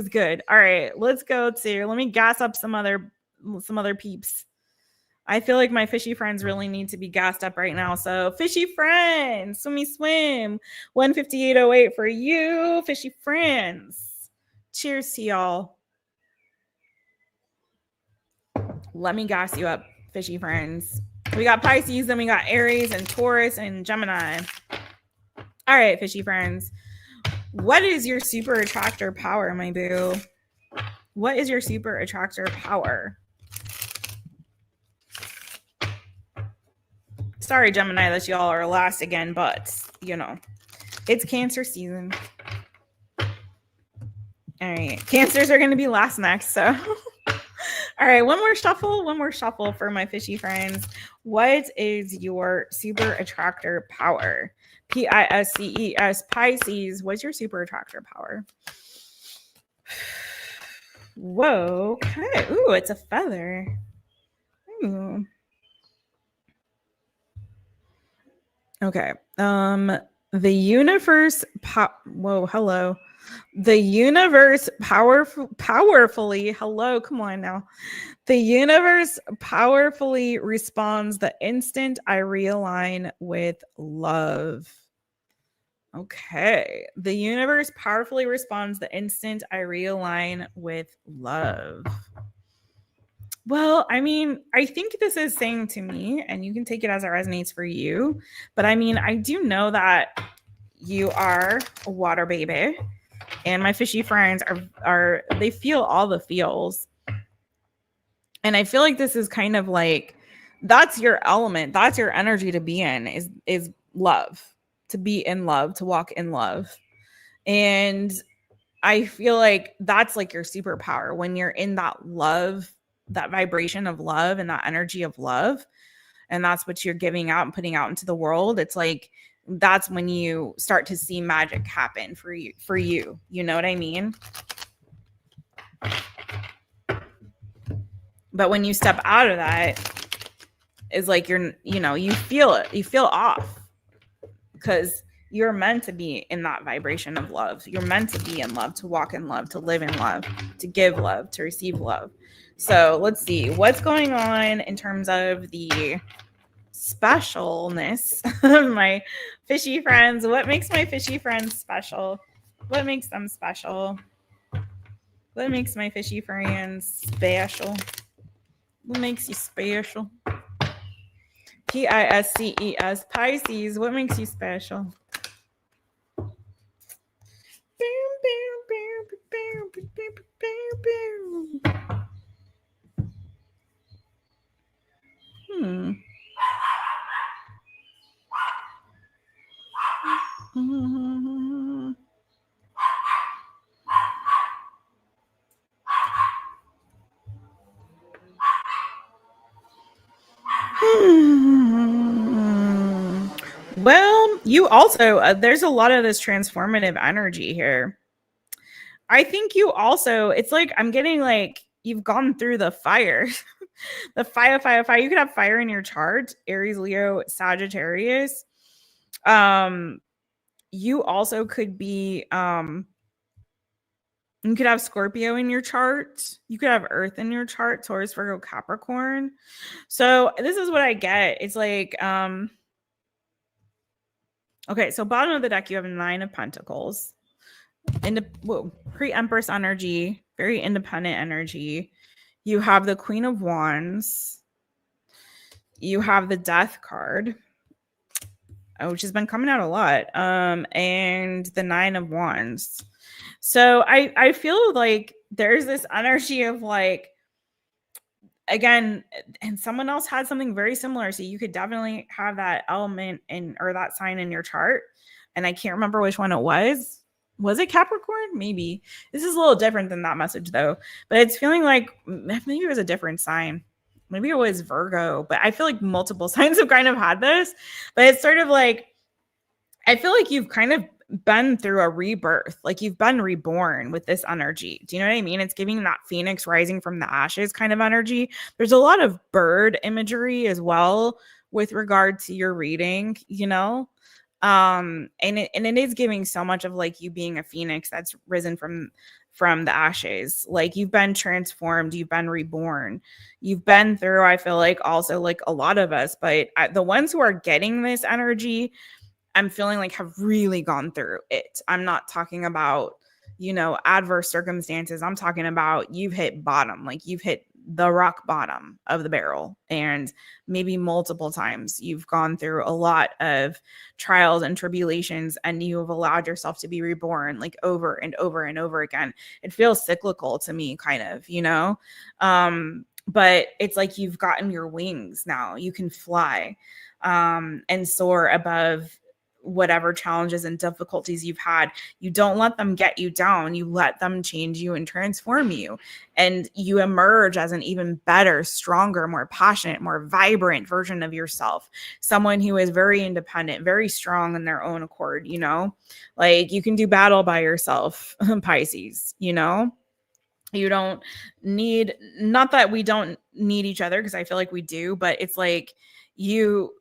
good. All right, let's go to, let me gas up some other peeps. I feel like my fishy friends really need to be gassed up right now. So fishy friends, swimmy swim. 158.08 for you, fishy friends. Cheers to y'all. Let me gas you up, fishy friends. We got Pisces, then we got Aries and Taurus and Gemini. All right, fishy friends. What is your super attractor power, my boo? What is your super attractor power? Sorry, Gemini, that y'all are last again, but, you know, it's Cancer season. All right. Cancers are going to be last next, so. All right, one more shuffle for my fishy friends. What is your super attractor power? PISCES, Pisces. What's your super attractor power? Whoa, okay. Ooh, it's a feather. Ooh. Okay. The universe whoa, hello. The universe powerfully, hello, come on now. The universe powerfully responds the instant I realign with love. Okay. The universe powerfully responds the instant I realign with love. Well, I mean, I think this is saying to me, and you can take it as it resonates for you, but I mean, I do know that you are a water baby, and my fishy friends are they feel all the feels. And I feel like this is kind of like, that's your element, that's your energy to be in, is love, to be in love, to walk in love. And I feel like that's like your superpower when you're in that love, that vibration of love and that energy of love. And that's what you're giving out and putting out into the world. It's like, that's when you start to see magic happen for you. You know what I mean? But when you step out of that, it's like you feel it. You feel off because you're meant to be in that vibration of love. You're meant to be in love, to walk in love, to live in love, to give love, to receive love. So let's see what's going on in terms of the specialness of my fishy friends. What makes my fishy friends special? What makes them special? What makes my fishy friends special? What makes you special? PISCES, Pisces. What makes you special? Well, you also, there's a lot of this transformative energy here. I think you also, it's like, I'm getting like, you've gone through the fire. The fire. You could have fire in your chart, Aries, Leo, Sagittarius. You also could be, you could have Scorpio in your chart. You could have Earth in your chart, Taurus, Virgo, Capricorn. So this is what I get. It's like, okay, so bottom of the deck, you have a 9 of Pentacles. Pre-Empress energy, very independent energy. You have the Queen of Wands. You have the Death card, which has been coming out a lot, and the 9 of Wands. So I feel like there's this energy of like, again, and someone else had something very similar. So you could definitely have that element or that sign in your chart. And I can't remember which one it was. Was it Capricorn? Maybe. This is a little different than that message though. But it's feeling like maybe it was a different sign. Maybe it was Virgo. But I feel like multiple signs have kind of had this. But it's sort of like, I feel like you've kind of been through a rebirth, like you've been reborn with this energy. Do you know what I mean? It's giving that phoenix rising from the ashes kind of energy. There's a lot of bird imagery as well with regard to your reading, you know? And it is giving so much of like you being a phoenix that's risen from the ashes. Like you've been transformed, you've been reborn, you've been through, I feel like also like a lot of us, but the ones who are getting this energy, I'm feeling like have really gone through it. I'm not talking about, adverse circumstances. I'm talking about you've hit bottom, like you've hit the rock bottom of the barrel. And maybe multiple times you've gone through a lot of trials and tribulations and you have allowed yourself to be reborn like over and over and over again. It feels cyclical to me kind of, but it's like you've gotten your wings now. You can fly and soar above whatever challenges and difficulties you've had. You don't let them get you down. You let them change you and transform you. And you emerge as an even better, stronger, more passionate, more vibrant version of yourself. Someone who is very independent, very strong in their own accord, you know? Like you can do battle by yourself, Pisces, you know? You don't need, not that we don't need each other, because I feel like we do, but it's like you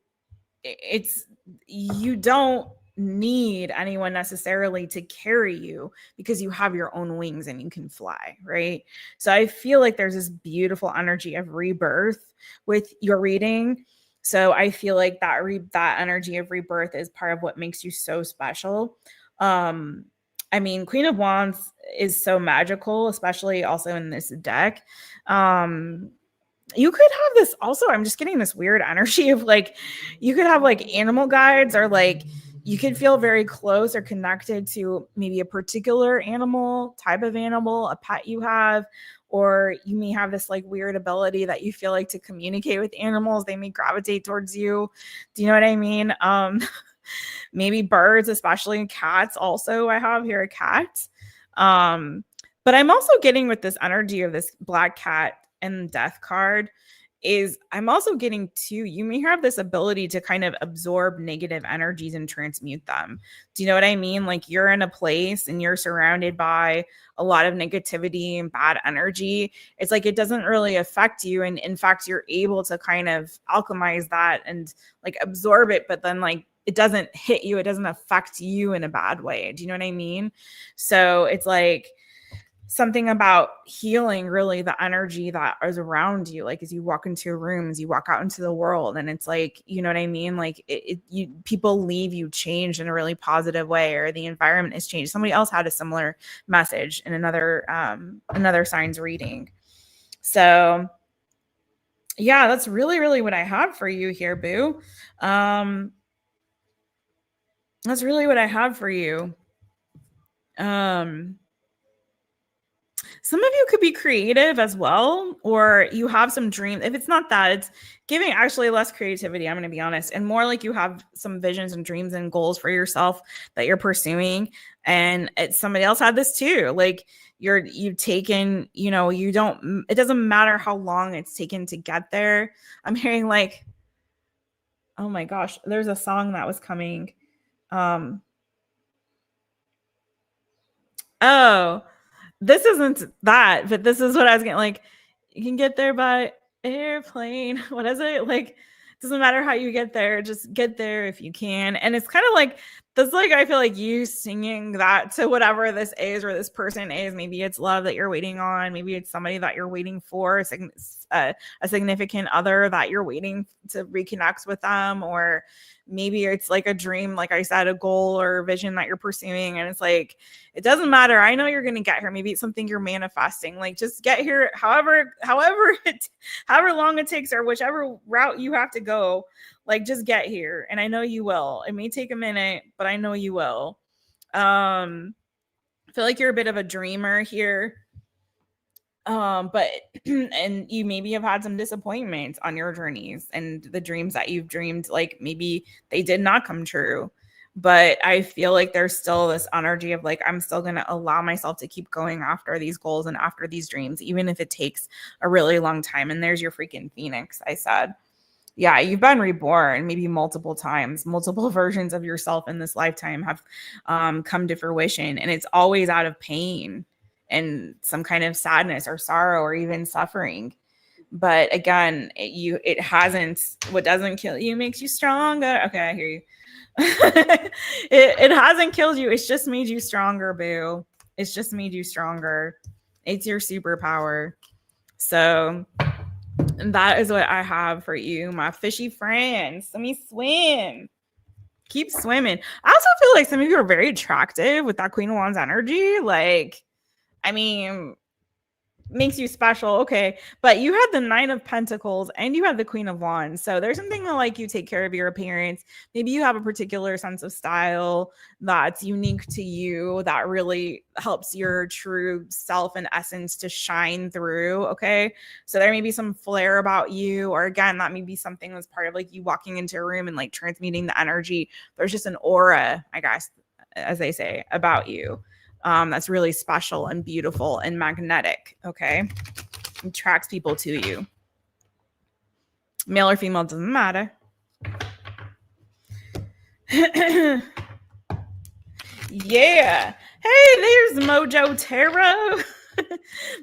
don't need anyone necessarily to carry you, because you have your own wings and you can fly, right? So I feel like there's this beautiful energy of rebirth with your reading. So I feel like that energy of rebirth is part of what makes you so special. I mean, Queen of Wands is so magical, especially also in this deck. You could have this also, I'm just getting this weird energy of like, you could have like animal guides, or like you could feel very close or connected to maybe a particular animal, type of animal, a pet you have, or you may have this like weird ability that you feel like to communicate with animals. They may gravitate towards you. Do you know what I mean? Maybe birds, especially cats. Also, I have here a cat. But I'm also getting with this energy of this black cat and death card is I'm also getting too, you may have this ability to kind of absorb negative energies and transmute them. Do you know what I mean? Like you're in a place and you're surrounded by a lot of negativity and bad energy. It's like it doesn't really affect you. And in fact, you're able to kind of alchemize that and like absorb it, but then like it doesn't hit you. It doesn't affect you in a bad way. Do you know what I mean? So it's like something about healing really the energy that is around you. Like as you walk into a room, as you walk out into the world, and it's like, you know what I mean? Like people leave you changed in a really positive way, or the environment is changed. Somebody else had a similar message in another sign's reading. So yeah, that's really, really what I have for you here, boo. That's really what I have for you. Some of you could be creative as well, or you have some dreams. If it's not that, it's giving actually less creativity, I'm going to be honest, and more like you have some visions and dreams and goals for yourself that you're pursuing. And somebody else had this too. Like you've taken, you know, it doesn't matter how long it's taken to get there. I'm hearing like, oh my gosh, there's a song that was coming. Oh, this isn't that, but this is what I was getting. Like, you can get there by airplane. What is it? Like, doesn't matter how you get there, just get there if you can. And it's kind of like that's like I feel like you singing that to whatever this is or this person is. Maybe it's love that you're waiting on. Maybe it's somebody that you're waiting for, a significant other that you're waiting to reconnect with them, or maybe it's like a dream, like I said, a goal or a vision that you're pursuing. And it's like, it doesn't matter. I know you're going to get here. Maybe it's something you're manifesting. Like just get here, however long it takes, or whichever route you have to go, like just get here. And I know you will. It may take a minute, but I know you will. I feel like you're a bit of a dreamer here. But and you maybe have had some disappointments on your journeys, and the dreams that you've dreamed, like maybe they did not come true. But I feel like there's still this energy of like, I'm still going to allow myself to keep going after these goals and after these dreams, even if it takes a really long time. And there's your freaking Phoenix, I said. Yeah, you've been reborn maybe multiple times. Multiple versions of yourself in this lifetime have come to fruition. And it's always out of pain and some kind of sadness or sorrow or even suffering. But again, it hasn't, what doesn't kill you makes you stronger. Okay, I hear you. It hasn't killed you. It's just made you stronger, boo. It's just made you stronger. It's your superpower. So that is what I have for you, my fishy friends. Let me swim. Keep swimming. I also feel like some of you are very attractive with that Queen of Wands energy. Like, I mean, makes you special. Okay. But you had the Nine of Pentacles and you had the Queen of Wands. So there's something that like you take care of your appearance. Maybe you have a particular sense of style that's unique to you that really helps your true self and essence to shine through. Okay. So there may be some flair about you, or again, that may be something that's part of like you walking into a room and like transmuting the energy. There's just an aura, I guess, as they say, about you. That's really special and beautiful and magnetic. Okay. It attracts people to you. Male or female, doesn't matter. Yeah. Hey, there's Mojo Tarot.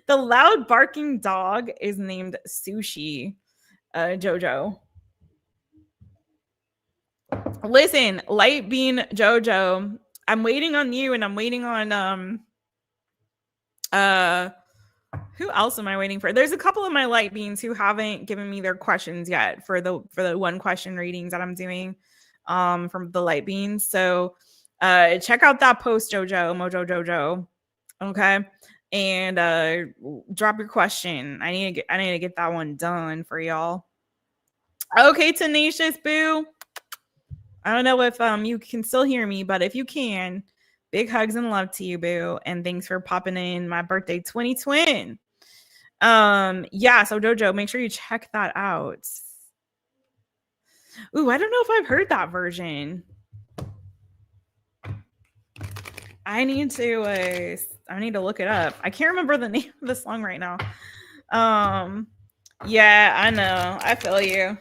The loud barking dog is named Sushi. Jojo. Listen, Light Bean Jojo, I'm waiting on you, and I'm waiting on who else am I waiting for? There's a couple of my light beans who haven't given me their questions yet for the one question readings that I'm doing from the light beans. So check out that post, Mojo Jojo. Okay. And drop your question. I need to get that one done for y'all. Okay, Tenacious Boo. I don't know if you can still hear me, but if you can, big hugs and love to you, boo. And thanks for popping in my birthday 2020. Yeah, so Jojo, make sure you check that out. Ooh, I don't know if I've heard that version. I need to look it up. I can't remember the name of the song right now. Yeah, I know. I feel you.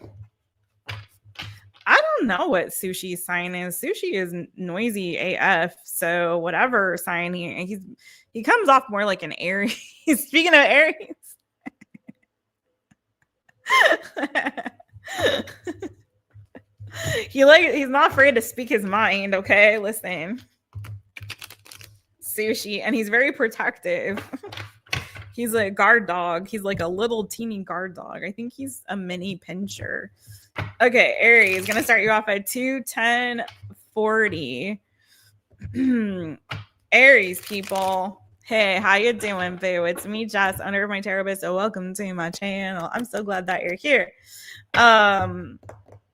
I don't know what Sushi's sign is. Sushi is noisy AF. So whatever sign he comes off more like an Aries. Speaking of Aries. He's not afraid to speak his mind. Okay, listen. Sushi, and he's very protective. He's a guard dog. He's like a little teeny guard dog. I think he's a mini pinscher. Okay, Aries, gonna start you off at 21040. Aries people, hey, how you doing, boo? It's me, Jess, owner of mytaropist. So welcome to my channel. I'm so glad that you're here.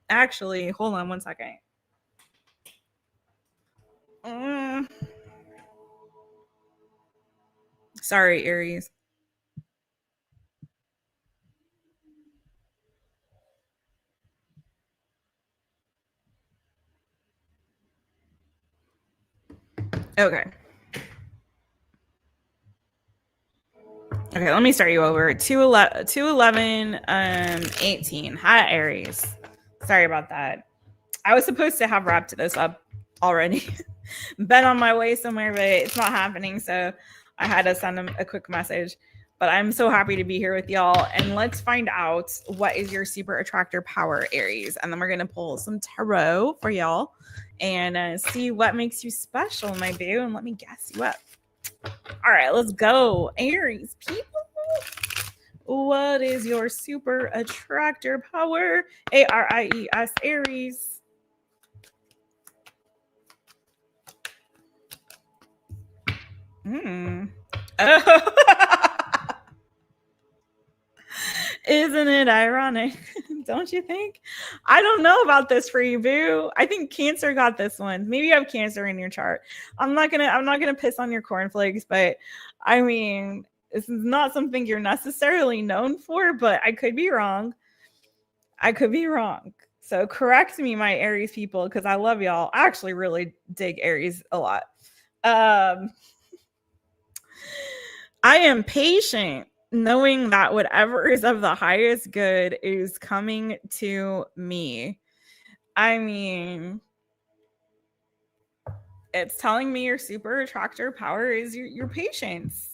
Actually, hold on one second. Sorry, Aries. Okay. Okay, let me start you over. 211 18. Hi, Aries. Sorry about that. I was supposed to have wrapped this up already. Been on my way somewhere, but it's not happening. So I had to send him a quick message. But I'm so happy to be here with y'all. And let's find out what is your super attractor power, Aries. And then we're going to pull some tarot for y'all and see what makes you special, my boo. And let me gas you up. All right, let's go. Aries people. What is your super attractor power? ARIES, Aries. Oh. Isn't it ironic? Don't you think? I don't know about this for you, boo. I think Cancer got this one. Maybe you have Cancer in your chart. I'm not gonna piss on your cornflakes, but I mean, this is not something you're necessarily known for, but I could be wrong. I could be wrong. So correct me, my Aries people, because I love y'all. I actually really dig Aries a lot. I am patient, knowing that whatever is of the highest good is coming to me. I mean, it's telling me your super attractor power is your patience.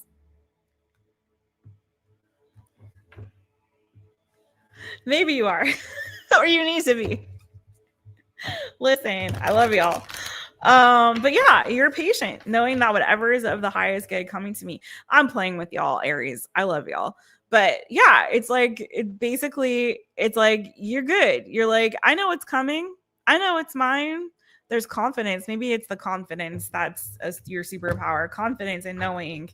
Maybe you are, or you need to be. Listen, I love y'all. But yeah, you're patient, knowing that whatever is of the highest good coming to me. I'm playing with y'all, Aries. I love y'all. But yeah, it's like, it's like you're good. You're like, I know it's coming. I know it's mine. There's confidence. Maybe it's the confidence that's your superpower. Confidence in knowing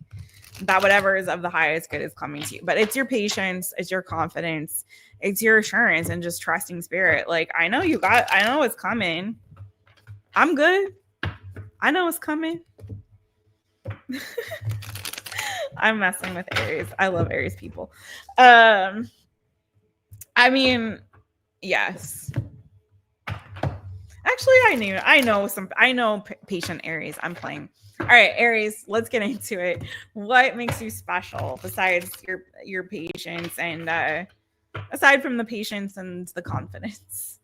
that whatever is of the highest good is coming to you. But it's your patience, it's your confidence, it's your assurance, and just trusting spirit. Like, I know it's coming. I'm good. I know it's coming. I'm messing with Aries. I love Aries people. I mean, yes. Actually, I know patient Aries. I'm playing. All right, Aries, let's get into it. What makes you special besides your patience and aside from the patience and the confidence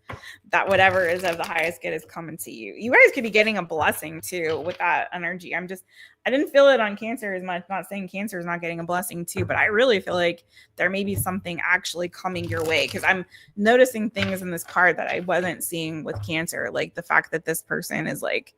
that whatever is of the highest good is coming to you? You guys could be getting a blessing too with that energy. I didn't feel it on Cancer as much. Not saying Cancer is not getting a blessing too, but I really feel like there may be something actually coming your way, because I'm noticing things in this card that I wasn't seeing with Cancer, like the fact that this person is like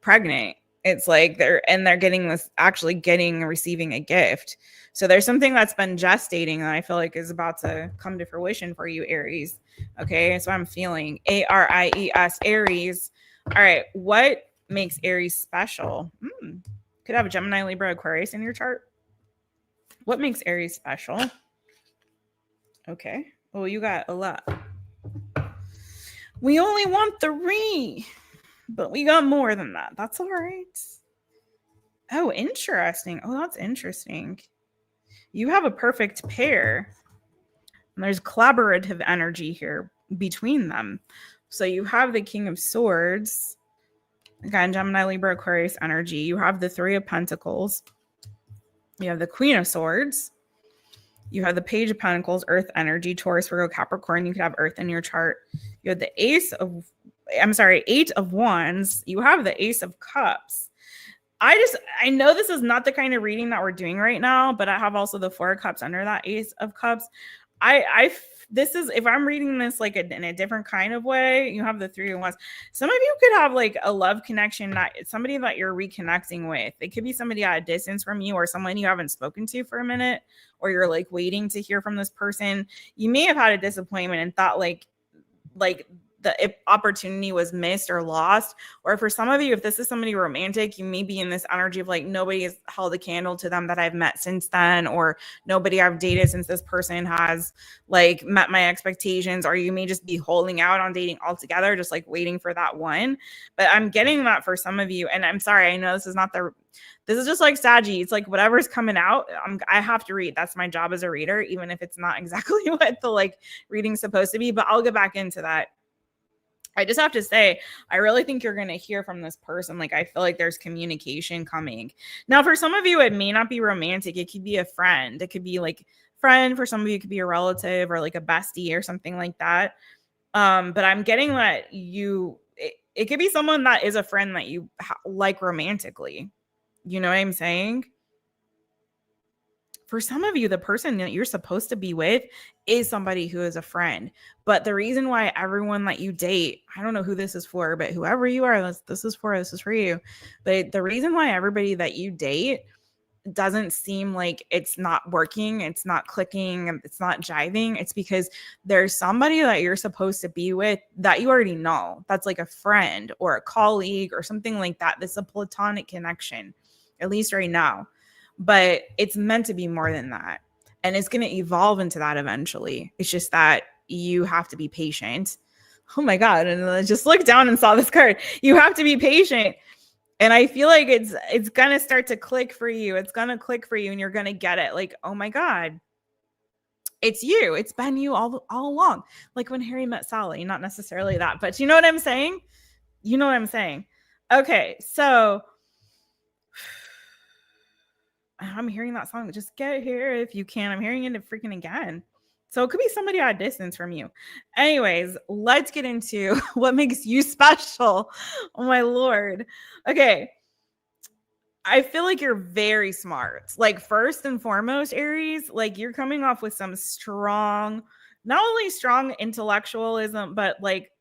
pregnant. It's like they're receiving a gift. So there's something that's been gestating that I feel like is about to come to fruition for you, Aries. Okay, so I'm feeling ARIES, Aries. All right, what makes Aries special? Could have a Gemini, Libra, Aquarius in your chart. What makes Aries special? Okay, well, you got a lot. We only want 3. But we got more than that. That's all right. Oh, interesting. Oh, that's interesting. You have a perfect pair. And there's collaborative energy here between them. So you have the King of Swords. Again, Gemini, Libra, Aquarius energy. You have the 3 of Pentacles. You have the Queen of Swords. You have the Page of Pentacles, Earth energy, Taurus, Virgo, Capricorn. You could have Earth in your chart. You have the 8 of Wands. You have the Ace of Cups. I know this is not the kind of reading that we're doing right now, but I have also the 4 of Cups under that Ace of Cups. This is, if I'm reading this like in a different kind of way, you have the 3 of Wands. Some of you could have like a love connection, not somebody that you're reconnecting with. It could be somebody at a distance from you, or someone you haven't spoken to for a minute, or you're like waiting to hear from this person. You may have had a disappointment and thought like the opportunity was missed or lost. Or for some of you, if this is somebody romantic, you may be in this energy of like, nobody has held a candle to them that I've met since then, or nobody I've dated since this person has like met my expectations. Or you may just be holding out on dating altogether, just like waiting for that one. But I'm getting that for some of you. And I'm sorry, I know this is just like Saggy. It's like whatever's coming out, I have to read. That's my job as a reader, even if it's not exactly what the like reading's supposed to be. But I'll get back into that. I just have to say, I really think you're going to hear from this person. Like, I feel like there's communication coming. Now, for some of you, it may not be romantic. It could be a friend. It could be like friend. For some of you, it could be a relative or like a bestie or something like that. But I'm getting that it could be someone that is a friend that you like romantically. You know what I'm saying? For some of you, the person that you're supposed to be with is somebody who is a friend. But the reason why everyone that you date, I don't know who this is for, but whoever you are, this is for you. But the reason why everybody that you date doesn't seem like it's not working, it's not clicking, it's not jiving, it's because there's somebody that you're supposed to be with that you already know. That's like a friend or a colleague or something like that. This is a platonic connection, at least right now. But it's meant to be more than that. And it's going to evolve into that eventually. It's just that you have to be patient. Oh my God. And I just looked down and saw this card. You have to be patient. And I feel like it's going to start to click for you. It's going to click for you and you're going to get it. Like, oh my God, it's you. It's been you all along. Like when Harry met Sally, not necessarily that, but you know what I'm saying? You know what I'm saying? Okay. So I'm hearing that song. Just get here if you can. I'm hearing it freaking again. So it could be somebody at a distance from you. Anyways, let's get into what makes you special. Oh my Lord. Okay. I feel like you're very smart. Like first and foremost, Aries, like you're coming off with some strong, not only strong intellectualism, but like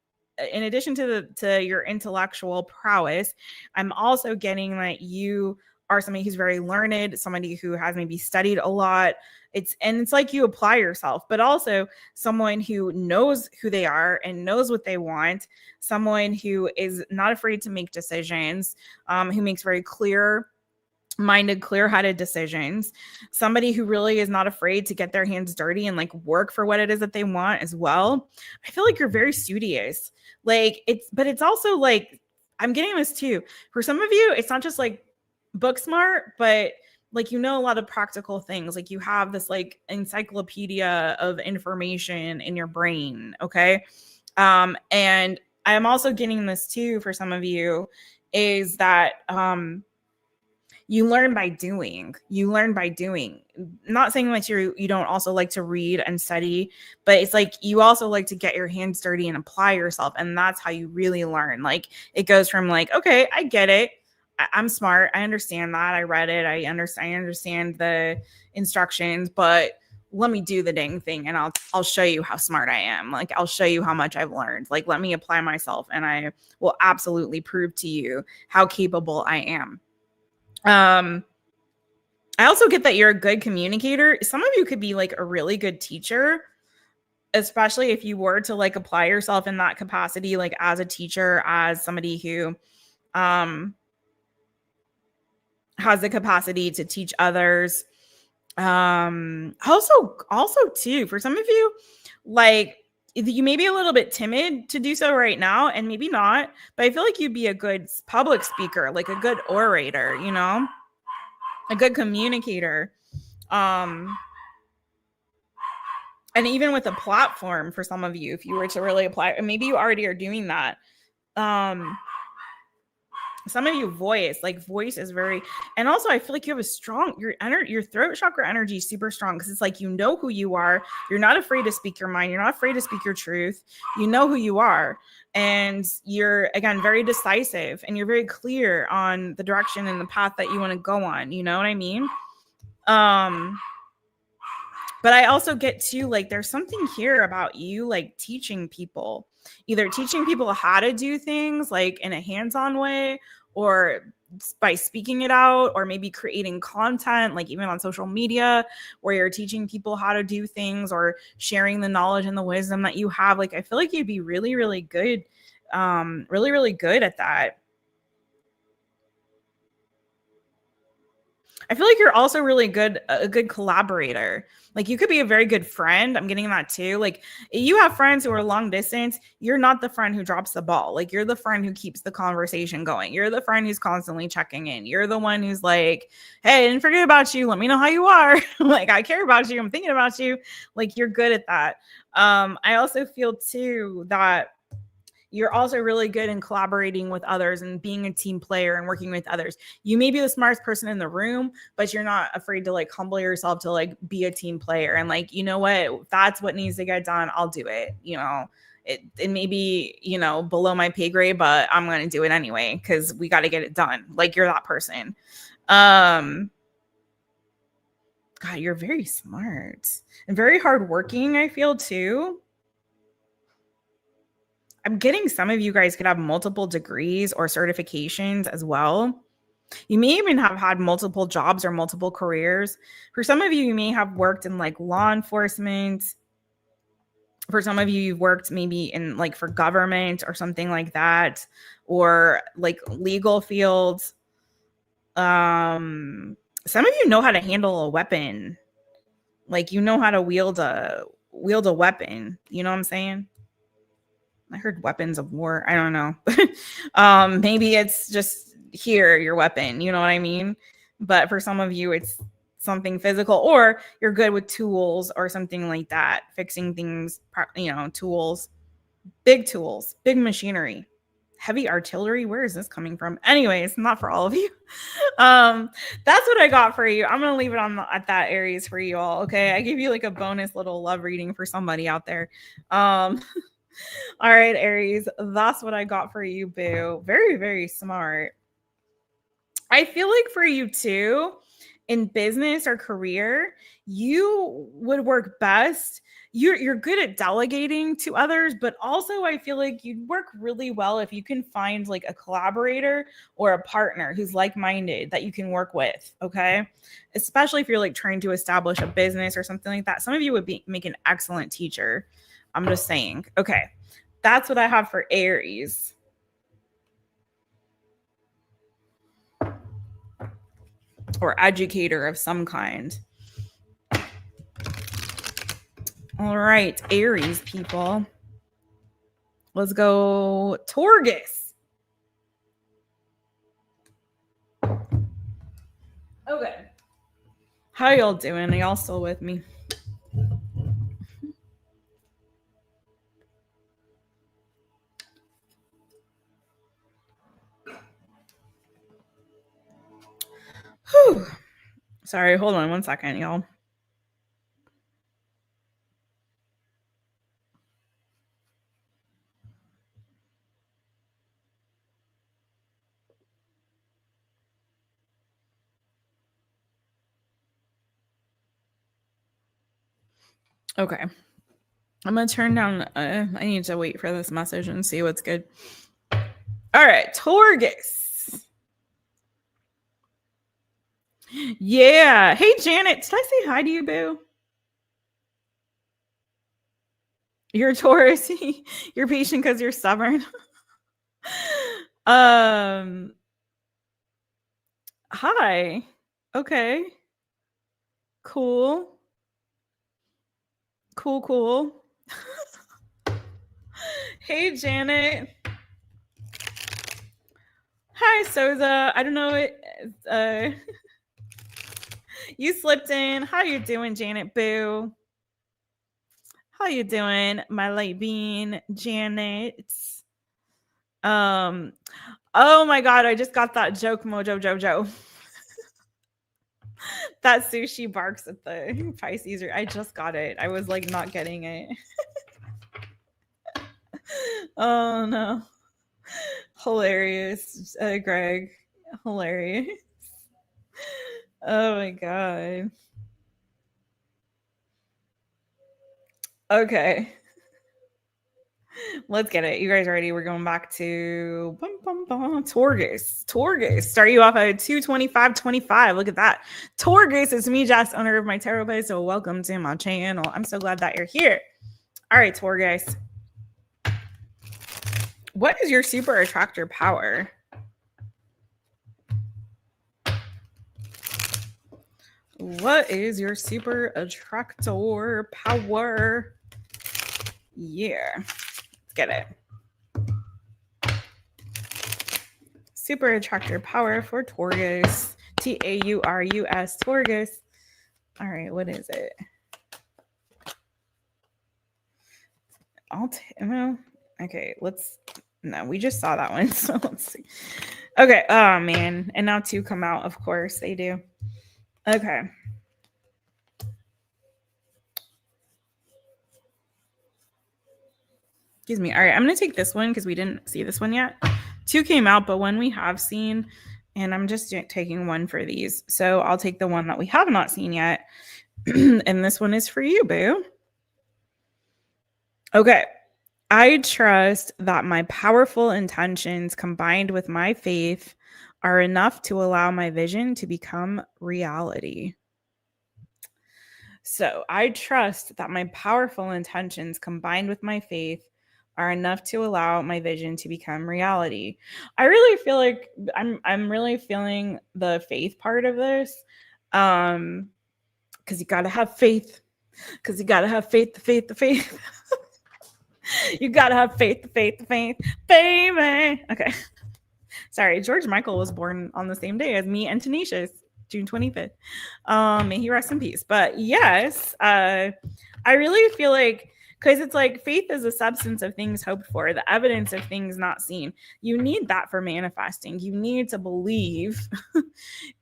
in addition to your intellectual prowess, I'm also getting that you are somebody who's very learned, somebody who has maybe studied a lot. It's like you apply yourself, but also someone who knows who they are and knows what they want, someone who is not afraid to make decisions, who makes very clear-minded, clear-headed decisions, somebody who really is not afraid to get their hands dirty and like work for what it is that they want as well. I feel like you're very studious. Like but it's also like, I'm getting this too. For some of you, it's not just like book smart, but like, you know, a lot of practical things. Like you have this like encyclopedia of information in your brain. Okay. And I'm also getting this too for some of you, is that you learn by doing. You learn by doing. Not saying that you don't also like to read and study, but it's like you also like to get your hands dirty and apply yourself. And that's how you really learn. Like it goes from like, okay, I get it. I'm smart. I understand that. I read it. I understand the instructions, but let me do the dang thing and I'll show you how smart I am. Like I'll show you how much I've learned. Like let me apply myself and I will absolutely prove to you how capable I am. I also get that you're a good communicator. Some of you could be like a really good teacher, especially if you were to like apply yourself in that capacity, like as a teacher, as somebody who has the capacity to teach others. Also too, for some of you, like you may be a little bit timid to do so right now, and maybe not, but I feel like you'd be a good public speaker, like a good orator, you know, a good communicator. And even with a platform for some of you, if you were to really apply, and maybe you already are doing that. Some of you voice is very, and also I feel like you have a strong, your throat chakra energy is super strong, because it's like, you know who you are. You're not afraid to speak your mind. You're not afraid to speak your truth. You know who you are. And you're, again, very decisive, and you're very clear on the direction and the path that you want to go on. You know what I mean? But I also get to like, there's something here about you, like teaching people, either teaching people how to do things like in a hands-on way, or by speaking it out, or maybe creating content, like even on social media, where you're teaching people how to do things or sharing the knowledge and the wisdom that you have. Like, I feel like you'd be really, really good, really, really good at that. I feel like you're also really good, a good collaborator. Like you could be a very good friend. I'm getting that too. Like you have friends who are long distance. You're not the friend who drops the ball. Like you're the friend who keeps the conversation going. You're the friend who's constantly checking in. You're the one who's like, hey, I didn't forget about you. Let me know how you are. Like I care about you. I'm thinking about you. Like you're good at that. I also feel too that you're also really good in collaborating with others and being a team player and working with others. You may be the smartest person in the room, but you're not afraid to like humble yourself to like be a team player. And like, you know what, if that's what needs to get done, I'll do it. You know, it may be, you know, below my pay grade, but I'm going to do it anyway, because we got to get it done. Like you're that person. God, you're very smart and very hardworking, I feel too. I'm getting some of you guys could have multiple degrees or certifications as well. You may even have had multiple jobs or multiple careers. For some of you, you may have worked in like law enforcement. For some of you, you've worked maybe in like for government or something like that, or like legal fields. Some of you know how to handle a weapon. Like you know how to wield a weapon. You know what I'm saying? I heard weapons of war. I don't know. Maybe it's just here, your weapon. You know what I mean? But for some of you, it's something physical, or you're good with tools or something like that. Fixing things, you know, tools, big machinery, heavy artillery. Where is this coming from? Anyways, not for all of you. That's what I got for you. I'm going to leave it at that Aries for you all. Okay. I gave you like a bonus little love reading for somebody out there. All right, Aries, that's what I got for you, boo. Very, very smart. I feel like for you too, in business or career, you would work best. You're good at delegating to others, but also I feel like you'd work really well if you can find like a collaborator or a partner who's like-minded that you can work with, okay? Especially if you're like trying to establish a business or something like that. Some of you would make an excellent teacher. I'm just saying. Okay. That's what I have for Aries. Or educator of some kind. All right, Aries people. Let's go Taurus. Okay. How y'all doing? Are y'all still with me? Whew. Sorry, hold on one second, y'all. Okay. I'm going to turn down. I need to wait for this message and see what's good. All right. Taurus. Yeah. Hey, Janet. Did I say hi to you, boo? You're a Taurus. You're patient because you're stubborn. Hi. Okay. Cool. Cool. Hey, Janet. Hi, Soza. I don't know. You slipped in. How you doing, Janet Boo? How you doing, my light bean, Janet? Oh my God, I just got that joke, Mojo Jojo. That sushi barks at the Pisces. I just got it. I was like not getting it. Oh no. Hilarious, Greg. Hilarious. Oh my God. Okay. Let's get it. You guys ready? We're going back to Taurus. Start you off at 225.25. Look at that. Taurus is me, Jess, owner of mytaropist. So welcome to my channel. I'm so glad that you're here. All right, Taurus. What is your super attractor power? What is your super attractor power? Yeah. Let's get it. Super attractor power for Taurus. Taurus. Taurus. All right, what is it? Okay, no, we just saw that one. So let's see. Okay. Oh man. And now 2 come out. Of course they do. Okay. Excuse me. All right. I'm going to take this one because we didn't see this one yet. 2 came out, but one we have seen. And I'm just taking one for these. So I'll take the one that we have not seen yet. And this one is for you, boo. Okay. I trust that my powerful intentions combined with my faith are enough to allow my vision to become reality. So I trust that my powerful intentions combined with my faith are enough to allow my vision to become reality. I really feel like I'm really feeling the faith part of this. Because you gotta have faith. Because you gotta have faith, the faith. You gotta have faith, baby. Okay. Sorry, George Michael was born on the same day as me and Tenacious, June 25th. May he rest in peace. But yes, I really feel like, because it's like faith is a substance of things hoped for, the evidence of things not seen. You need that for manifesting. You need to believe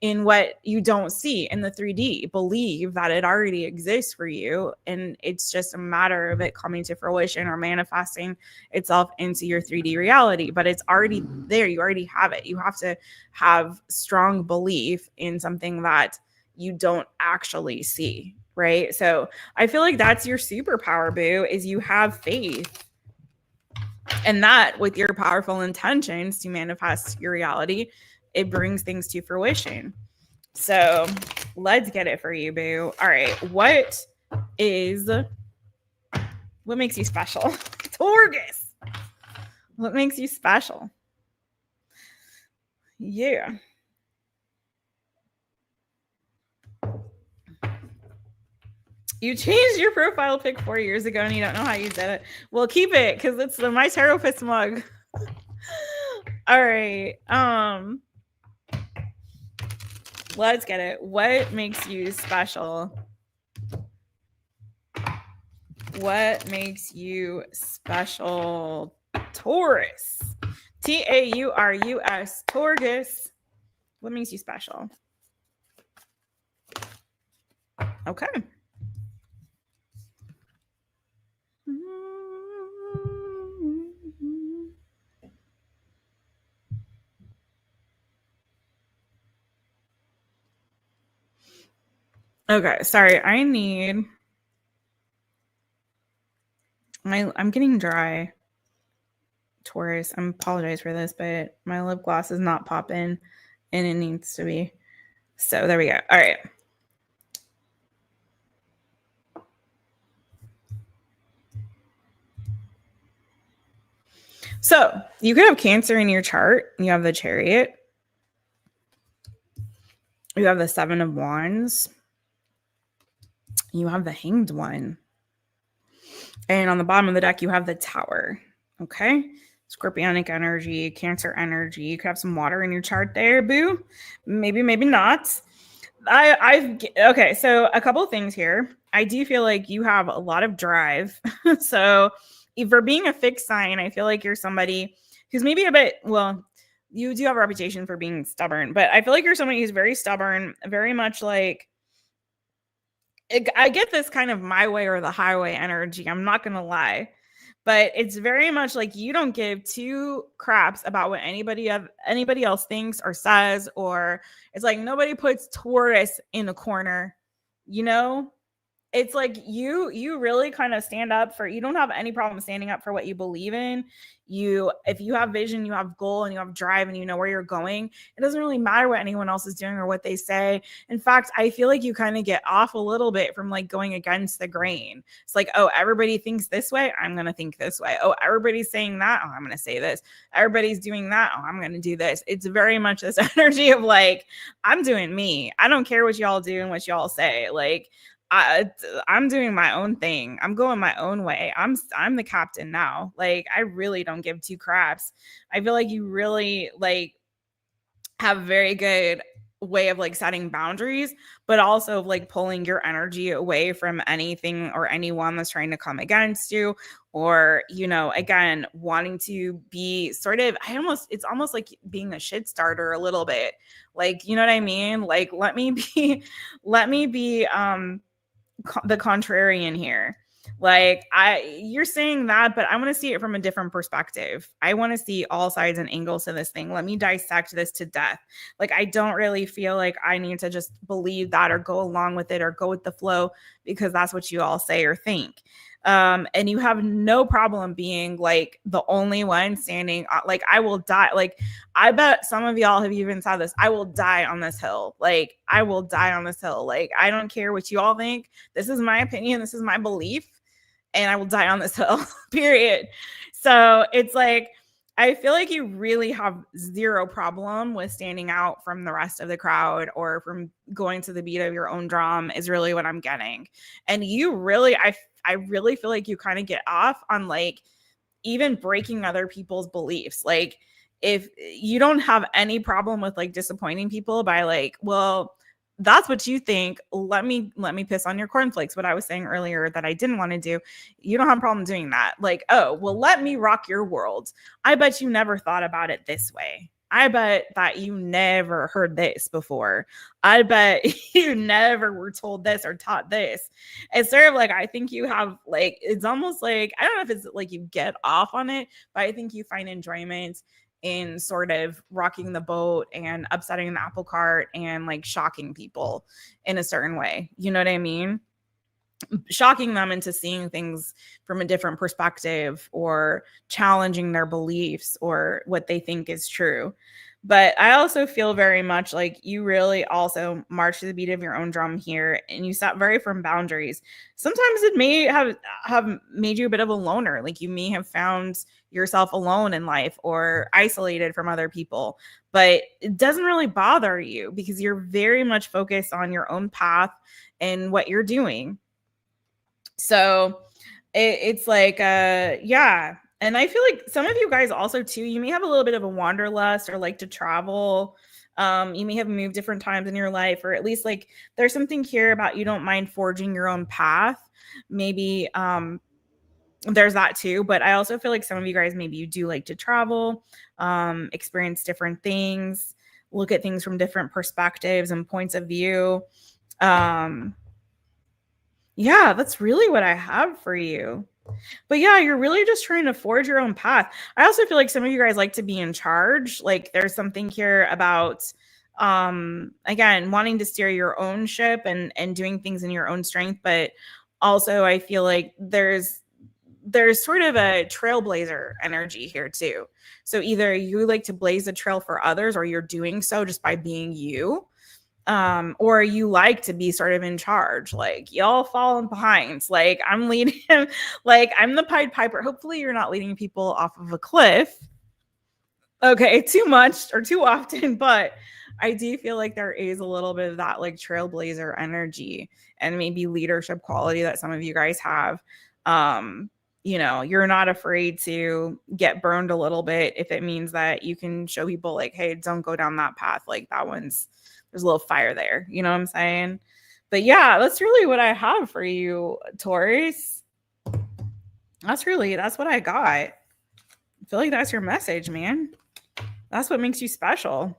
in what you don't see in the 3D. Believe that it already exists for you. And it's just a matter of it coming to fruition or manifesting itself into your 3D reality. But it's already there. You already have it. You have to have strong belief in something that you don't actually see, right? So I feel like that's your superpower, boo, is you have faith. And that with your powerful intentions to manifest your reality, it brings things to fruition. So let's get it for you, boo. All right. What makes you special? Taurus. What makes you special? Yeah. You changed your profile pic 4 years ago and you don't know how you did it. Well, keep it because it's the mytaropist mug. All right. Let's get it. What makes you special? What makes you special, Taurus? Taurus, Taurus. What makes you special? Okay. Okay, sorry. I'm getting dry. Taurus. I apologize for this, but my lip gloss is not popping and it needs to be. So there we go. All right. So you could have Cancer in your chart. You have the Chariot. You have the Seven of Wands. You have the Hanged One. And on the bottom of the deck, you have the Tower. Okay. Scorpionic energy, Cancer energy. You could have some water in your chart there, boo. Maybe, maybe not. Okay, so a couple of things here. I do feel like you have a lot of drive. So for being a fixed sign, I feel like you're somebody who's maybe a bit, well, you do have a reputation for being stubborn, but I feel like you're somebody who's very stubborn, very much like, I get this kind of my way or the highway energy. I'm not going to lie. But it's very much like you don't give two craps about what anybody else thinks or says, or it's like nobody puts Taurus in a corner, you know? It's like you really kind of stand up for, you don't have any problem standing up for what you believe in. If you have vision, you have goal, and you have drive, and you know where you're going, it doesn't really matter what anyone else is doing or what they say. In fact, I feel like you kind of get off a little bit from like going against the grain. It's like, oh, everybody thinks this way, I'm going to think this way. Oh, everybody's saying that, oh, I'm going to say this. Everybody's doing that, oh, I'm going to do this. It's very much this energy of like, I'm doing me. I don't care what y'all do and what y'all say. Like, I'm doing my own thing. I'm going my own way. I'm the captain now. Like, I really don't give two craps. I feel like you really like have a very good way of like setting boundaries, but also like pulling your energy away from anything or anyone that's trying to come against you, or, you know, again, wanting to be sort of, it's almost like being a shit starter a little bit. Like, you know what I mean? Like, let me be the contrarian here. Like, you're saying that, but I want to see it from a different perspective. I want to see all sides and angles to this thing. Let me dissect this to death. Like, I don't really feel like I need to just believe that or go along with it or go with the flow because that's what you all say or think. And you have no problem being like the only one standing. Like, I will die. Like, I bet some of y'all have even said this. I will die on this hill. Like, I will die on this hill. Like, I don't care what you all think. This is my opinion. This is my belief. And I will die on this hill, period. So it's like, I feel like you really have zero problem with standing out from the rest of the crowd or from going to the beat of your own drum is really what I'm getting. And you really, I really feel like you kind of get off on like even breaking other people's beliefs. Like, if you don't have any problem with like disappointing people by like, well, that's what you think, let me piss on your cornflakes, what I was saying earlier that I didn't want to do. You don't have a problem doing that. Like, oh, well, let me rock your world. I bet you never thought about it this way. I bet that you never heard this before. I bet you never were told this or taught this. It's sort of like, I think you have like, it's almost like, I don't know if it's like you get off on it, but I think you find enjoyment in sort of rocking the boat and upsetting the apple cart and like shocking people in a certain way. You know what I mean? Shocking them into seeing things from a different perspective or challenging their beliefs or what they think is true. But I also feel very much like you really also march to the beat of your own drum here, and you set very firm boundaries. Sometimes it may have made you a bit of a loner, like you may have found yourself alone in life or isolated from other people, but it doesn't really bother you because you're very much focused on your own path and what you're doing. So it's like, yeah. And I feel like some of you guys also too, you may have a little bit of a wanderlust or like to travel. You may have moved different times in your life, or at least like there's something here about you don't mind forging your own path. Maybe there's that too. But I also feel like some of you guys, maybe you do like to travel, experience different things, look at things from different perspectives and points of view. Yeah, that's really what I have for you. But yeah, you're really just trying to forge your own path. I also feel like some of you guys like to be in charge. Like there's something here about again, wanting to steer your own ship and doing things in your own strength, but also I feel like there's sort of a trailblazer energy here too. So either you like to blaze a trail for others or you're doing so just by being you. Or you like to be sort of in charge, like y'all falling behind, like I'm leading like I'm the Pied Piper. Hopefully you're not leading people off of a cliff, okay, too much or too often, but I do feel like there is a little bit of that like trailblazer energy and maybe leadership quality that some of you guys have. You know, you're not afraid to get burned a little bit if it means that you can show people like, hey, don't go down that path, like that one's, there's a little fire there. You know what I'm saying? But yeah, that's really what I have for you, Taurus. That's what I got. I feel like that's your message, man. That's what makes you special.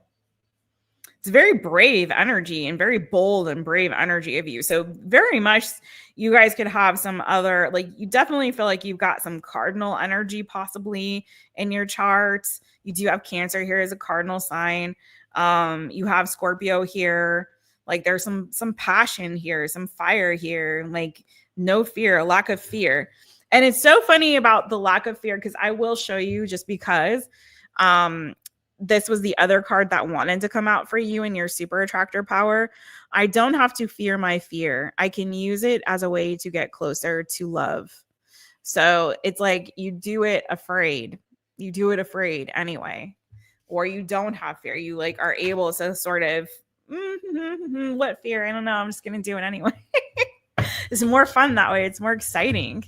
It's very brave energy and very bold and brave energy of you. So very much you guys could have some other, like you definitely feel like you've got some cardinal energy possibly in your charts. You do have Cancer here as a cardinal sign. You have Scorpio here. Like there's some passion here, some fire here, like no fear, a lack of fear. And it's so funny about the lack of fear because I will show you just because this was the other card that wanted to come out for you in your super attractor power. I don't have to fear my fear. I can use it as a way to get closer to love. So it's like you do it afraid. You do it afraid anyway. Or you don't have fear. You like are able to sort of, what fear? I don't know. I'm just going to do it anyway. It's more fun that way. It's more exciting.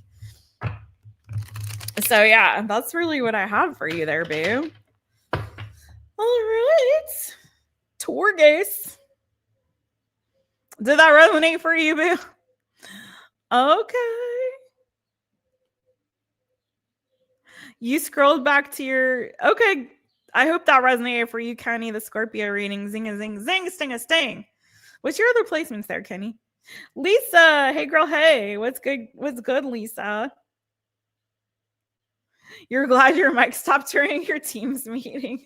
So yeah, that's really what I have for you there, boo. All right. Taurus. Did that resonate for you, boo? Okay. You scrolled back to your, okay. I hope that resonated for you, Kenny, the Scorpio reading. Zing a zing, zing, sting a sting. What's your other placements there, Kenny? Lisa. Hey, girl. Hey, what's good? What's good, Lisa? You're glad your mic stopped during your Teams meeting.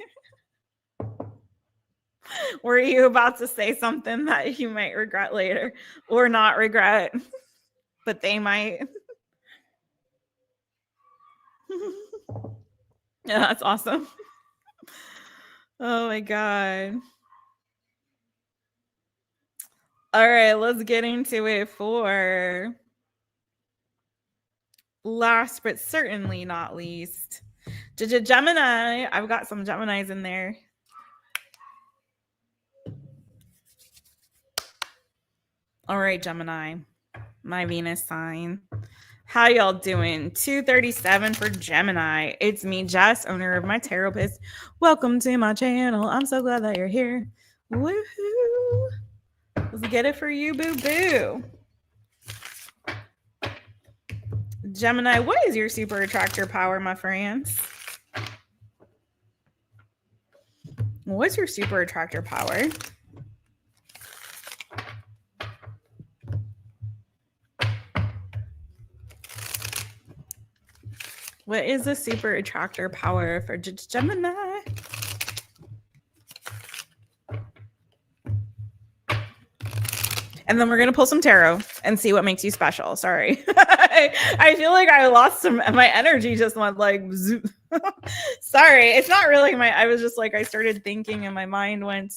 Were you about to say something that you might regret later or not regret, but they might? Yeah, that's awesome. Oh my God. All right, let's get into it for last but certainly not least, Gemini. I've got some Geminis in there. All right, Gemini, my Venus sign. How y'all doing? 237 for Gemini. It's me, Jess, owner of mytaropist. Welcome to my channel. I'm so glad that you're here. Woohoo! Let's get it for you, boo-boo. Gemini, what is your super attractor power, my friends? What's your super attractor power? What is the super attractor power for Gemini? And then we're going to pull some tarot and see what makes you special. Sorry. I feel like I lost my energy just went like, sorry. It's not really I was just like, I started thinking and my mind went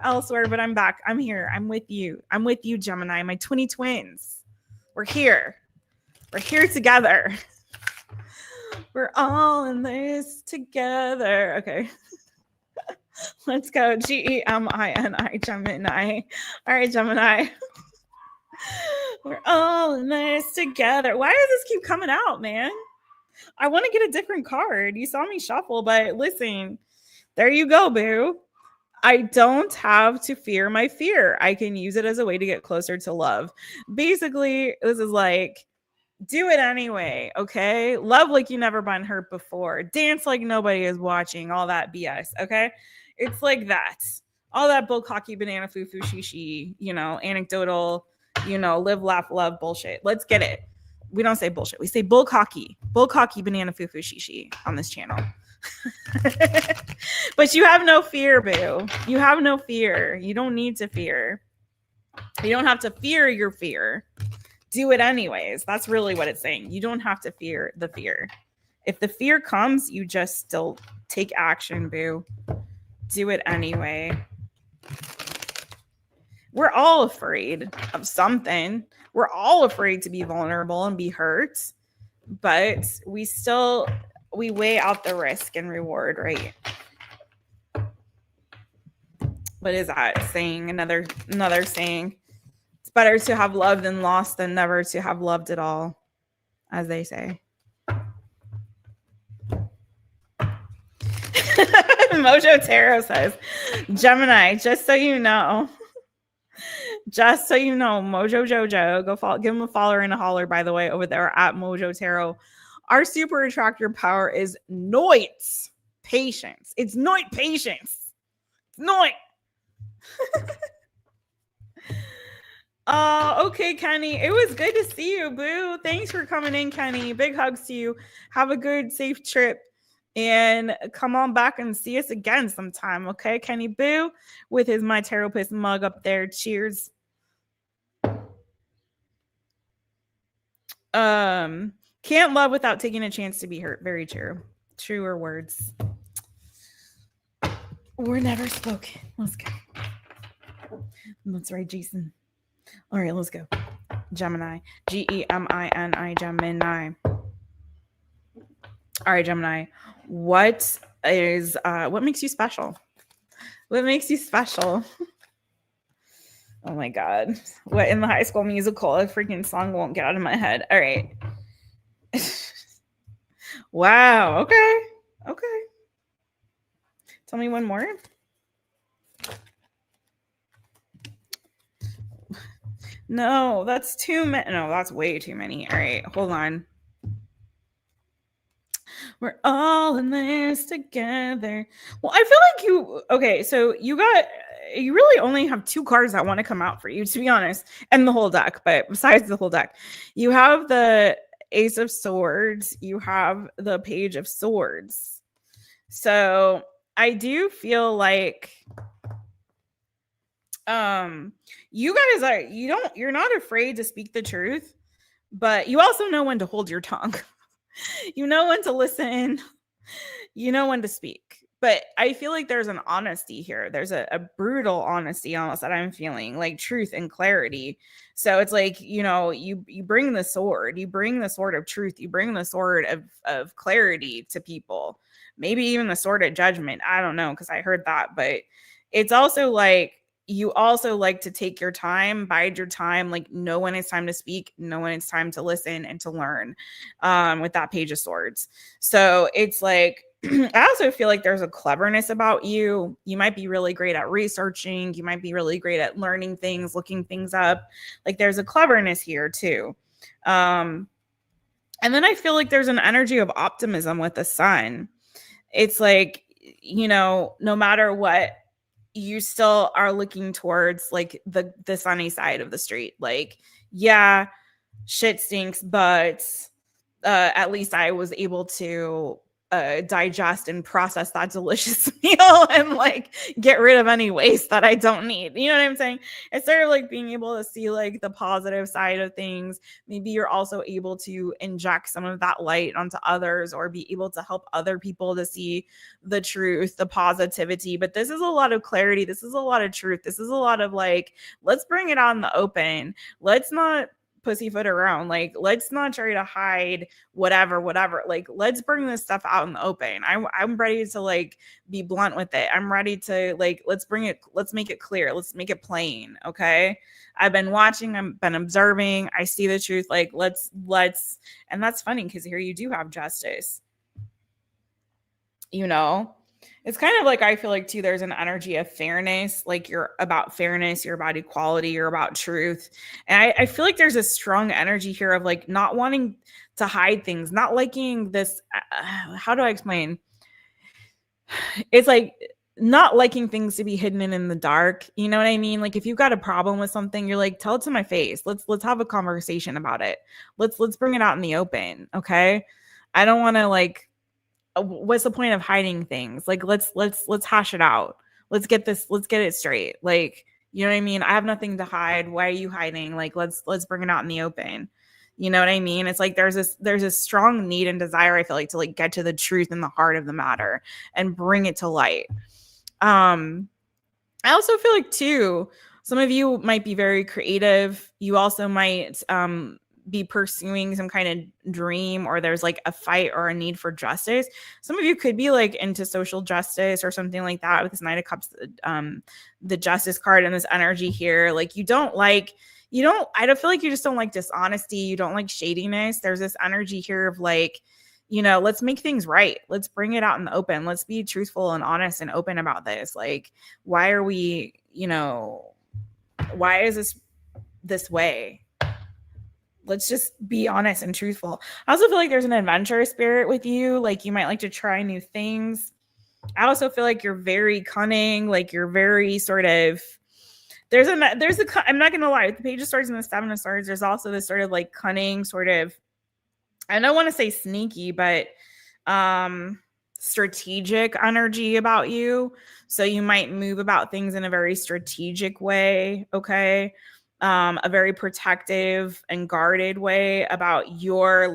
elsewhere, but I'm back. I'm here. I'm with you. I'm with you, Gemini, my twins. We're here. We're here together. We're all in this together. Okay. Let's go. GEMINI, Gemini. All right, Gemini. We're all in this together. Why does this keep coming out, man? I want to get a different card. You saw me shuffle, but listen, there you go, boo. I don't have to fear my fear. I can use it as a way to get closer to love. Basically, this is like, do it anyway, okay? Love like you never been hurt before. Dance like nobody is watching. All that BS, okay? It's like that. All that bull cocky banana foo-foo shishi, anecdotal, live, laugh, love bullshit. Let's get it. We don't say bullshit. We say bull cocky banana foo-foo shishi on this channel. But you have no fear, boo. You have no fear. You don't need to fear. You don't have to fear your fear. Do it anyways. That's really what it's saying. You don't have to fear the fear. If the fear comes, you just still take action, boo. Do it anyway. We're all afraid of something. We're all afraid to be vulnerable and be hurt. But we weigh out the risk and reward, right? What is that saying? Another saying. It's better to have loved and lost than never to have loved at all, as they say. Mojo Tarot says, Gemini, just so you know, Mojo Jojo, go follow, give him a follower and a holler, by the way, over there at Mojo Tarot. Our super attractor power is Noit patience. It's Noit patience. It's Noit. Okay, Kenny. It was good to see you, boo. Thanks for coming in, Kenny. Big hugs to you. Have a good, safe trip. And come on back and see us again sometime, okay? Kenny Boo with his mytaropist mug up there. Cheers. Can't love without taking a chance to be hurt. Very true. Truer words. We're never spoken. Let's go. That's right, Jason. All right, let's go. Gemini. GEMINI, Gemini. All right, Gemini. What makes you special? What makes you special? Oh my God. What in the High School Musical? A freaking song won't get out of my head. All right. Wow. Okay. Tell me one more. No, that's too many. No, that's way too many. All right, hold on. We're all in this together. Well, I feel like okay, so you really only have two cards that want to come out for you, to be honest, and the whole deck. But besides the whole deck, you have the Ace of Swords, you have the Page of Swords. So I do feel like you guys you're not afraid to speak the truth, but you also know when to hold your tongue. You know when to listen, you know when to speak. But I feel like there's an honesty here. There's a brutal honesty almost that I'm feeling, like truth and clarity. So it's like, you bring the sword, of truth, you bring the sword of clarity to people, maybe even the sword of judgment. I don't know, because I heard that, but it's also like, you also like to take your time, bide your time, like know when it's time to speak, know when it's time to listen and to learn with that Page of Swords. So it's like, I also feel like there's a cleverness about you. You might be really great at researching. You might be really great at learning things, looking things up. Like there's a cleverness here too. And then I feel like there's an energy of optimism with the sun. It's like, no matter what, you still are looking towards like the sunny side of the street. Like, yeah, shit stinks, but at least I was able to digest and process that delicious meal and like get rid of any waste that I don't need. You know what I'm saying? It's sort of like being able to see like the positive side of things. Maybe you're also able to inject some of that light onto others or be able to help other people to see the truth, the positivity. But this is a lot of clarity. This is a lot of truth. This is a lot of like, let's bring it out in the open. Let's not pussyfoot around. Like, let's not try to hide whatever. Like, let's bring this stuff out in the open. I'm ready to like be blunt with it. I'm ready to like, let's make it clear. Let's make it plain. Okay. I've been watching, I've been observing. I see the truth. Like, let's, and that's funny because here you do have justice, you know? It's kind of like, I feel like too, there's an energy of fairness. Like you're about fairness, you're about equality, you're about truth. And I feel like there's a strong energy here of like not wanting to hide things, not liking this. How do I explain? It's like not liking things to be hidden in the dark. You know what I mean? Like if you've got a problem with something, you're like, tell it to my face. Let's have a conversation about it. Let's bring it out in the open. Okay. I don't want to like, what's the point of hiding things? Like let's hash it out. Let's get it straight. Like, you know what I mean? I have nothing to hide. Why are you hiding? Like let's bring it out in the open. You know what I mean? It's like there's a strong need and desire, I feel like, to like get to the truth in the heart of the matter and bring it to light. I also feel like too, some of you might be very creative. You also might be pursuing some kind of dream, or there's like a fight or a need for justice. Some of you could be like into social justice or something like that with this Knight of Cups, the Justice card and this energy here. Like I don't feel like you just don't like dishonesty. You don't like shadiness. There's this energy here of like, you know, let's make things right. Let's bring it out in the open. Let's be truthful and honest and open about this. Like, why are we, you know, why is this way? Let's just be honest and truthful. I also feel like there's an adventure spirit with you. Like you might like to try new things. I also feel like you're very cunning. Like you're very sort of, I'm not going to lie. The page of swords and the 7 of swords. There's also this sort of like cunning sort of, I don't want to say sneaky, but strategic energy about you. So you might move about things in a very strategic way. Okay. A very protective and guarded way about your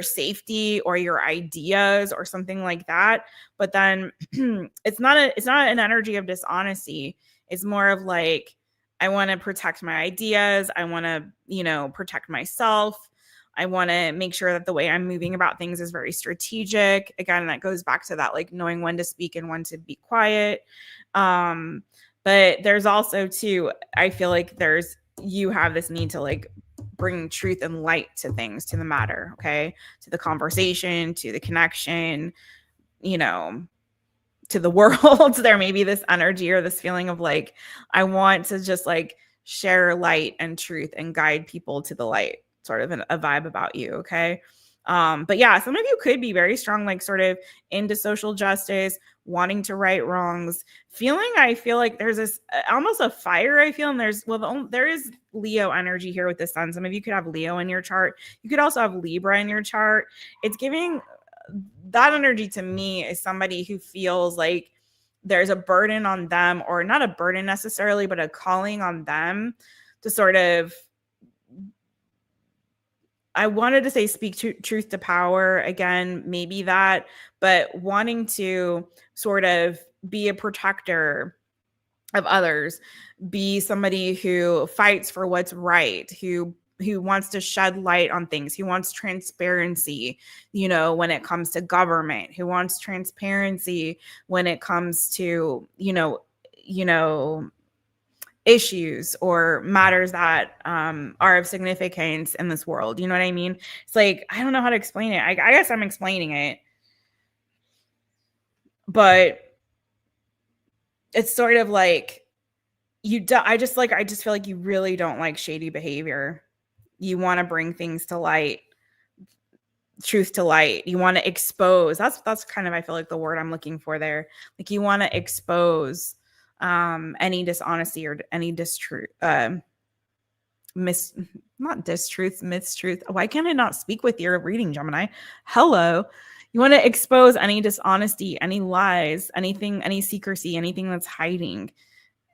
safety or your ideas or something like that. But then it's not an energy of dishonesty. It's more of like, I want to protect my ideas. I want to, you know, protect myself. I want to make sure that the way I'm moving about things is very strategic. Again, that goes back to that, like knowing when to speak and when to be quiet. But there's also too, I feel like you have this need to like bring truth and light to things, to the matter, okay? To the conversation, to the connection, you know, to the world. There may be this energy or this feeling of like, I want to just like share light and truth and guide people to the light, sort of a vibe about you, okay? But yeah, some of you could be very strong, like sort of into social justice, wanting to right wrongs, I feel like there's this almost a fire, I feel, and there is Leo energy here with the sun. Some of you could have Leo in your chart. You could also have Libra in your chart. It's giving that energy to me is somebody who feels like there's a burden on them, or not a burden necessarily, but a calling on them to sort of, I wanted to say speak truth to power again, maybe that, but wanting to sort of be a protector of others, be somebody who fights for what's right, who wants to shed light on things, who wants transparency, you know, when it comes to government, who wants transparency when it comes to, you know, issues or matters that are of significance in this world. You know what I mean? It's like, I don't know how to explain it. I guess I'm explaining it, but it's sort of like I just feel like you really don't like shady behavior. You want to bring things to light, truth to light. You want to expose. That's kind of, I feel like, the word I'm looking for there. Like you want to expose any dishonesty or any distruth, not distruth, mistruth. Why can't I not speak with your reading, Gemini? Hello. You want to expose any dishonesty, any lies, anything, any secrecy, anything that's hiding.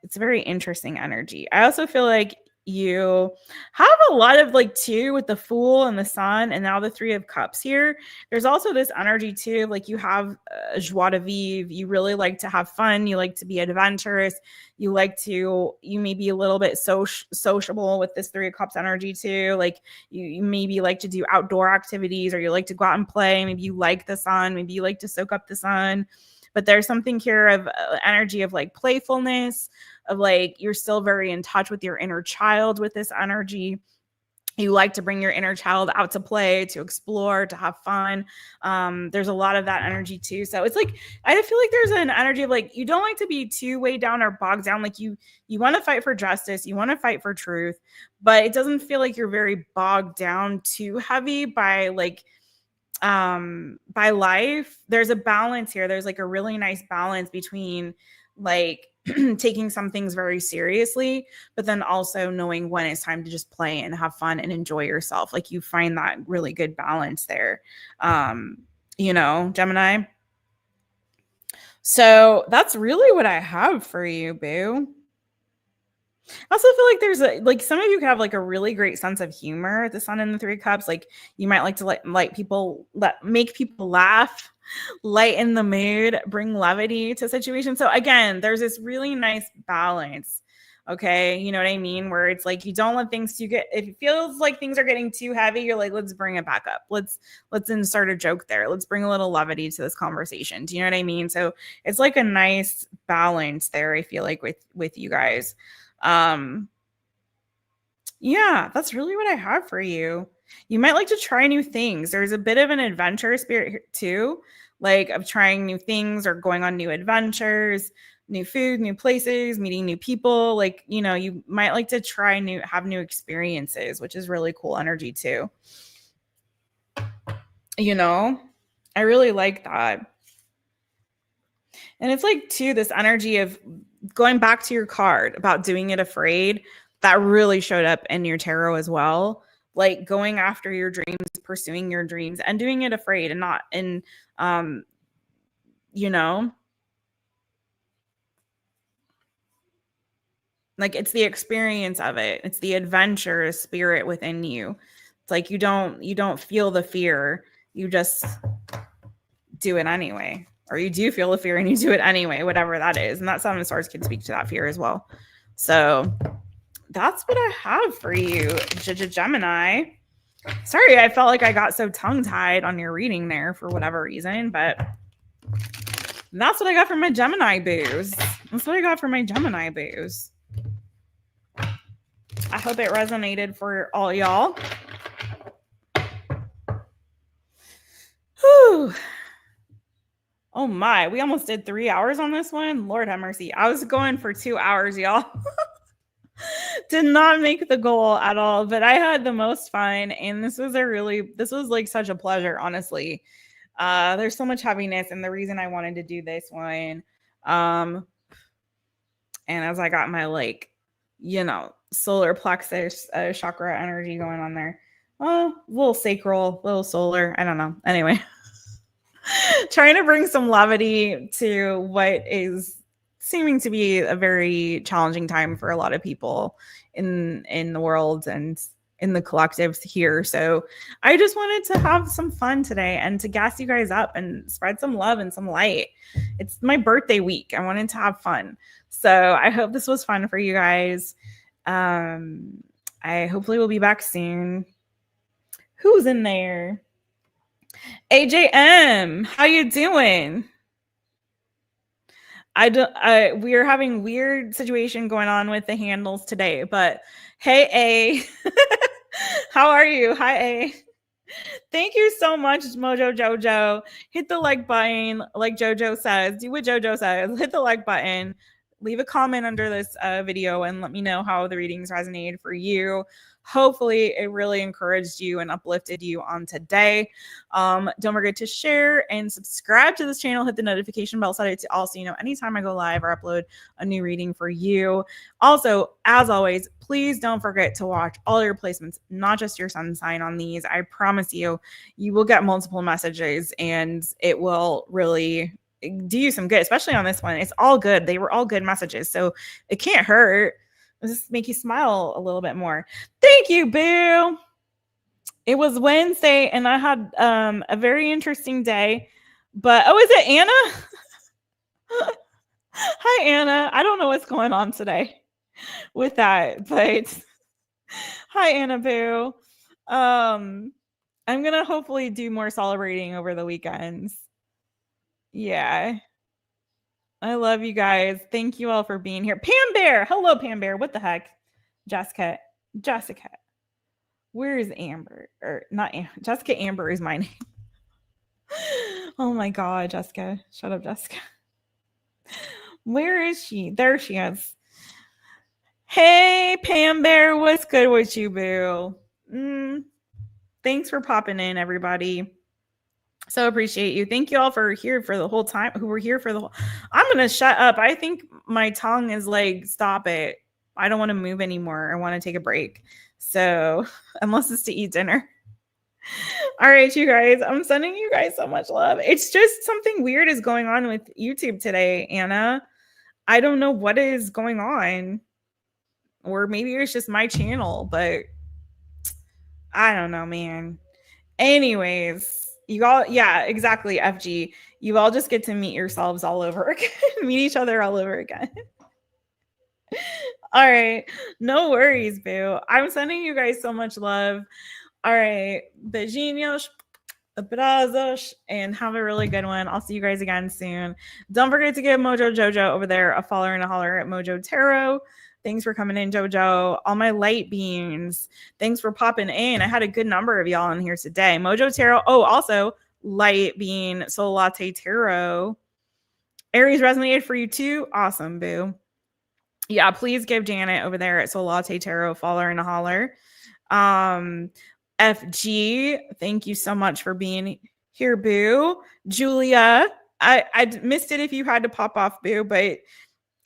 It's very interesting energy. I also feel like you have a lot of like two with the Fool and the Sun, and now the Three of Cups here. There's also this energy too, like you have joie de vivre. You really like to have fun. You like to be adventurous. You may be a little bit sociable with this Three of Cups energy too. Like you maybe like to do outdoor activities, or you like to go out and play. Maybe you like the sun. Maybe you like to soak up the sun. But there's something here of energy of like playfulness, of like you're still very in touch with your inner child with this energy. You like to bring your inner child out to play, to explore, to have fun. There's a lot of that energy too. So it's like, I feel like there's an energy of like, you don't like to be too weighed down or bogged down. Like you want to fight for justice. You want to fight for truth, but it doesn't feel like you're very bogged down too heavy by life. There's a balance here. There's like a really nice balance between like taking some things very seriously, but then also knowing when it's time to just play and have fun and enjoy yourself. Like you find that really good balance there. Gemini. So that's really what I have for you, boo. I also feel like there's some of you have like a really great sense of humor. The Sun and the Three Cups, like you might like to make people laugh, lighten the mood, bring levity to situations. So again, there's this really nice balance. Okay, you know what I mean? Where it's like you don't let things if it feels like things are getting too heavy, you're like, let's bring it back up. Let's insert a joke there. Let's bring a little levity to this conversation. Do you know what I mean? So it's like a nice balance there, I feel like with you guys. Yeah, that's really what I have for you. You might like to try new things. There's a bit of an adventure spirit here too, like of trying new things or going on new adventures, new food, new places, meeting new people. Like, you might like to have new experiences, which is really cool energy too. I really like that. And it's like too, this energy of going back to your card about doing it afraid, that really showed up in your tarot as well. Like going after your dreams, pursuing your dreams, and doing it afraid and not like it's the experience of it. It's the adventure spirit within you. It's like you don't feel the fear. You just do it anyway. Or you do feel the fear and you do it anyway, whatever that is. And that Seven of Swords can speak to that fear as well. So that's what I have for you, Gemini. Sorry, I felt like I got so tongue-tied on your reading there for whatever reason, but that's what I got for my Gemini boos. That's what I got for my Gemini boos. I hope it resonated for all y'all. Whew. Oh my, we almost did 3 hours on this one. Lord have mercy. I was going for 2 hours, y'all. Did not make the goal at all, but I had the most fun. And this was like such a pleasure, honestly. There's so much heaviness, and the reason I wanted to do this one. And as I got my solar plexus chakra energy going on there. Oh, little sacral, little solar. I don't know. Anyway. Trying to bring some levity to what is seeming to be a very challenging time for a lot of people in the world and in the collectives here. So I just wanted to have some fun today and to gas you guys up and spread some love and some light. It's my birthday week. I wanted to have fun. So I hope this was fun for you guys. I hopefully will be back soon. Who's in there? AJM, how you doing? We are having weird situation going on with the handles today, but hey, A, how are you? Hi, A. Thank you so much, Mojo Jojo. Hit the like button, like Jojo says. Do what Jojo says. Hit the like button. leave a comment under this video and let me know how the readings resonated for you. Hopefully it really encouraged you and uplifted you on today. Don't forget to share and subscribe to this channel. Hit the notification bell so that to also, anytime I go live or upload a new reading for you. Also, as always, please don't forget to watch all your placements, not just your sun sign on these. I promise you, you will get multiple messages and it will really do you some good, especially on this one. It's all good. They were all good messages, so it can't hurt. It'll just make you smile a little bit more. Thank you, Boo. It was Wednesday and I had a very interesting day. But oh, is it Anna? Hi, Anna. I don't know what's going on today with that, but hi, Anna Boo. I'm gonna hopefully do more celebrating over the weekends. Yeah. I love you guys. Thank you all for being here. Pam Bear. Hello, Pam Bear. What the heck? Jessica. Where is Amber? Or not Amber. Jessica Amber is my name. Oh my God, Jessica. Shut up, Jessica. Where is she? There she is. Hey, Pam Bear. What's good with you, boo? Thanks for popping in, everybody. So appreciate you. Thank you all for here for the whole time. Who were here for the whole. I'm gonna shut up. I think my tongue is like, stop it. I don't want to move anymore. I want to take a break. So unless it's to eat dinner. All right, you guys. I'm sending you guys so much love. It's just something weird is going on with YouTube today, Anna. I don't know what is going on. Or maybe it's just my channel, but I don't know, man. Anyways. You all, yeah, exactly, FG. You all just get to meet yourselves all over again. Meet each other all over again. All right. No worries, boo. I'm sending you guys so much love. All right. Beijinhos, abrazos, and have a really good one. I'll see you guys again soon. Don't forget to give Mojo Jojo over there a follower and a holler at Mojo Tarot. Thanks for coming in, Jojo. All my light beans. Thanks for popping in. I had a good number of y'all in here today. Mojo Tarot. Oh, also light bean soul latte tarot. Aries resonated for you too. Awesome, boo. Yeah, please give Janet over there at Soul Latte Tarot follower and a holler. FG, thank you so much for being here, boo. Julia, I missed it if you had to pop off, boo, but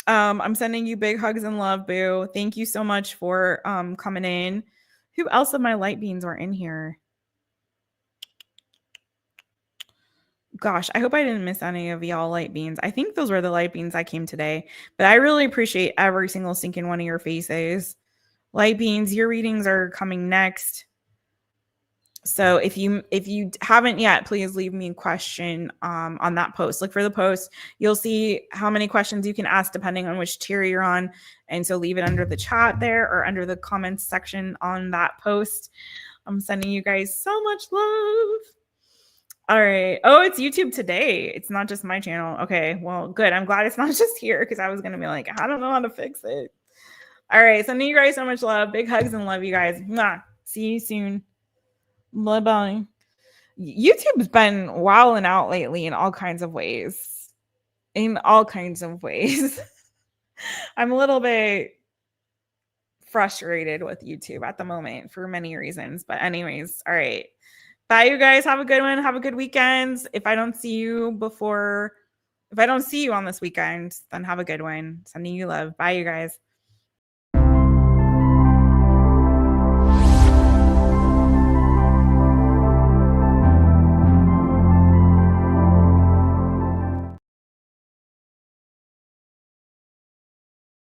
I'm sending you big hugs and love, boo. Thank you so much for coming in. Who else of my light beans are in here? Gosh, I hope I didn't miss any of y'all light beans. I think those were the light beans that came today, but I really appreciate every single sinking one of your faces. Light beans, your readings are coming next. So if you haven't yet, please leave me a question on that post. Look for the post. You'll see how many questions you can ask depending on which tier you're on. And so leave it under the chat there or under the comments section on that post. I'm sending you guys so much love. All right. Oh, it's YouTube today. It's not just my channel. Okay. Well, good. I'm glad it's not just here because I was going to be like, I don't know how to fix it. All right. Sending you guys so much love. Big hugs and love you guys. Mwah. See you soon. Bye-bye. YouTube's been wilding out lately in all kinds of ways. I'm a little bit frustrated with YouTube at the moment for many reasons. But anyways, all right. Bye, you guys. Have a good one. Have a good weekend. If I don't see you on this weekend, then have a good one. Sending you love. Bye, you guys.